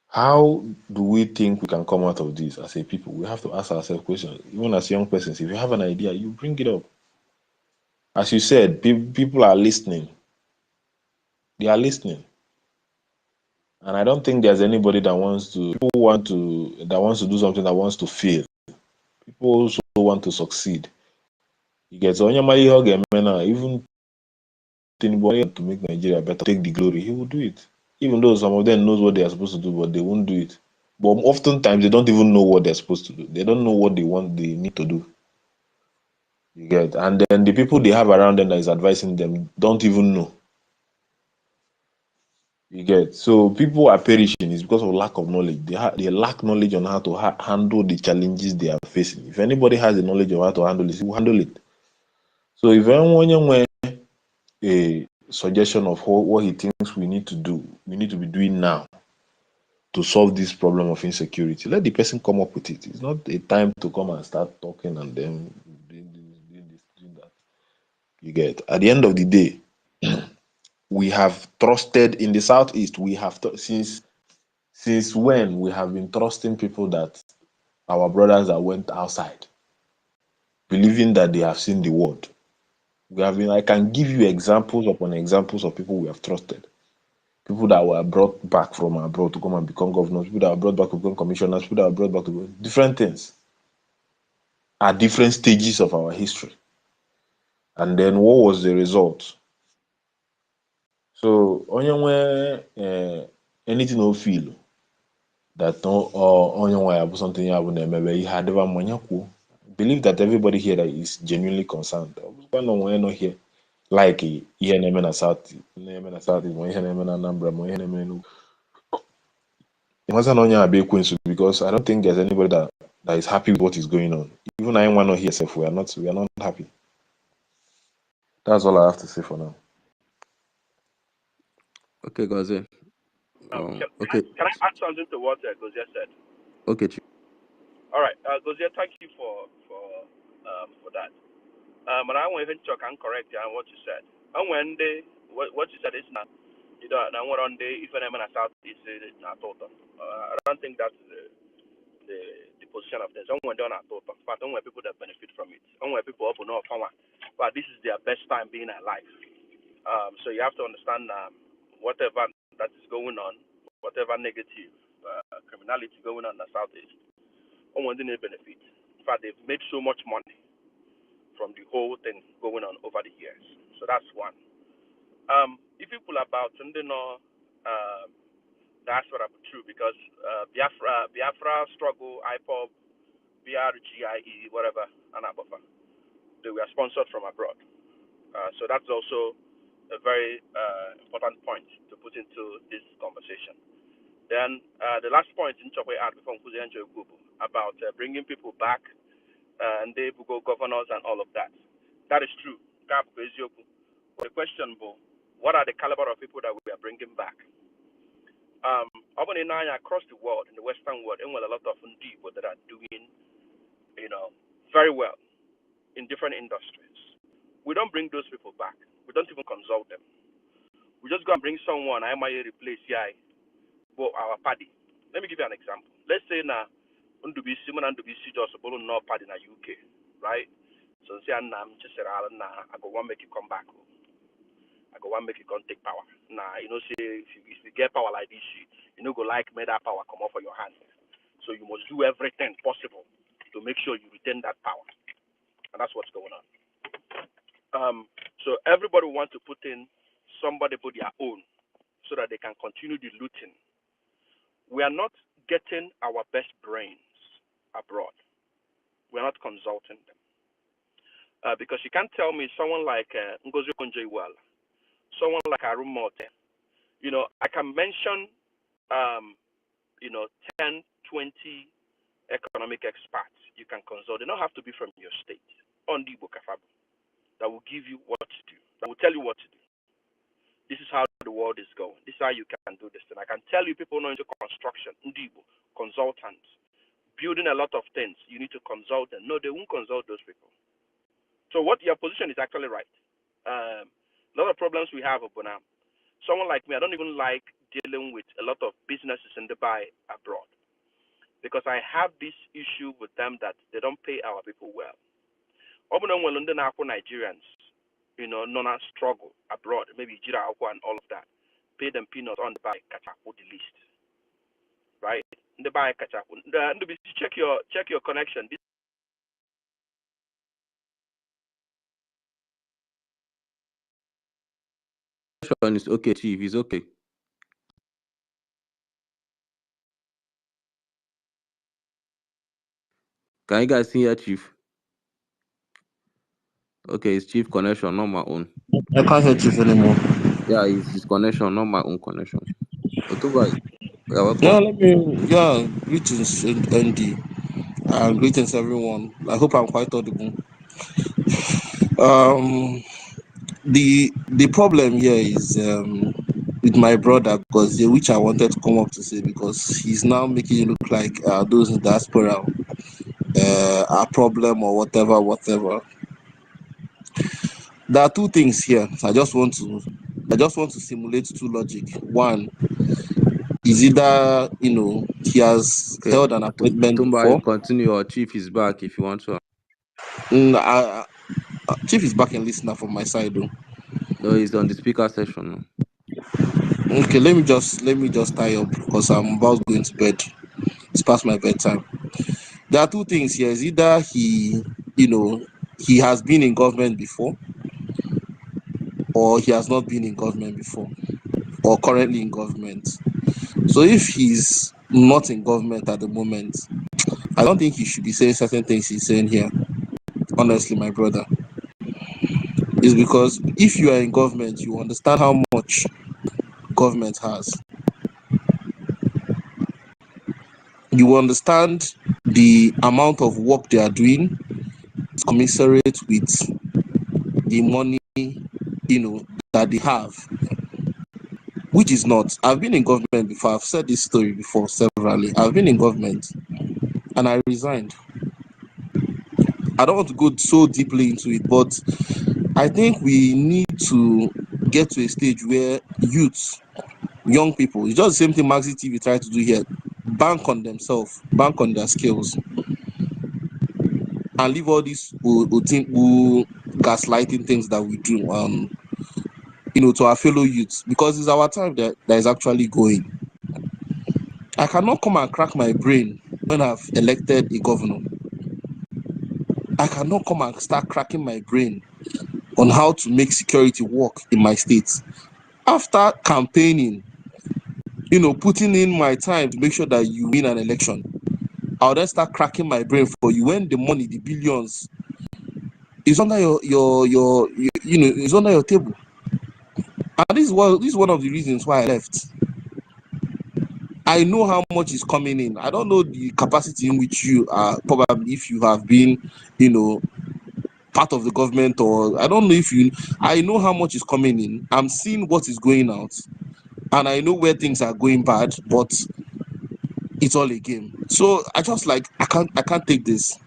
how do we think we can come out of this as a people? We have to ask ourselves questions. Even as young persons, if you have an idea, you bring it up. As you said, people are listening. They are listening, and I don't think there's anybody that wants to. That wants to do something that wants to fail. People also want to succeed. You get so even Tinubu to make Nigeria better, take the glory, he will do it. Even though some of them knows what they are supposed to do, but they won't do it. But oftentimes they don't even know what they're supposed to do. They don't know what they need to do. You get, and then the people they have around them that is advising them don't even know. You get, so people are perishing is because of lack of knowledge. They lack knowledge on how to handle the challenges they are facing. If anybody has the knowledge of how to handle it, he will handle it. So if anyone wants a suggestion of what he thinks we need to do, we need to be doing now to solve this problem of insecurity, let the person come up with it. It's not a time to come and start talking and then doing this, doing that. You get, at the end of the day, we have trusted in the southeast. We have since when we have been trusting people that our brothers that went outside, believing that they have seen the world. We have been. I can give you examples upon examples of people we have trusted. People that were brought back from abroad to come and become governors. People that were brought back to become commissioners. People that were brought back to different things at different stages of our history. And then what was the result? So, anything no feel that something believe that everybody here that is genuinely concerned. Not here like ihe na-eme na South, na-eme na South ma ihe na-eme na Anambra ma ihe na-eme n'Enugu. Because I don't think there's anybody that is happy with what is going on. Even I want to hear self, we are not happy. That's all I have to say for now. Okay, Gazi. Okay. Can I add something to what Gozia said? Okay, Chief. All right, Gozia, thank you for that. And I want even to correct you on what you said. And when what you said is not, you know, and what on day if I'm in a south is not total. I don't think that's the position of this. When they're not total, but when people that benefit from it, when people open up, but this is their best time being alive. So you have to understand whatever that is going on, whatever negative criminality going on in the southeast, when they benefit. In fact, they've made so much money from the whole thing going on over the years. So that's one. If you pull about, and they know that's what I'm true because Biafra struggle, IPOB, BRGIE, whatever, and Abafa, they were sponsored from abroad. So that's also a very important point to put into this conversation. Then the last point in Chokwe had before about bringing people back and they will go governors and all of that. That is true. But the question, what are the caliber of people that we are bringing back? Across the world, in the Western world, and a lot of people that are doing, very well in different industries. We don't bring those people back. We don't even consult them. We just go and bring someone I might replace our party. Let me give you an example. Let's say now Ndubisi just no party in the UK, right? So say I'm just I go one make you come back. I go one make you come take power. Now say if you get power like this, you go like make that power come off of your hand. So you must do everything possible to make sure you retain that power. And that's what's going on. So everybody wants to put in somebody for their own so that they can continue the looting. We are not getting our best brains abroad. We're not consulting them. Because you can't tell me someone like Ngozi Okonjo-Iweala, someone like Arun Mote, I can mention, 10, 20 economic experts you can consult. They don't have to be from your state. On the Bukafab, that will give you what to do, that will tell you what to do. This is how the world is going. This is how you can do this. And I can tell you people know into construction, Ndibo, consultants, building a lot of things. You need to consult them. No, they won't consult those people. So what your position is actually right. A lot of problems we have, Obuna. Someone like me, I don't even like dealing with a lot of businesses in Dubai abroad because I have this issue with them that they don't pay our people well. Obuna when London Nigerians, not struggle abroad, maybe Jira and all of that, pay them peanuts on the buy Kachaku the least. Right? The buy Kachaku. Check your connection. It's okay, Chief. It's okay. Can you guys hear Chief? Okay, it's Chief connection, not my own. I can't hear Chief anymore. Yeah, it's his connection, not my own connection. Otuba, you're Yeah, welcome. greetings, ND, and greetings, everyone. I hope I'm quite audible. Um, the problem here is with my brother, because which I wanted to come up to say, because he's now making it look like those in diaspora are a problem or whatever. There are two things here. I just want to simulate two logic. One is either he has Okay, held an appointment Otumba, you before. continue. Your chief is back if you want to. Chief is back and listener from my side though. No, he's on the speaker session now. Okay, let me just tie up because I'm about going to bed. It's past my bedtime. There are two things here. Is either he has been in government before, or he has not been in government before, or currently in government. So if he's not in government at the moment, I don't think he should be saying certain things he's saying here. Honestly, my brother, is because if you are in government, you understand how much government has. You understand the amount of work they are doing is commensurate with the money that they have, which is not. I've been in government before. I've said this story before severally. I've been in government and I resigned. I don't want to go so deeply into it, but I think we need to get to a stage where youths, young people, it's just the same thing Maxi TV try to do here, bank on themselves, bank on their skills, and leave all these gaslighting things that we do to our fellow youths, because it's our time that is actually going. I cannot come and crack my brain when I've elected a governor. I cannot come and start cracking my brain on how to make security work in my state. After campaigning, putting in my time to make sure that you win an election, I'll then start cracking my brain for you when the money, the billions, is under is under your table. And this is one of the reasons why I left. I know how much is coming in. I don't know the capacity in which you are, probably if you have been, part of the government, or I don't know if I know how much is coming in. I'm seeing what is going out, and I know where things are going bad, but it's all a game. So I just I can't take this.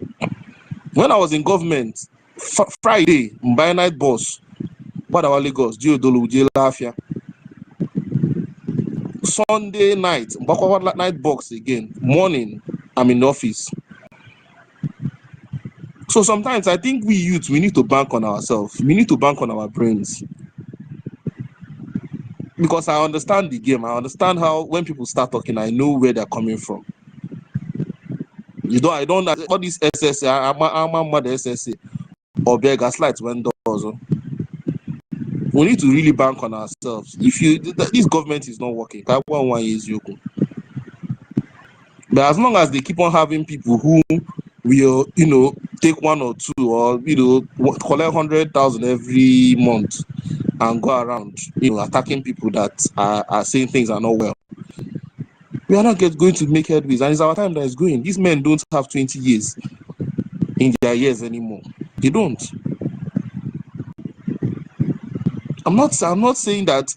When I was in government, Friday, by night boss, Badawa Lagos, Diodolo, Lafia. Sunday night, Mbakwa night box again. Morning, I'm in the office. So sometimes I think we youth, we need to bank on ourselves. We need to bank on our brains. Because I understand the game. I understand how when people start talking, I know where they're coming from. I don't all these SSA, I'm mad SSA or beg gaslight when doors. We need to really bank on ourselves. If this government is not working, but as long as they keep on having people who will, take one or two, or collect 100,000 every month and go around, attacking people that are saying things are not well, we are not going to make headways, and it's our time that is going. These men don't have 20 years in their years anymore. They don't. I'm not saying that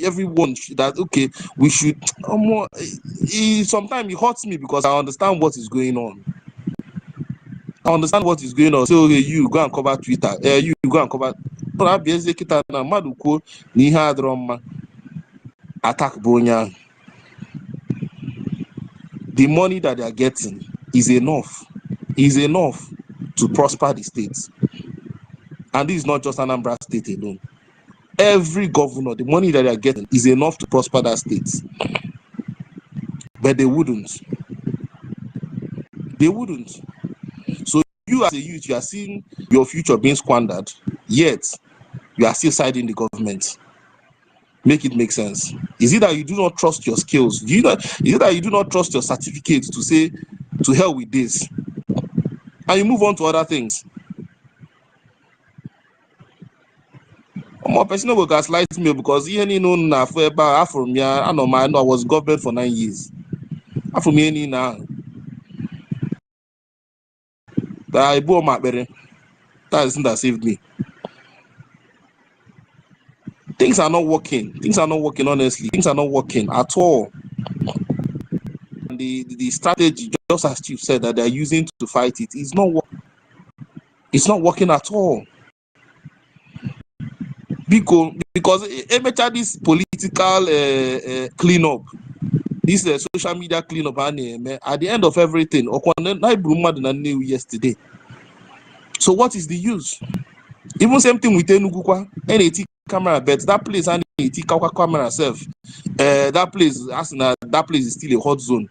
everyone okay, we should more. Sometimes it hurts me because I understand what is going on. I understand what is going on. So okay, you go and cover Twitter. You go and cover. Attack Bonya. The money that they are getting is enough to prosper the states. And this is not just Anambra state alone. Every governor, the money that they are getting is enough to prosper that state. But they wouldn't. They wouldn't. So you as a youth, you are seeing your future being squandered, yet you are still siding the government. Make it make sense. Is it that you do not trust your skills? Is it that you do not trust your certificates to say, to hell with this? And you move on to other things. More person will gaslight me because any no na for about from me. I know I was government for 9 years. After me any now. That I bought my better. That is that saved me. Things are not working. Things are not working honestly. Things are not working at all. And the strategy, just as Chief said, that they're using to fight it is not working. It's not working at all. Because this political cleanup, this social media cleanup, at the end of everything, yesterday. So what is the use? Even same thing with Enugukwa, NAT camera, but that place and NAT camera self, that place is still a hot zone.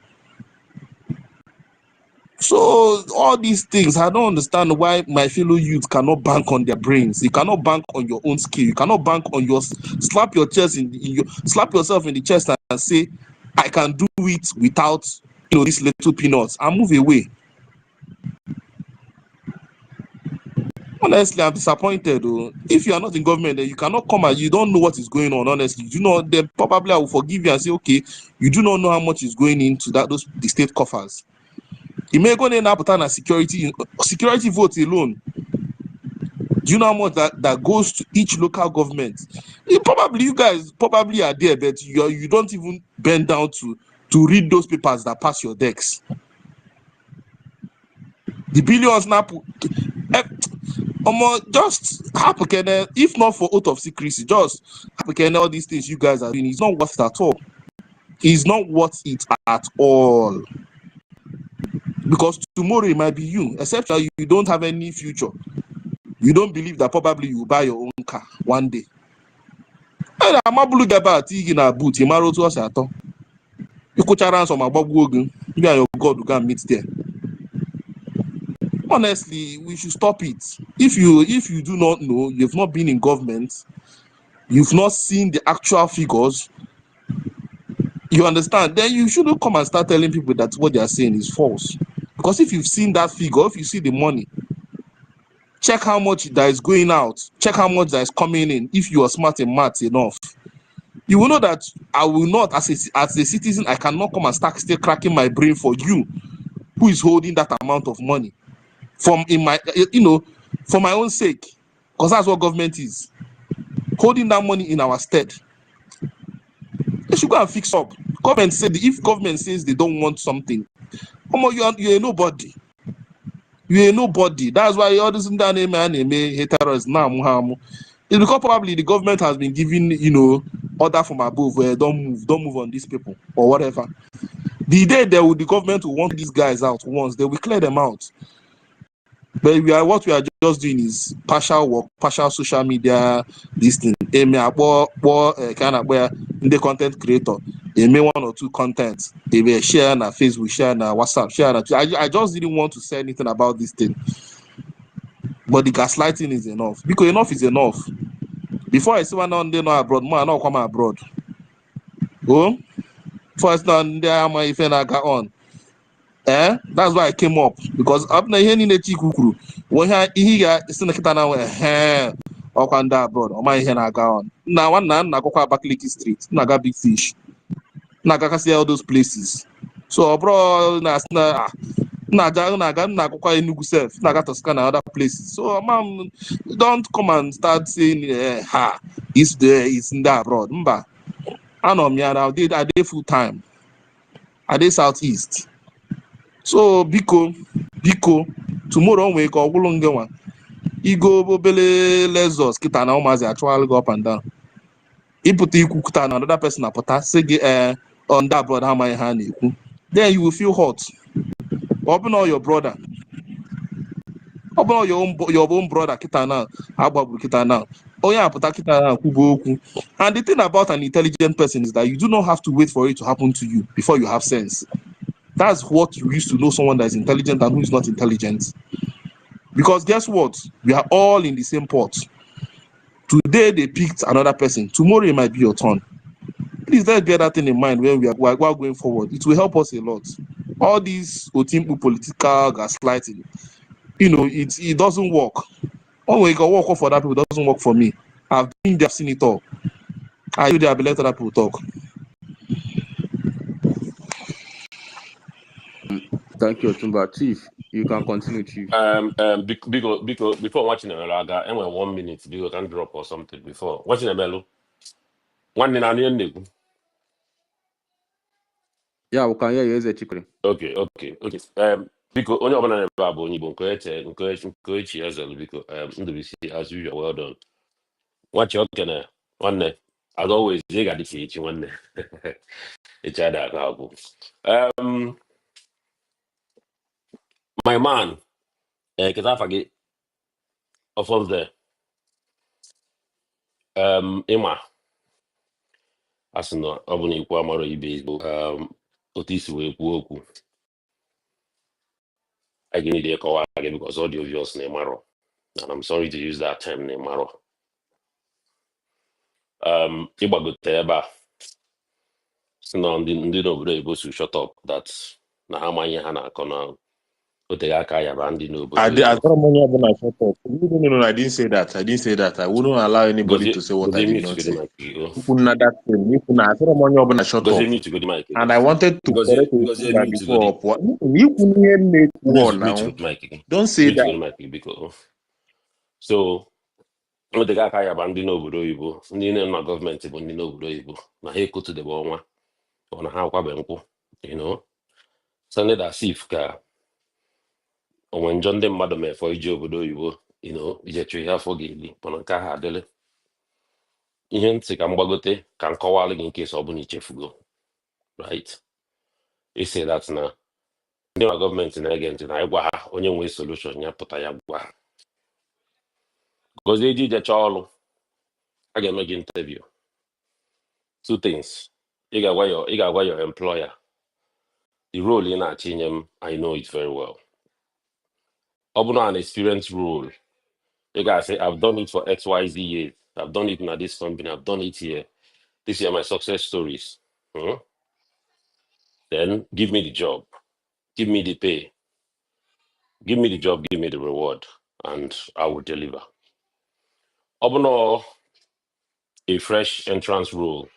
So all these things, I don't understand why my fellow youth cannot bank on their brains. You cannot bank on your own skill. You cannot bank on your slap yourself in the chest and say, I can do it without these little peanuts and move away. Honestly, I'm disappointed. Though. If you are not in government, then you cannot come and you don't know what is going on. Honestly, then probably I will forgive you and say, okay, you do not know how much is going into the state coffers. You may go in and security vote alone. Do you know how much that goes to each local government? You guys probably are there, but you don't even bend down to read those papers that pass your decks. The billions now, just happen, if not for oath of secrecy, just happen all these things you guys are doing. It's not worth it at all. It's not worth it at all. Because tomorrow it might be you, except that you don't have any future. You don't believe that probably you will buy your own car one day. And I'm not looking about in a boot, you marry to us at all. You could challenge on my Bob Wogan, you and your God will go and meet there. Honestly, we should stop it. If you do not know, you've not been in government, you've not seen the actual figures, you understand, then you shouldn't come and start telling people that what they are saying is false. Because if you've seen that figure, if you see the money, check how much that is going out, check how much that is coming in. If you are smart and math enough, you will know that I will not, as a citizen, I cannot come and start still cracking my brain for you who is holding that amount of money for my own sake, because that's what government is, holding that money in our stead. They should go and fix up. Government said, if government says they don't want something, you're a nobody. You're a nobody. That's why all this haters now. It's because probably the government has been giving, order from above where don't move on these people or whatever. The day the government will want these guys out once, they will clear them out. But what we are just doing is partial work, partial social media, this thing. Kind of where the content creator, they may 1 or 2 contents. They will share on Facebook, share on WhatsApp, share on. I just didn't want to say anything about this thing. But the gaslighting is enough. Because enough is enough. Before I see one on there no abroad, more I not come abroad. Oh, first on there my if I got on. That's why I came up, because up na here in the Chikukuru, when he got still now or can that abroad, or my here na go on. Now one na go back Lake Street, na got big fish, na go see all those places. So bro, na go Enugu self, na got to scan other places. So mom, don't come and start saying it's there, it's in that abroad. Mba, I know me I did full time. I did southeast. So biko tomorrow we go one. Igo obele lesos kita na umazi actually go up and down. Iputi ikukuta na another person apota say on that brother how my hand eku. Then you will feel hot. Open all your brother. Open all your own brother kita now. Ababu kita now. Oh yeah, apota kita na kubo. And the thing about an intelligent person is that you do not have to wait for it to happen to you before you have sense. That's what you used to know someone that is intelligent and who is not intelligent. Because guess what? We are all in the same pot. Today they picked another person. Tomorrow it might be your turn. Please let's bear that thing in mind when we are going forward. It will help us a lot. All these political gaslighting, it doesn't work. Oh, we can work for that, it doesn't work for me. I've been there, seen it all. I do there, I've let other people talk. Thank you, Tumba. Chief, you can continue, Chief. Because before watching the Melaga, and when 1 minute, because can drop or something before watching the Melo. One in an end. Yeah, we can hear you, Eze Chikri. Okay. Because only open an Bible, you encourage Ezel because as usual, well done. Watch your can one as always, they got the each one. It's other album. My man, because I forget of the Emma. As no, ọ bụ na ikwu amara ibe ezigbo otu isi wee kwuo okwu I need to call again because all the obvious na ịmarọ and I'm sorry to use that term na ịmarọ ịgbagote ebe a si na ndị n'obodo oyibo su shut up that na ha amaghị ha na-akọ na oteghị aka ya ba ndị n'obodo I oyibo don't want to shut up. No, I didn't say that. I didn't say that. I wouldn't allow anybody to say what I did not say. Shut up. And I wanted to correct you before. Don't say that. So oteghị aka ya ba ndị n'obodo oyibo ndị na gọọmenti bụ ndị n'obodo oyibo na ha ekotudebe ọnwa ọ na ha akwabe nkwụ Sunday sif ka onwe njọ ndị mmadụ mefọ ije obodo oyibo ije chụ ihe afọ ga-eli mana nke ahụ adịlị ihe ntị ka mgbagote ka nkọwalụ gị nke ọ bụla ichefugo right isi that na ndị nwa gọọmenti na-ege ntị na ịgwa ha onye nwee solushon ya pụta ya gwa ha gozie iji jecha ọrụ a ga-eme gị interview two things ị ga-agwa your employer the role ị na-achọ inye m I know it very well ọ bụrụ an experience role you guys say I've done it for XYZ years. I've done it in this company. I've done it here. These are my success stories. Then give me the job. Give me the pay. Give me the job. Give me the reward. And I will deliver. Obono, a fresh entrance rule.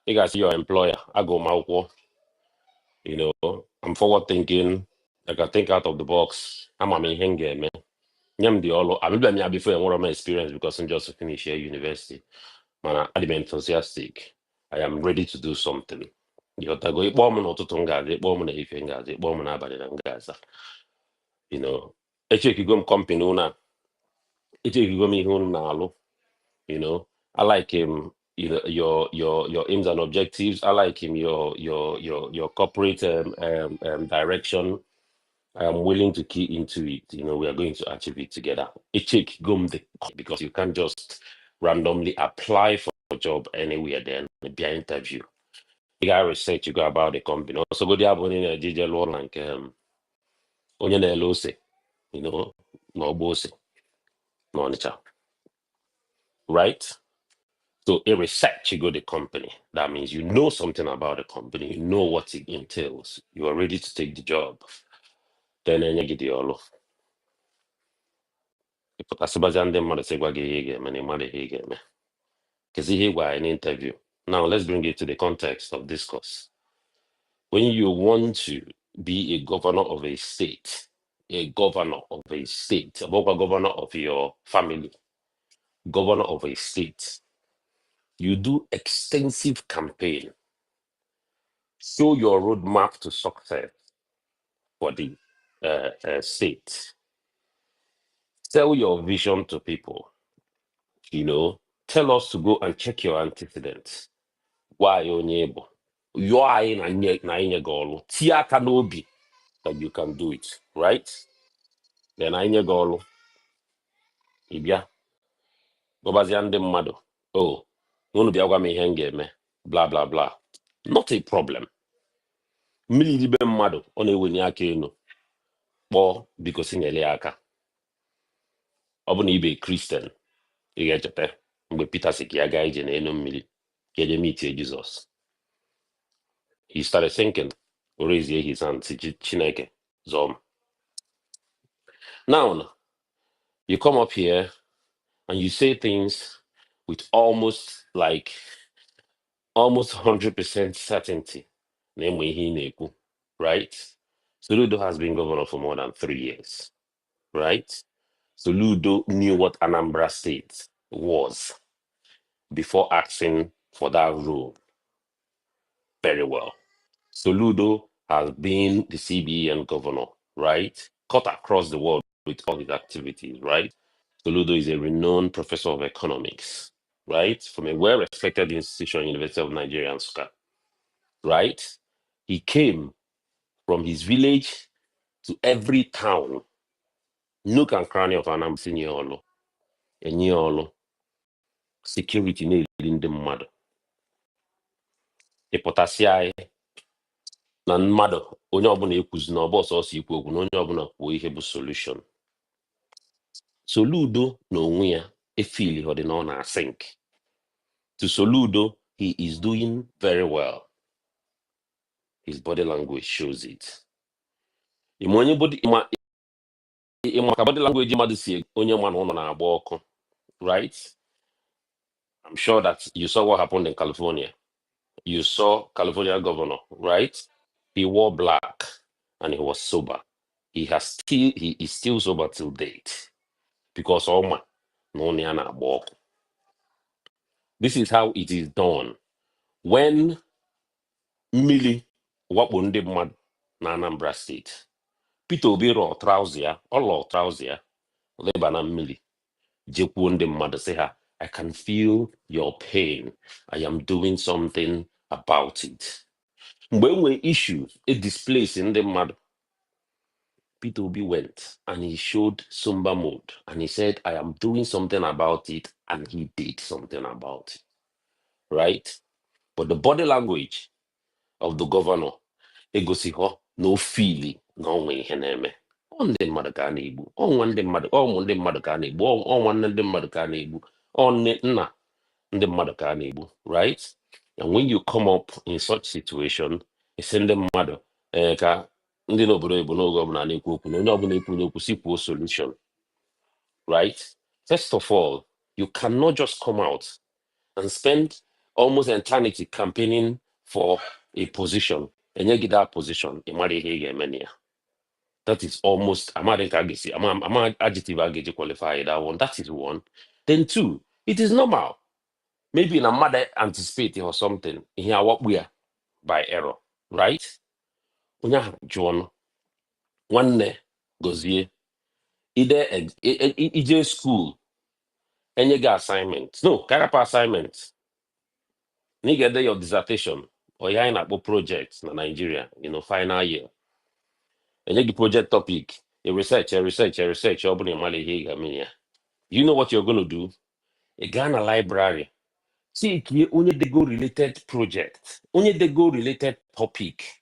You guys see your employer. I go Mauko. I'm forward thinking. I can think out of the box. I'm a henge, man. Nyam di olo. I maybe I'm before I want my experience because I'm just finished here university. Man, I'm enthusiastic. I am ready to do something. Ịghọtago ịkpọ m n'ụtụtụ m ga-aza ịkpọ m n'ehife m ga-aza ịkpọ m n'abalị na m ga-aza echekigo m kọmpani ụna echekigo m ihe unu na-alụ I like him your aims and objectives. I like him your corporate direction. I am willing to key into it. We are going to achieve it together. Echekigo m because you can't just randomly apply for a job anywhere then be an interview. You got research, you go about the company. Also, go there, only a DJ law like onye na LOC, no boss, no nature. Right? So a research, you go the company. That means you know something about the company, you know what it entails, you are ready to take the job. Then you get the all of because an interview. Now let's bring it to the context of discourse. When you want to be a governor of a state, a governor of a state, a governor of your family, governor of a state, you do extensive campaign, show your roadmap to success for the state, tell your vision to people, tell us to go and check your antecedents. Why your neighbor? You are in a goal. Tiaka nobi that you can do it, right? Then I goal. Ibia. Gọbazie ndị mmadụ unu bịa gwa m ihe m ga-eme bla bla bla not a problem. Mmiri dibe mmadụ ọ na-ewenye aka elu kpọọ biko si nyere ya aka. Ọ bụ na ibe Christian ị ga-echeta mgbe Peter si ka ya gaa ije n'elu mmiri ka eje meetie Jesus. He started sinking. Raise his hand si Chineke zọọ m. Now you come up here and you say things with almost 100% certainty, right? Soludo has been governor for more than 3 years, right? Soludo knew what Anambra State was before asking for that role very well. Soludo has been the CBN governor, right? Cut across the world with all his activities, right? Soludo is a renowned professor of economics, right? From a well-respected institution, University of Nigeria, Nsukka, right? He came from his village to every town, nook and cranny of Anambra, Senior Enyolo, security na-eri ndị mmadụ. Ịpụtasịa na mmadụ onye ọbụla ekwuzi na ọbọ ọsọsọ ikwu okwu na onye ọbụla kwuo ihe bụ solution. Soludo na onwe ya efili ọ dị na ọ na-asink. To Soludo, he is doing very well. His body language shows it. Ịma ka body language mmadụ si onye ma na ụlọ na-agba ọkụ, right? I'm sure that you saw what happened in California. You saw California governor, right? He wore black and he was sober. He is still sober till date because Oma no na walk. This is how it is done. When Millie Wapunde Mad na Anambra State, Peter Obi raw trouser, all trouser, Lebana Millie, Jekwunde Mad say her, I can feel your pain. I am doing something about it. When we issue a displace in the mud, Peter Obi went and he showed Sumba mode and he said, I am doing something about it, and he did something about it, right? But the body language of the governor, egosiho no feeling, no way heneme. On the Madaganebu, on one day Madaganebu, on one day Madaganebu, on na the Madaganebu, right? And when you come up in such situation, it's in the mother, ka ndị n'obodo Igbo n'oge ọbụla na-ekwu okwu na onye ọbụla ekwu n'okwu si kwuo solution, right? First of all, you cannot just come out and spend almost eternity campaigning for a position and you get that position in Mania. That is almost I'm adjective I qualify that one. That is one. Then two, it is normal. Maybe in a mother anticipating or something here what we are by error, right? John one gozie either EJ school and you get assignment. No, carapa assignment. You get there your dissertation or you're in a project in Nigeria, final year. And you get project topic, a research, open your money. You know what you're gonna do? A Ghana library. See, only the go related project, only the go related topic.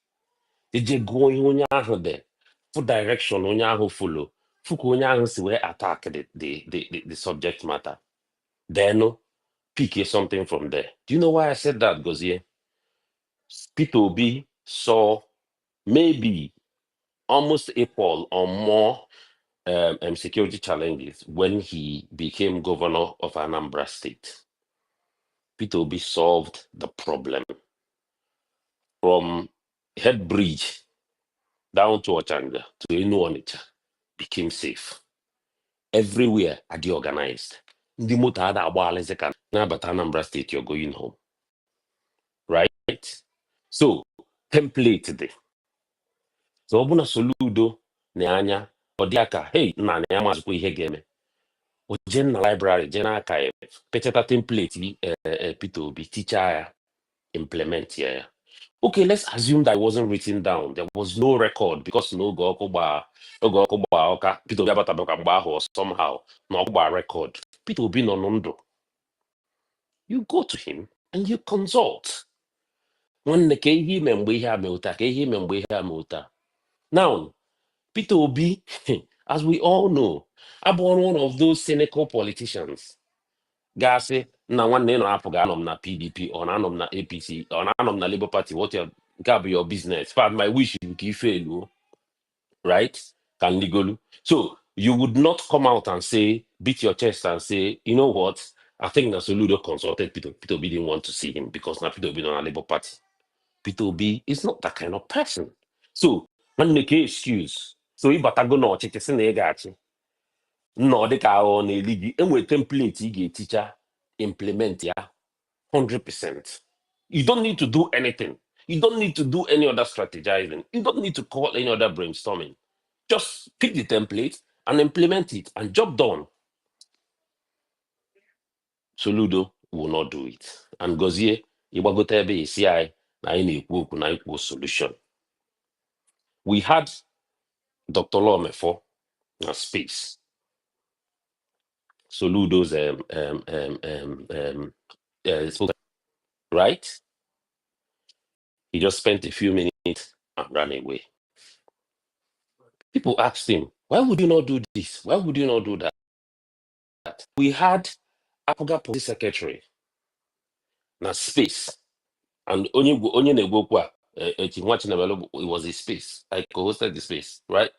Did you go in onye ahụ there for direction onye ahụ follow? Fuku onye ahụ si wee attack the subject matter. Then pick something from there. Do you know why I said that, Gozie? Peter Obi saw maybe almost equal or more security challenges when he became governor of Anambra State. Peter Obi solved the problem from Head Bridge down to Ochanja to Enuonicha became safe. Everywhere are they organized. The motor had now but Anambra State, you're going home. Right? So, template there. So, Obuna Soludo, Neanya, Odiaka, hey, Nana, Yamas, we game. O general library, general archive, petata template, P2B, teacher, implement here. Okay, let's assume that it wasn't written down. There was no record because no Gokoba, Peter Bataboka or somehow, no record. Peter will be no nondo. You go to him and you consult. When the Kehi Membeha Mota. Now, Peter Obi, as we all know, about one of those cynical politicians. Gase na nwanne no apụ ga-anọ na PDP or na anọ na APC or na anọ na Labour Party, what your business. But my wish is to fail, right? Can legally. So You would not come out and say, beat your chest and say, you know what? I think that Soludo consulted Peter. Peter Obi didn't want to see him because now Peter Obi is on a Labour Party. Peter Obi is not that kind of person. So, man make an excuse. So, if Batago no check this in the gachi, no, the car on a league, and with template, you get teacher implement ya 100%. You don't need to do anything. You don't need to do any other strategizing. You don't need to call any other brainstorming. Just pick the template and implement it, and job done. Soludo will not do it. And Gozie, Ibagotebe CI, na equal solution. We had Dr. Lomefo na space. Soludo's right? He just spent a few minutes and ran away. People asked him, why would you not do this? Why would you not do that? We had Apuga Police Secretary na space. And onye na-egwokwa it was his space. I co-hosted the space, right?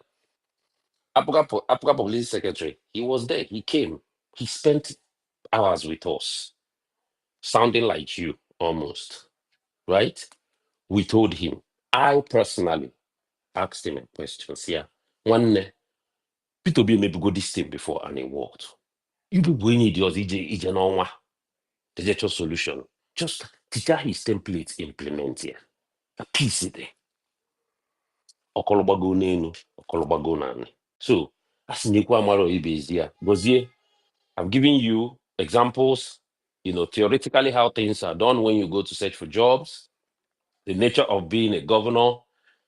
Apuga Police Secretary, he was there. He came. He spent hours with us, sounding like you almost, right? We told him. I personally asked him a question. Yeah, one Peter B maybe go this thing before and he walked. You people need yours, EJ no the digital solution. Just teacher his template, implement here. A piece there. Okolobago nenu, okolobago nani. So, as Nikwa Maro Ibe is here. Gozie, I've given you examples, theoretically how things are done when you go to search for jobs, the nature of being a governor,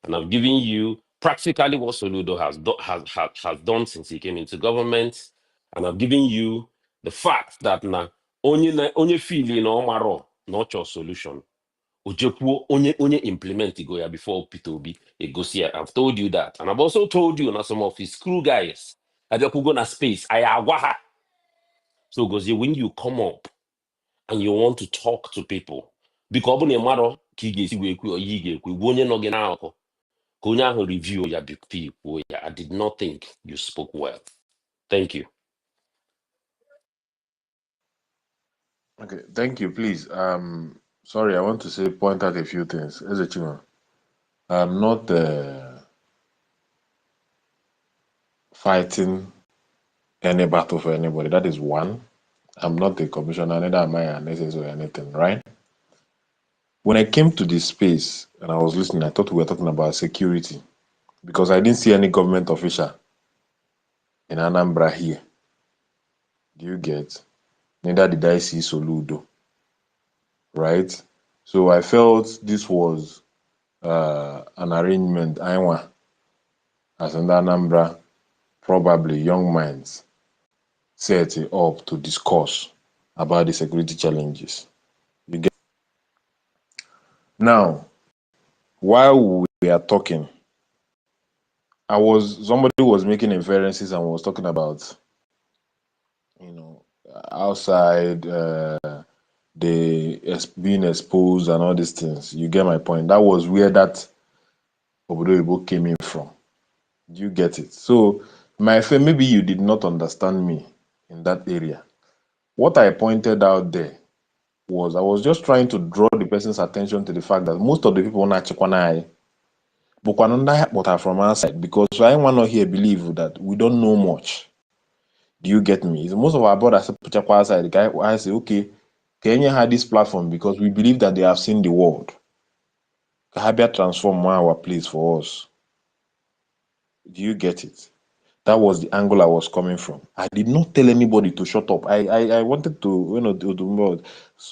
and I've given you practically what Soludo has done since he came into government, and I've given you the fact that only feeling maro not your solution. Ojekwuo onye implement go ya before Peter Obi go see. I've told you that, and I've also told you now some of his crew guys. I just go na space. I agwaha. So goes when you come up and you want to talk to people, because when maro kigesi wekwu or yigekwu wonye no ge na ako konya ho review ya big people. I did not think you spoke well. Thank you. Okay, thank you. Please, sorry, I want to point out a few things. Ezechima, I'm not fighting any battle for anybody. That is one. I'm not a commissioner, neither am I an SS or anything, right? When I came to this space and I was listening, I thought we were talking about security because I didn't see any government official in Anambra here. Do you get? Neither did I see Soludo, right? So I felt this was an arrangement I want as in Anambra, probably young minds set it up to discuss about the security challenges. You get? Now, while we are talking, somebody was making inferences and was talking about, outside being exposed and all these things. You get my point. That was where that Obodo came in from. Do you get it? So, my friend, maybe you did not understand me in that area. What I pointed out there was I was just trying to draw the person's attention to the fact that most of the people on Achikwana but are from outside, because I want to here believe that we don't know much. Do you get me? Most of our brothers outside, the guy I say, okay, Kenya had this platform because we believe that they have seen the world. Kahabia transform our place for us. Do you get it? That was the angle I was coming from. I did not tell anybody to shut up. I wanted to, Odumbo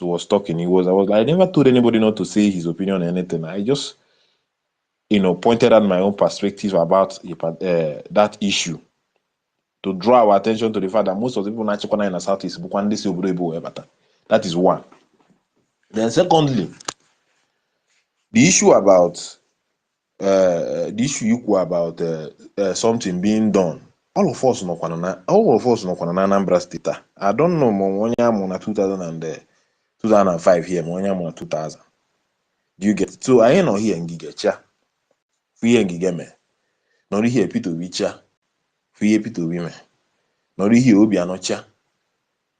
was talking. I never told anybody not to say his opinion or anything. I just, pointed out my own perspective about that issue to draw our attention to the fact that most of the people in the southeast, that is one. Then secondly, the issue about something being done. All of us know Anambra State. I don't know when I'm on 2005 here, when I'm on 2000. Do you get it? So I ain't not here in Gigacha. We ain't Gigame. Not here Peter Wicha. for Peter Obi man. Not here Obi anocha.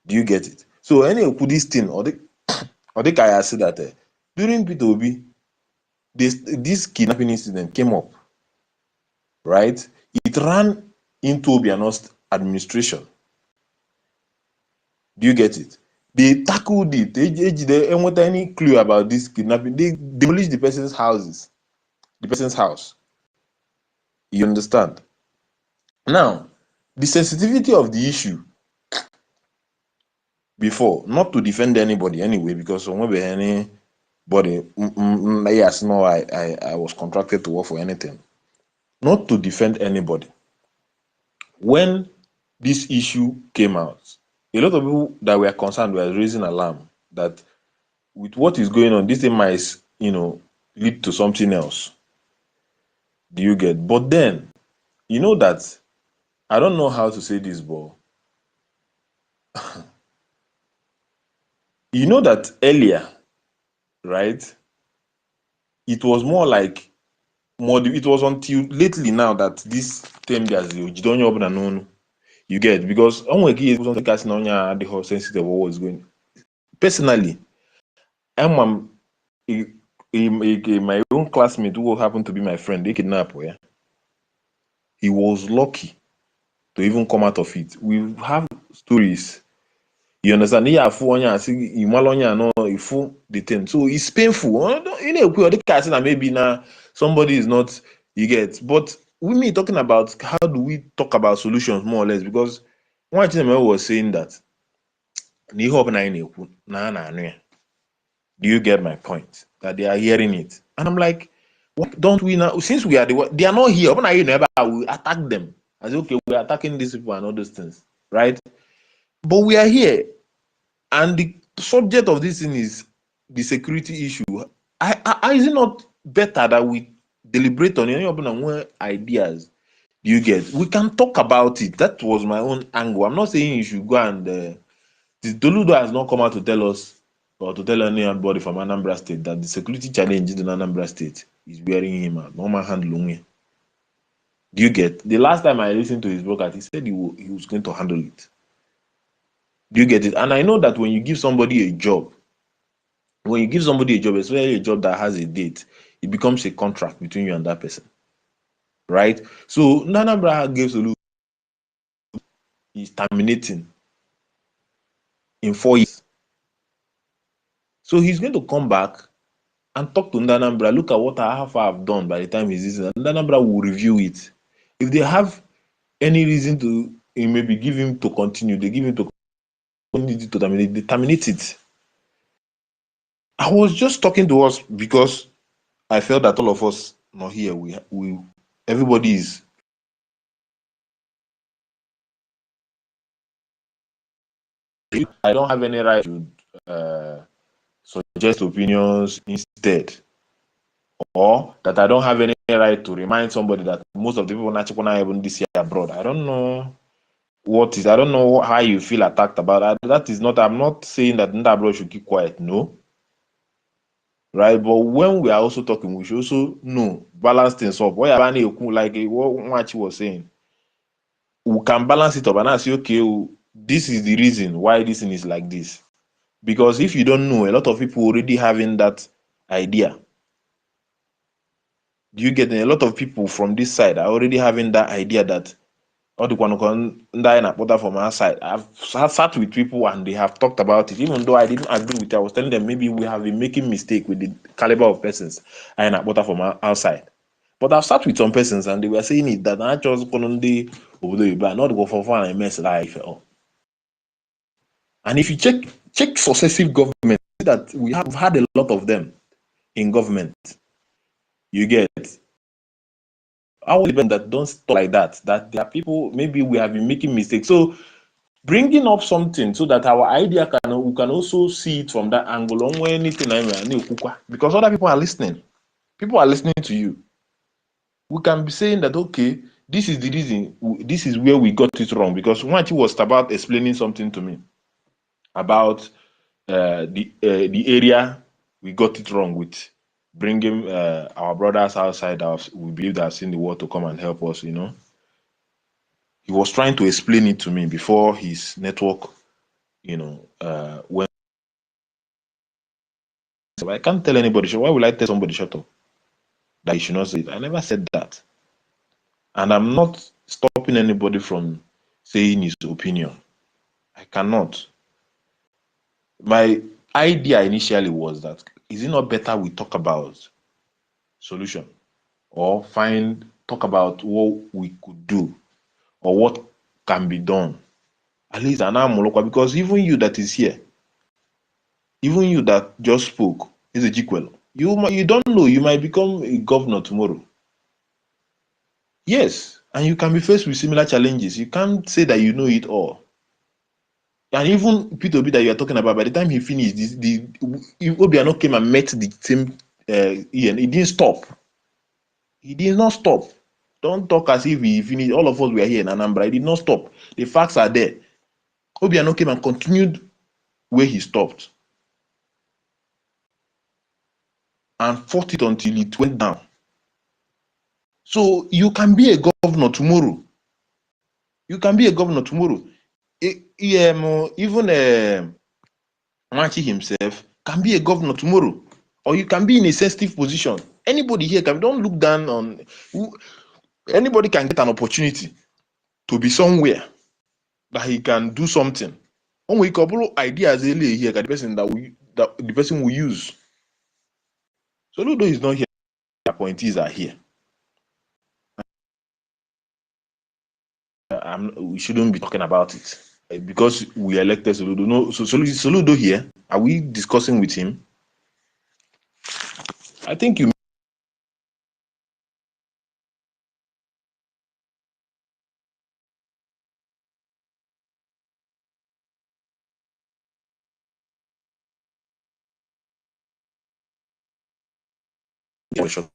Do you get it? So any put this thing or the guy said that during Peter Obi, this kidnapping incident came up, right? It ran into Obiano's administration. Do you get it? They tackled it. They didn't want any clue about this kidnapping. They demolished the person's house. You understand? Now, the sensitivity of the issue before, not to defend anybody anyway, because maybe anybody, yes, no, I was contracted to work for anything. Not to defend anybody. When this issue came out, a lot of people that were concerned were raising alarm that with what is going on, this thing might, lead to something else. Do you get? But then, you know that, I don't know how to say this, but you know that earlier, right? It was more like, it was until lately now that this term as the you get, because the whole sensitive of what was going. Personally, I'm my own classmate who happened to be my friend, they kidnapped. Yeah? He was lucky to even come out of it. We have stories. You understand? Yeah, the thing. So it's painful. Maybe now somebody is not, you get. But we me talking about how do we talk about solutions more or less, because one thing I was saying that do you get my point? That they are hearing it. And I'm like, what don't we now? Since we are they are not here, open you never we attack them. I say, okay, we're attacking these people and all those things, right? But we are here, and the subject of this thing is the security issue. Is it not better that we deliberate on any open and ideas? Do you get? We can talk about it. That was my own angle. I'm not saying you should go and the Toludo has not come out to tell us or to tell anybody from Anambra State that the security challenge in Anambra State is wearing him out. Normal handling. Do you get? The last time I listened to his broadcast, he said he was going to handle it. Do you get it? And I know that when you give somebody a job, especially a job that has a date, it becomes a contract between you and that person. Right? So Anambra gave Solu is terminating in 4 years. So he's going to come back and talk to Anambra. Look at what I've done by the time he's listening. Anambra will review it. If they have any reason to maybe give him to continue, they give him to continue to terminate, they terminate it. I was just talking to us because I felt that all of us not here, we everybody is. I don't have any right to suggest opinions instead, or that I don't have any right to remind somebody that most of the people not even this year abroad. I don't know I don't know how you feel attacked about that. That is not, I'm not saying that Ndabro should keep quiet, no. Right? But when we are also talking, we should also know, balance things up. Like what Machi was saying, we can balance it up and I say, okay, this is the reason why this thing is like this. Because if you don't know, a lot of people already having that idea. Do you get it? A lot of people from this side are already having that idea that all the Kwanokon from our side. I've sat with people and they have talked about it, even though I didn't agree with it. I was telling them maybe we have been making mistake with the caliber of persons I from our outside. But I've sat with some persons and they were saying it that I just not go for fun and mess life. And if you check successive government, that we have had a lot of them in government. You get I will even that don't stop like that. That there are people, maybe we have been making mistakes. So bringing up something so that our idea we can also see it from that angle on anything because other people are listening. People are listening to you. We can be saying that okay, this is the reason, this is where we got it wrong. Because Wanchi was about explaining something to me about the area we got it wrong with bringing our brothers outside. We believe that seen the world to come and help us, He was trying to explain it to me before his network, went. So I can't tell anybody. So why will I tell somebody shut up? That you should not say it. I never said that. And I'm not stopping anybody from saying his opinion. I cannot. My idea initially was that is it not better we talk about solution or talk about what we could do or what can be done? At least because even you that is here, even you that just spoke, is a Jikwel. You don't know, you might become a governor tomorrow. Yes, and you can be faced with similar challenges. You can't say that you know it all. And even P2B that you are talking about, by the time he finished, Obiano came and met the same Ian. He didn't stop. He did not stop. Don't talk as if he finished. All of us were here in Anambra. He did not stop. The facts are there. Obiano came and continued where he stopped and fought it until it went down. So you can be a governor tomorrow. You can be a governor tomorrow. Even Machi himself can be a governor tomorrow. Or you can be in a sensitive position. Anybody here don't look down on anybody can get an opportunity to be somewhere that he can do something. When we couple ideas here, the person that the person will use. So Ludo is not here, the appointees are here. We shouldn't be talking about it because we elected Soludo. No, so Soludo here. Are we discussing with him? I think you. For a short